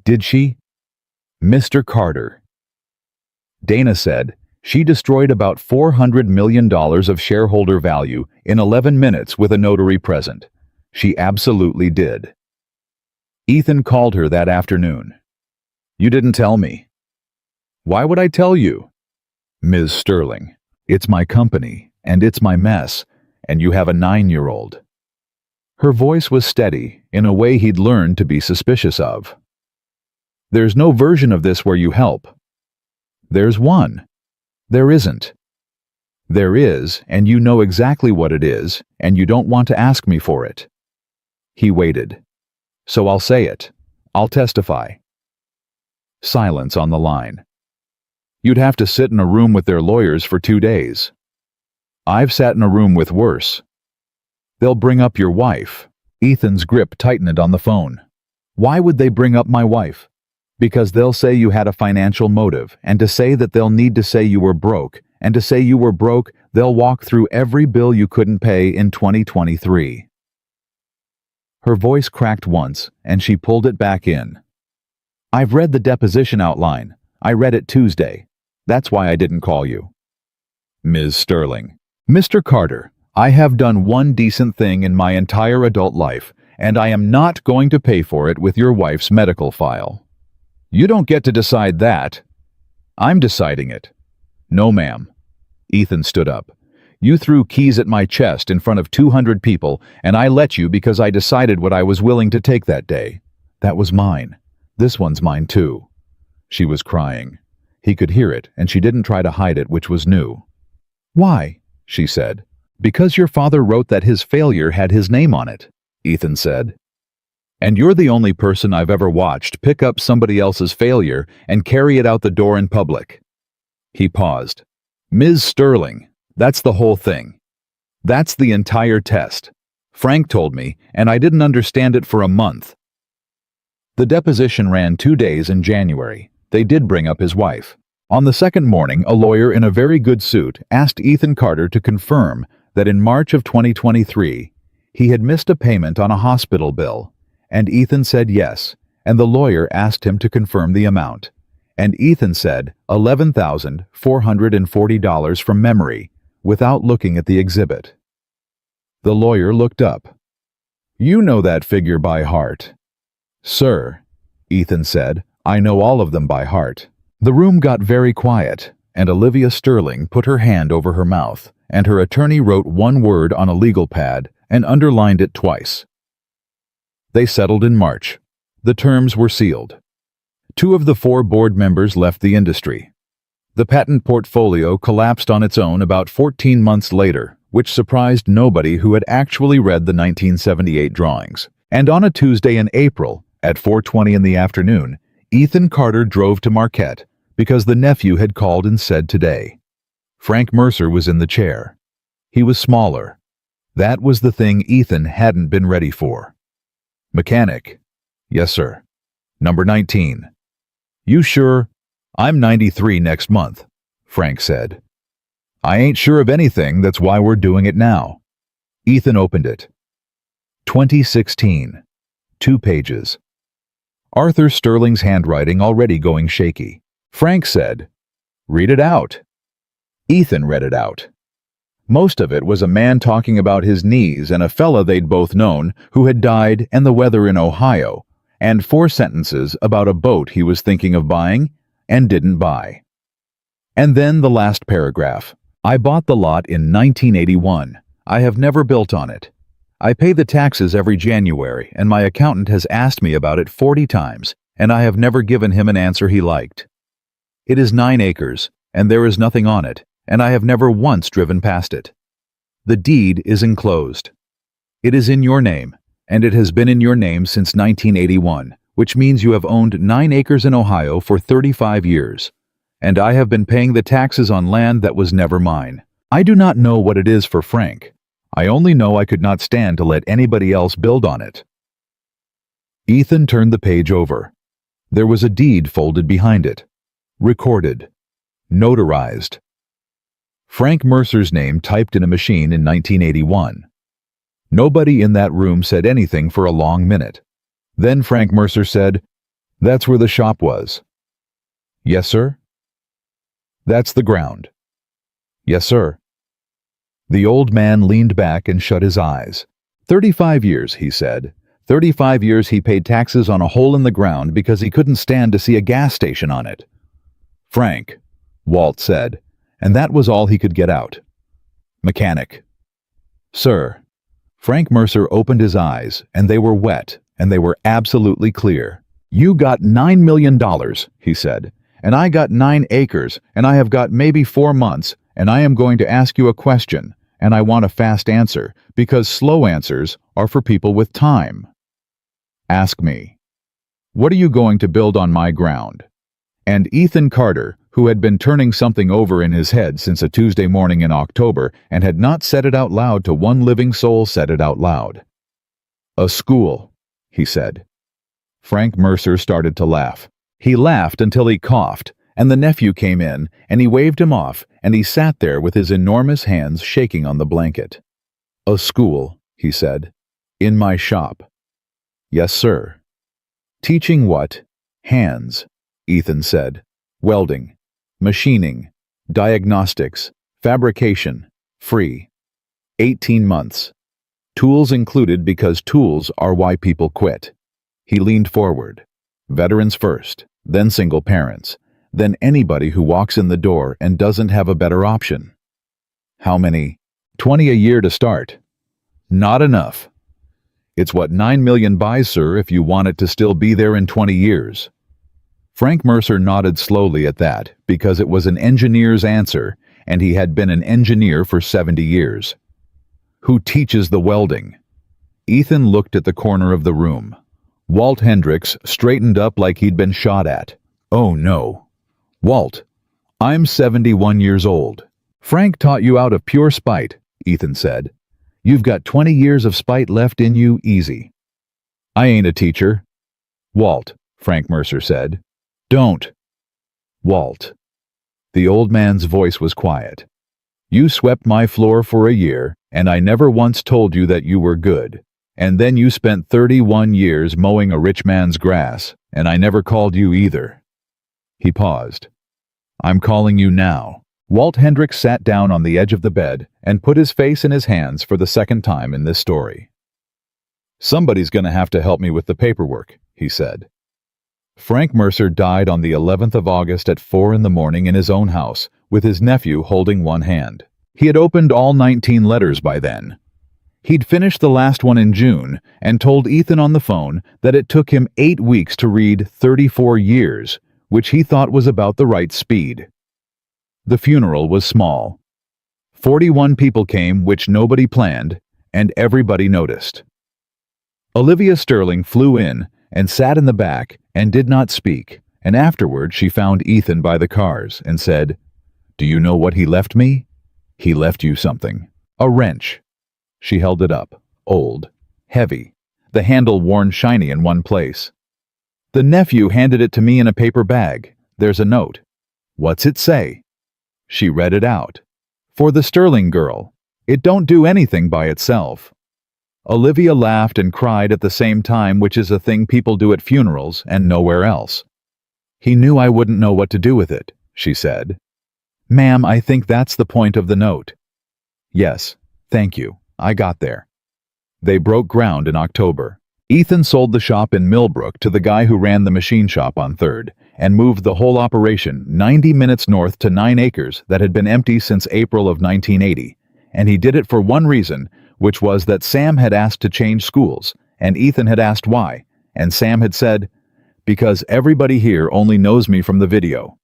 Did she? Mr. Carter. Dana said she destroyed about $400 million of shareholder value in 11 minutes with a notary present. She absolutely did. Ethan called her that afternoon. You didn't tell me. Why would I tell you? Ms. Sterling, it's my company, and it's my mess, and you have a 9-year-old. Her voice was steady, in a way he'd learned to be suspicious of. There's no version of this where you help. There's one. There isn't. There is, and you know exactly what it is, and you don't want to ask me for it. He waited. So I'll say it. I'll testify. Silence on the line. You'd have to sit in a room with their lawyers for 2 days. I've sat in a room with worse. They'll bring up your wife. Ethan's grip tightened on the phone. Why would they bring up my wife? Because they'll say you had a financial motive, and to say that they'll need to say you were broke, and to say you were broke, they'll walk through every bill you couldn't pay in 2023. Her voice cracked once, and she pulled it back in. I've read the deposition outline. I read it Tuesday. That's why I didn't call you. Ms. Sterling. Mr. Carter, I have done one decent thing in my entire adult life, and I am not going to pay for it with your wife's medical file. You don't get to decide that. I'm deciding it. No, ma'am. Ethan stood up. You threw keys at my chest in front of 200 people, and I let you because I decided what I was willing to take that day. That was mine. This one's mine too. She was crying. He could hear it, and she didn't try to hide it, which was new. Why? She said. Because your father wrote that his failure had his name on it, Ethan said. And you're the only person I've ever watched pick up somebody else's failure and carry it out the door in public. He paused. Ms. Sterling, that's the whole thing. That's the entire test. Frank told me, and I didn't understand it for a month. The deposition ran 2 days in January. They did bring up his wife. On the second morning, a lawyer in a very good suit asked Ethan Carter to confirm that in March of 2023, he had missed a payment on a hospital bill, and Ethan said yes, and the lawyer asked him to confirm the amount, and Ethan said $11,440 from memory, without looking at the exhibit. The lawyer looked up. You know that figure by heart. Sir, Ethan said, I know all of them by heart. The room got very quiet, and Olivia Sterling put her hand over her mouth, and her attorney wrote one word on a legal pad and underlined it twice. They settled in March. The terms were sealed. 2 of the 4 board members left the industry. The patent portfolio collapsed on its own about 14 months later, which surprised nobody who had actually read the 1978 drawings. And on a Tuesday in April, at 4:20 in the afternoon, Ethan Carter drove to Marquette because the nephew had called and said today. Frank Mercer was in the chair. He was smaller. That was the thing Ethan hadn't been ready for. Mechanic. Yes, sir. Number 19. You sure? I'm 93 next month, Frank said. I ain't sure of anything, that's why we're doing it now. Ethan opened it. 2016. 2 pages. Arthur Sterling's handwriting already going shaky. Frank said, Read it out. Ethan read it out. Most of it was a man talking about his knees and a fella they'd both known who had died and the weather in Ohio, and 4 sentences about a boat he was thinking of buying and didn't buy. And then the last paragraph. I bought the lot in 1981. I have never built on it. I pay the taxes every January, and my accountant has asked me about it 40 times, and I have never given him an answer he liked. It is 9 acres, and there is nothing on it, and I have never once driven past it. The deed is enclosed. It is in your name, and it has been in your name since 1981, which means you have owned 9 acres in Ohio for 35 years. And I have been paying the taxes on land that was never mine. I do not know what it is for Frank. I only know I could not stand to let anybody else build on it. Ethan turned the page over. There was a deed folded behind it. Recorded. Notarized. Frank Mercer's name typed in a machine in 1981. Nobody in that room said anything for a long minute. Then Frank Mercer said, "That's where the shop was." "Yes, sir." "That's the ground." "Yes, sir." The old man leaned back and shut his eyes. 35 years, he said. 35 years he paid taxes on a hole in the ground because he couldn't stand to see a gas station on it. "Frank," Walt said, and that was all he could get out. "Mechanic." "Sir." Frank Mercer opened his eyes, and they were wet, and they were absolutely clear. "You got $9 million, he said, "and I got 9 acres, and I have got maybe 4 months, and I am going to ask you a question, and I want a fast answer, because slow answers are for people with time. Ask me. What are you going to build on my ground?" And Ethan Carter, who had been turning something over in his head since a Tuesday morning in October and had not said it out loud to one living soul, said it out loud. "A school," he said. Frank Mercer started to laugh. He laughed until he coughed, and the nephew came in, and he waved him off, and he sat there with his enormous hands shaking on the blanket. "A school," he said. "In my shop." "Yes, sir." "Teaching what?" "Hands," Ethan said. "Welding, machining, diagnostics, fabrication, free. 18 months. Tools included because tools are why people quit." He leaned forward. "Veterans first, then single parents, then anybody who walks in the door and doesn't have a better option." "How many?" 20 a year to start." "Not enough. It's what 9 million buys, sir, if you want it to still be there in 20 years. Frank Mercer nodded slowly at that, because it was an engineer's answer, and he had been an engineer for 70 years. "Who teaches the welding?" Ethan looked at the corner of the room. Walt Hendricks straightened up like he'd been shot at. "Oh no. Walt, I'm 71 years old. Frank taught you out of pure spite," Ethan said. "You've got 20 years of spite left in you, easy." "I ain't a teacher." "Walt," Frank Mercer said. "Don't." "Walt." The old man's voice was quiet. "You swept my floor for a year, and I never once told you that you were good. And then you spent 31 years mowing a rich man's grass, and I never called you either." He paused. "I'm calling you now." Walt Hendricks sat down on the edge of the bed and put his face in his hands for the second time in this story. "Somebody's going to have to help me with the paperwork," he said. Frank Mercer died on the 11th of August at 4 in the morning in his own house, with his nephew holding one hand. He had opened all 19 letters by then. He'd finished the last one in June and told Ethan on the phone that it took him 8 weeks to read 34 years, which he thought was about the right speed. The funeral was small. 41 people came, which nobody planned, and everybody noticed. Olivia Sterling flew in and sat in the back and did not speak, and afterward she found Ethan by the cars and said, "Do you know what he left me?" "He left you something. A wrench." She held it up, old, heavy, the handle worn shiny in one place. "The nephew handed it to me in a paper bag. There's a note." "What's it say?" She read it out. "For the Sterling girl. It don't do anything by itself." Olivia laughed and cried at the same time, which is a thing people do at funerals and nowhere else. "He knew I wouldn't know what to do with it," she said. "Ma'am, I think that's the point of the note." "Yes, thank you. I got there." They broke ground in October. Ethan sold the shop in Millbrook to the guy who ran the machine shop on 3rd and moved the whole operation 90 minutes north to 9 acres that had been empty since April of 1980, and he did it for one reason, which was that Sam had asked to change schools, and Ethan had asked why, and Sam had said, "Because everybody here only knows me from the video."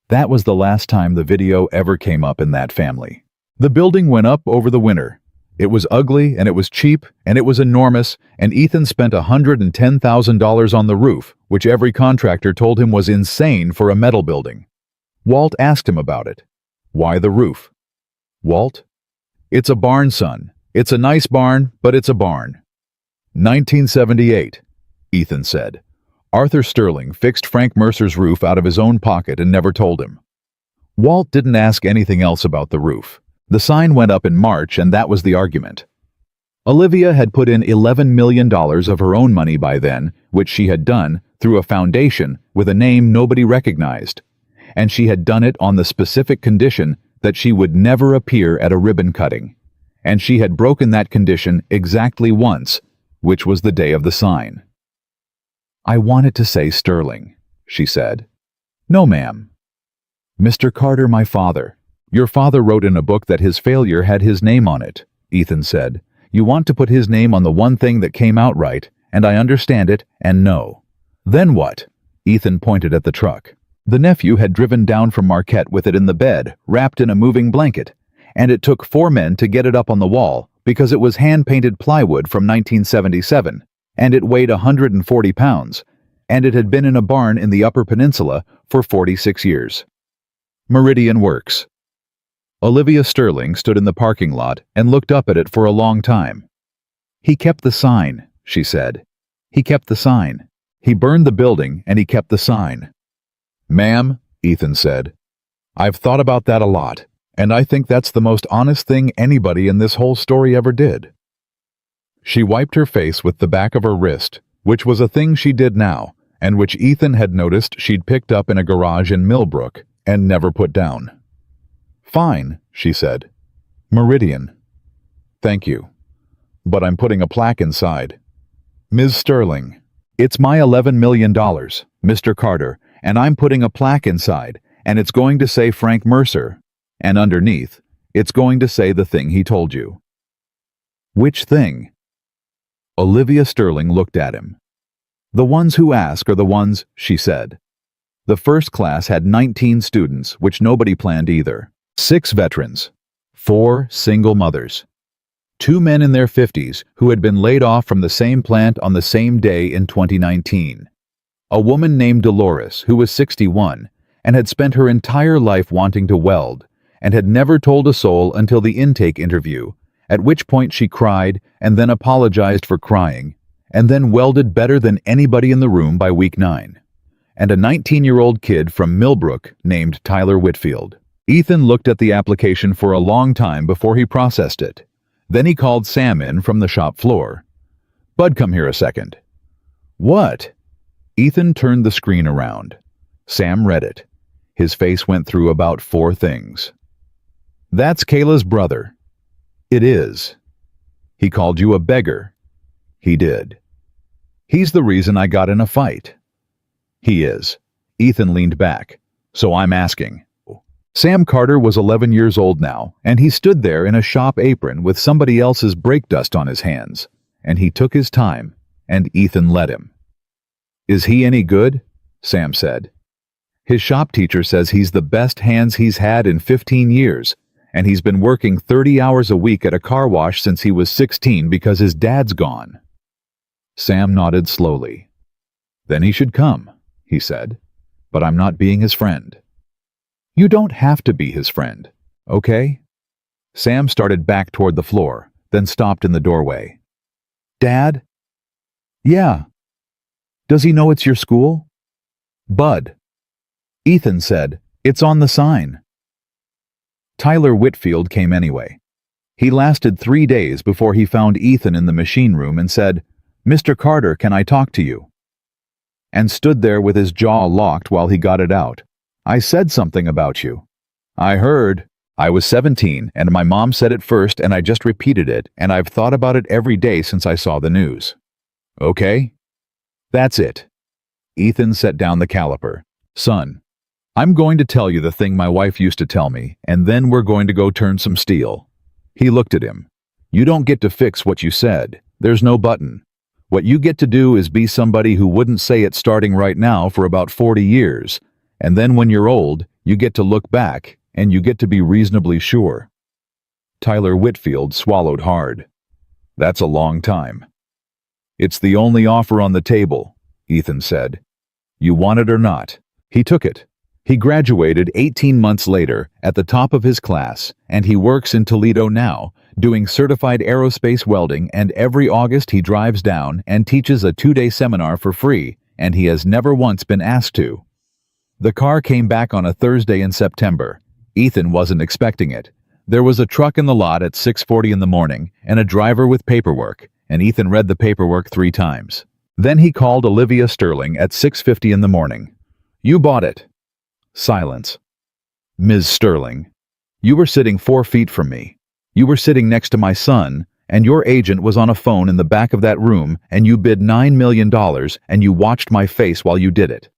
That was the last time the video ever came up in that family. The building went up over the winter. It was ugly, and it was cheap, and it was enormous, and Ethan spent $110,000 on the roof, which every contractor told him was insane for a metal building. Walt asked him about it. Why the roof? Walt? It's a barn, son. It's a nice barn, but it's a barn. 1978, Ethan said. Arthur Sterling fixed Frank Mercer's roof out of his own pocket and never told him. Walt didn't ask anything else about the roof. The sign went up in March, and that was the argument. Olivia had put in $11 million of her own money by then, which she had done through a foundation with a name nobody recognized. And she had done it on the specific condition that she would never appear at a ribbon cutting. And she had broken that condition exactly once, which was the day of the sign. "I want it to say Sterling," she said. "No, ma'am." "Mr. Carter, my father. Your father wrote in a book that his failure had his name on it," Ethan said. "You want to put his name on the one thing that came out right, and I understand it, and no." "Then what?" Ethan pointed at the truck. The nephew had driven down from Marquette with it in the bed, wrapped in a moving blanket, and it took 4 men to get it up on the wall because it was hand-painted plywood from 1977, and it weighed 140 pounds, and it had been in a barn in the Upper Peninsula for 46 years. Meridian Works. Olivia Sterling stood in the parking lot and looked up at it for a long time. "He kept the sign," she said. "He kept the sign. He burned the building and he kept the sign." "Ma'am," Ethan said, "I've thought about that a lot, and I think that's the most honest thing anybody in this whole story ever did." She wiped her face with the back of her wrist, which was a thing she did now, and which Ethan had noticed she'd picked up in a garage in Millbrook and never put down. "Fine," she said. "Meridian. Thank you. But I'm putting a plaque inside. Ms. Sterling, it's my $11 million, Mr. Carter, and I'm putting a plaque inside, and it's going to say Frank Mercer, and underneath, it's going to say the thing he told you." "Which thing?" Olivia Sterling looked at him. "The ones who ask are the ones," she said. The first class had 19 students, which nobody planned either. 6 veterans, 4 single mothers, 2 men in their 50s who had been laid off from the same plant on the same day in 2019, a woman named Dolores who was 61 and had spent her entire life wanting to weld and had never told a soul until the intake interview, at which point she cried and then apologized for crying and then welded better than anybody in the room by week 9, and a 19-year-old kid from Millbrook named Tyler Whitfield. Ethan looked at the application for a long time before he processed it. Then he called Sam in from the shop floor. "Bud, come here a second." "What?" Ethan turned the screen around. Sam read it. His face went through about 4 things. "That's Kayla's brother." "It is." "He called you a beggar." "He did." "He's the reason I got in a fight." "He is." Ethan leaned back. "So I'm asking." Sam Carter was 11 years old now, and he stood there in a shop apron with somebody else's brake dust on his hands, and he took his time, and Ethan let him. "Is he any good?" Sam said. "His shop teacher says he's the best hands he's had in 15 years, and he's been working 30 hours a week at a car wash since he was 16 because his dad's gone." Sam nodded slowly. "Then he should come," he said, "but I'm not being his friend." "You don't have to be his friend, okay?" Sam started back toward the floor, then stopped in the doorway. "Dad?" "Yeah." "Does he know it's your school?" "Bud." Ethan said, "It's on the sign." Tyler Whitfield came anyway. He lasted 3 days before he found Ethan in the machine room and said, "Mr. Carter, can I talk to you?" And stood there with his jaw locked while he got it out. "I said something about you." "I heard. I was 17, and my mom said it first, and I just repeated it, and I've thought about it every day since I saw the news." "Okay?" "That's it." Ethan set down the caliper. "Son, I'm going to tell you the thing my wife used to tell me, and then we're going to go turn some steel." He looked at him. "You don't get to fix what you said. There's no button. What you get to do is be somebody who wouldn't say it starting right now for about 40 years. And then when you're old, you get to look back, and you get to be reasonably sure." Tyler Whitfield swallowed hard. That's a long time. It's the only offer on the table, Ethan said. You want it or not. He took it. He graduated 18 months later at the top of his class, and he works in Toledo now, doing certified aerospace welding, and every August he drives down and teaches a 2-day seminar for free, and he has never once been asked to. The car came back on a Thursday in September. Ethan wasn't expecting it. There was a truck in the lot at 6:40 in the morning and a driver with paperwork, and Ethan read the paperwork 3 times. Then he called Olivia Sterling at 6:50 in the morning. You bought it. Silence. Ms. Sterling, you were sitting 4 feet from me. You were sitting next to my son, and your agent was on a phone in the back of that room, and you bid $9 million, and you watched my face while you did it.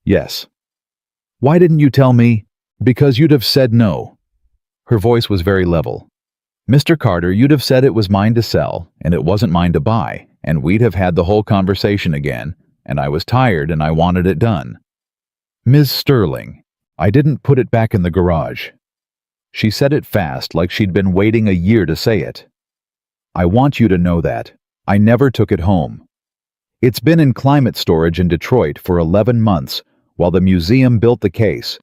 Yes. Why didn't you tell me? Because you'd have said no. Her voice was very level. Mr. Carter, you'd have said it was mine to sell, and it wasn't mine to buy, and we'd have had the whole conversation again, and I was tired and I wanted it done. Ms. Sterling, I didn't put it back in the garage. She said it fast, like she'd been waiting a year to say it. I want you to know that. I never took it home. It's been in climate storage in Detroit for 11 months while the museum built the case,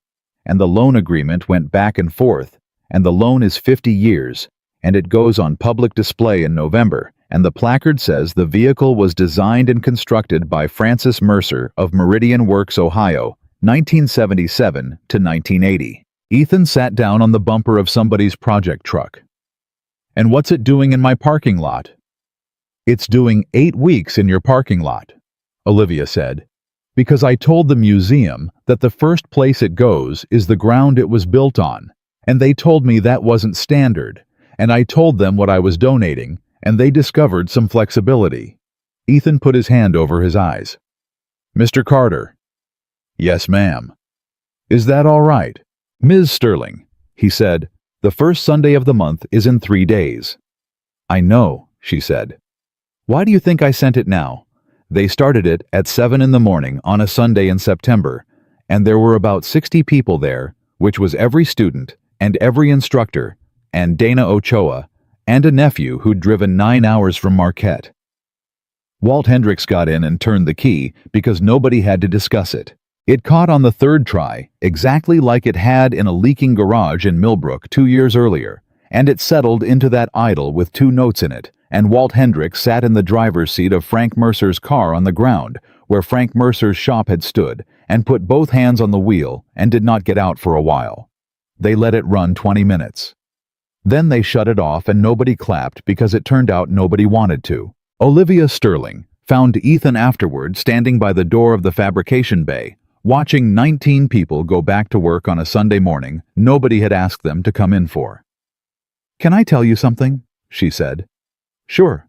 and the loan agreement went back and forth, and the loan is 50 years, and it goes on public display in November, and the placard says the vehicle was designed and constructed by Francis Mercer of Meridian Works, Ohio, 1977 to 1980. Ethan sat down on the bumper of somebody's project truck. And what's it doing in my parking lot? It's doing 8 weeks in your parking lot, Olivia said, because I told the museum that the first place it goes is the ground it was built on, and they told me that wasn't standard, and I told them what I was donating, and they discovered some flexibility. Ethan put his hand over his eyes. Mr. Carter. Yes, ma'am. Is that all right? Ms. Sterling, he said, the first Sunday of the month is in 3 days. I know, she said. Why do you think I sent it now? They started it at 7 in the morning on a Sunday in September, and there were about 60 people there, which was every student and every instructor, and Dana Ochoa, and a nephew who'd driven 9 hours from Marquette. Walt Hendricks got in and turned the key because nobody had to discuss it. It caught on the 3rd try, exactly like it had in a leaking garage in Millbrook 2 years earlier, and it settled into that idle with 2 notes in it, and Walt Hendricks sat in the driver's seat of Frank Mercer's car on the ground, where Frank Mercer's shop had stood, and put both hands on the wheel and did not get out for a while. They let it run 20 minutes. Then they shut it off and nobody clapped because it turned out nobody wanted to. Olivia Sterling found Ethan afterward standing by the door of the fabrication bay, watching 19 people go back to work on a Sunday morning nobody had asked them to come in for. Can I tell you something? She said. Sure.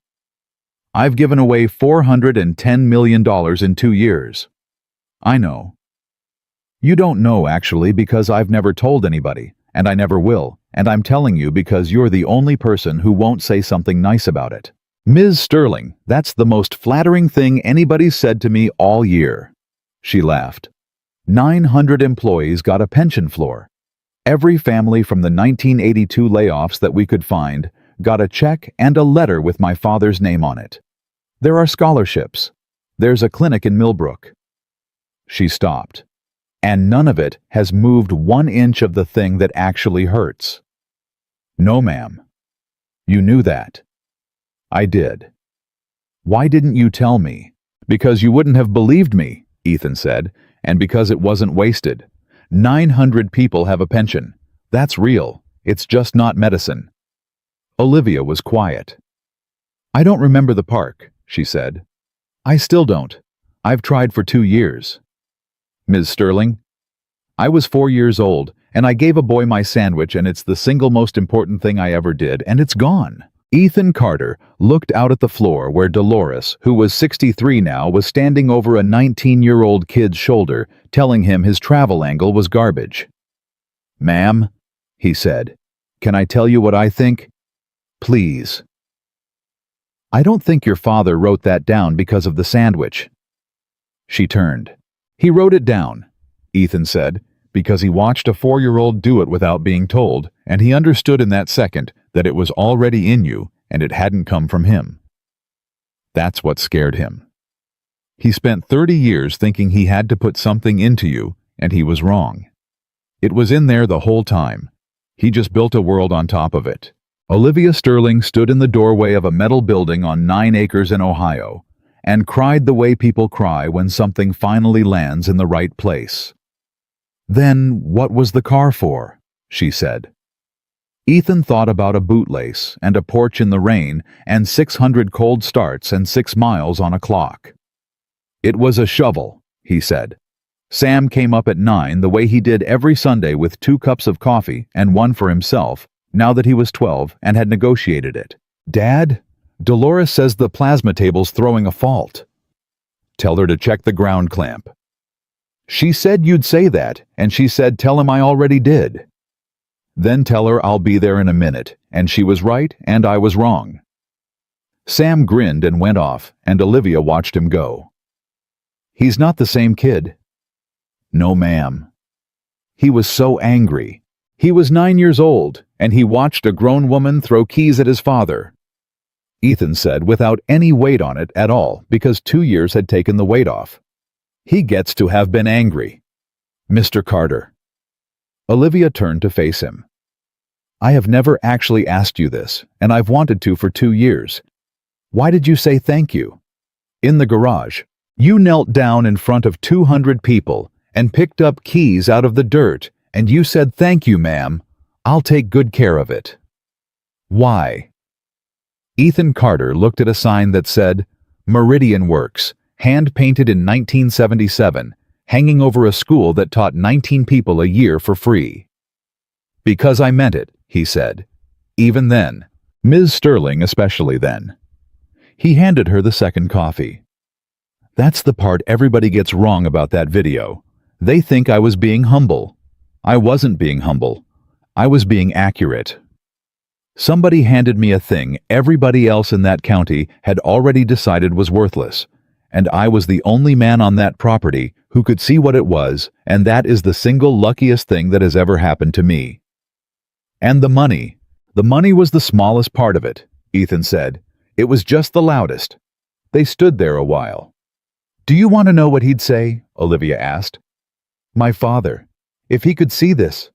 I've given away $410 million in 2 years. I know. You don't know, actually, because I've never told anybody, and I never will, and I'm telling you because you're the only person who won't say something nice about it. Ms. Sterling, that's the most flattering thing anybody's said to me all year. She laughed. 900 employees got a pension floor. Every family from the 1982 layoffs that we could find got a check and a letter with my father's name on it. There are scholarships. There's a clinic in Millbrook. She stopped. And none of it has moved 1 inch of the thing that actually hurts. No, ma'am. You knew that. I did. Why didn't you tell me? Because you wouldn't have believed me, Ethan said, and because it wasn't wasted. 900 people have a pension. That's real. It's just not medicine. Olivia was quiet. I don't remember the park, she said. I still don't. I've tried for 2 years. Ms. Sterling, I was 4 years old, and I gave a boy my sandwich, and it's the single most important thing I ever did, and it's gone. Ethan Carter looked out at the floor where Dolores, who was 63 now, was standing over a 19-year-old kid's shoulder, telling him his travel angle was garbage. Ma'am, he said, can I tell you what I think? Please. I don't think your father wrote that down because of the sandwich. She turned. He wrote it down, Ethan said, because he watched a 4-year-old do it without being told, and he understood in that second that it was already in you and it hadn't come from him. That's what scared him. He spent 30 years thinking he had to put something into you, and he was wrong. It was in there the whole time. He just built a world on top of it. Olivia Sterling stood in the doorway of a metal building on 9 acres in Ohio and cried the way people cry when something finally lands in the right place. "Then what was the car for?" she said. Ethan thought about a bootlace and a porch in the rain and 600 cold starts and 6 miles on a clock. "It was a shovel," he said. Sam came up at 9 the way he did every Sunday with 2 cups of coffee and one for himself, now that he was 12 and had negotiated it. "Dad, Dolores says the plasma table's throwing a fault." "Tell her to check the ground clamp." "She said you'd say that, and she said tell him I already did." "Then tell her I'll be there in a minute, and she was right and I was wrong." Sam grinned and went off, and Olivia watched him go. "He's not the same kid." "No, ma'am." He was so angry. He was 9 years old, and he watched a grown woman throw keys at his father. Ethan said without any weight on it at all because 2 years had taken the weight off. "He gets to have been angry." "Mr. Carter." Olivia turned to face him. "I have never actually asked you this, and I've wanted to for 2 years. Why did you say thank you? In the garage, you knelt down in front of 200 people and picked up keys out of the dirt, and you said thank you, ma'am. I'll take good care of it." "Why?" Ethan Carter looked at a sign that said, "Meridian Works, hand-painted in 1977, hanging over a school that taught 19 people a year for free." "Because I meant it," he said. "Even then. Ms. Sterling especially then." He handed her the second coffee. "That's the part everybody gets wrong about that video. They think I was being humble. I wasn't being humble. I was being accurate. Somebody handed me a thing everybody else in that county had already decided was worthless, and I was the only man on that property who could see what it was, and that is the single luckiest thing that has ever happened to me." "And the money. The money was the smallest part of it," Ethan said. "It was just the loudest." They stood there a while. "Do you want to know what he'd say?" Olivia asked. "My father. If he could see this,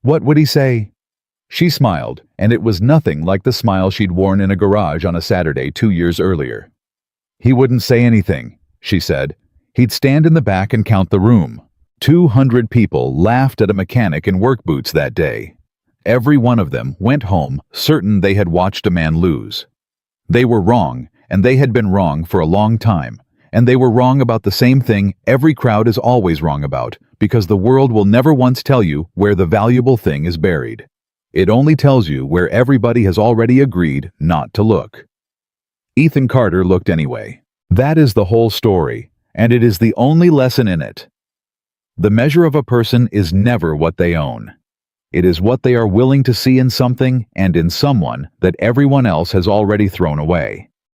what would he say?" She smiled, and it was nothing like the smile she'd worn in a garage on a Saturday 2 years earlier. "He wouldn't say anything," she said. "He'd stand in the back and count the room." 200 people laughed at a mechanic in work boots that day. Every one of them went home certain they had watched a man lose. They were wrong, and they had been wrong for a long time, and they were wrong about the same thing every crowd is always wrong about, because the world will never once tell you where the valuable thing is buried. It only tells you where everybody has already agreed not to look. Ethan Carter looked anyway. That is the whole story, and it is the only lesson in it. The measure of a person is never what they own. It is what they are willing to see in something and in someone that everyone else has already thrown away.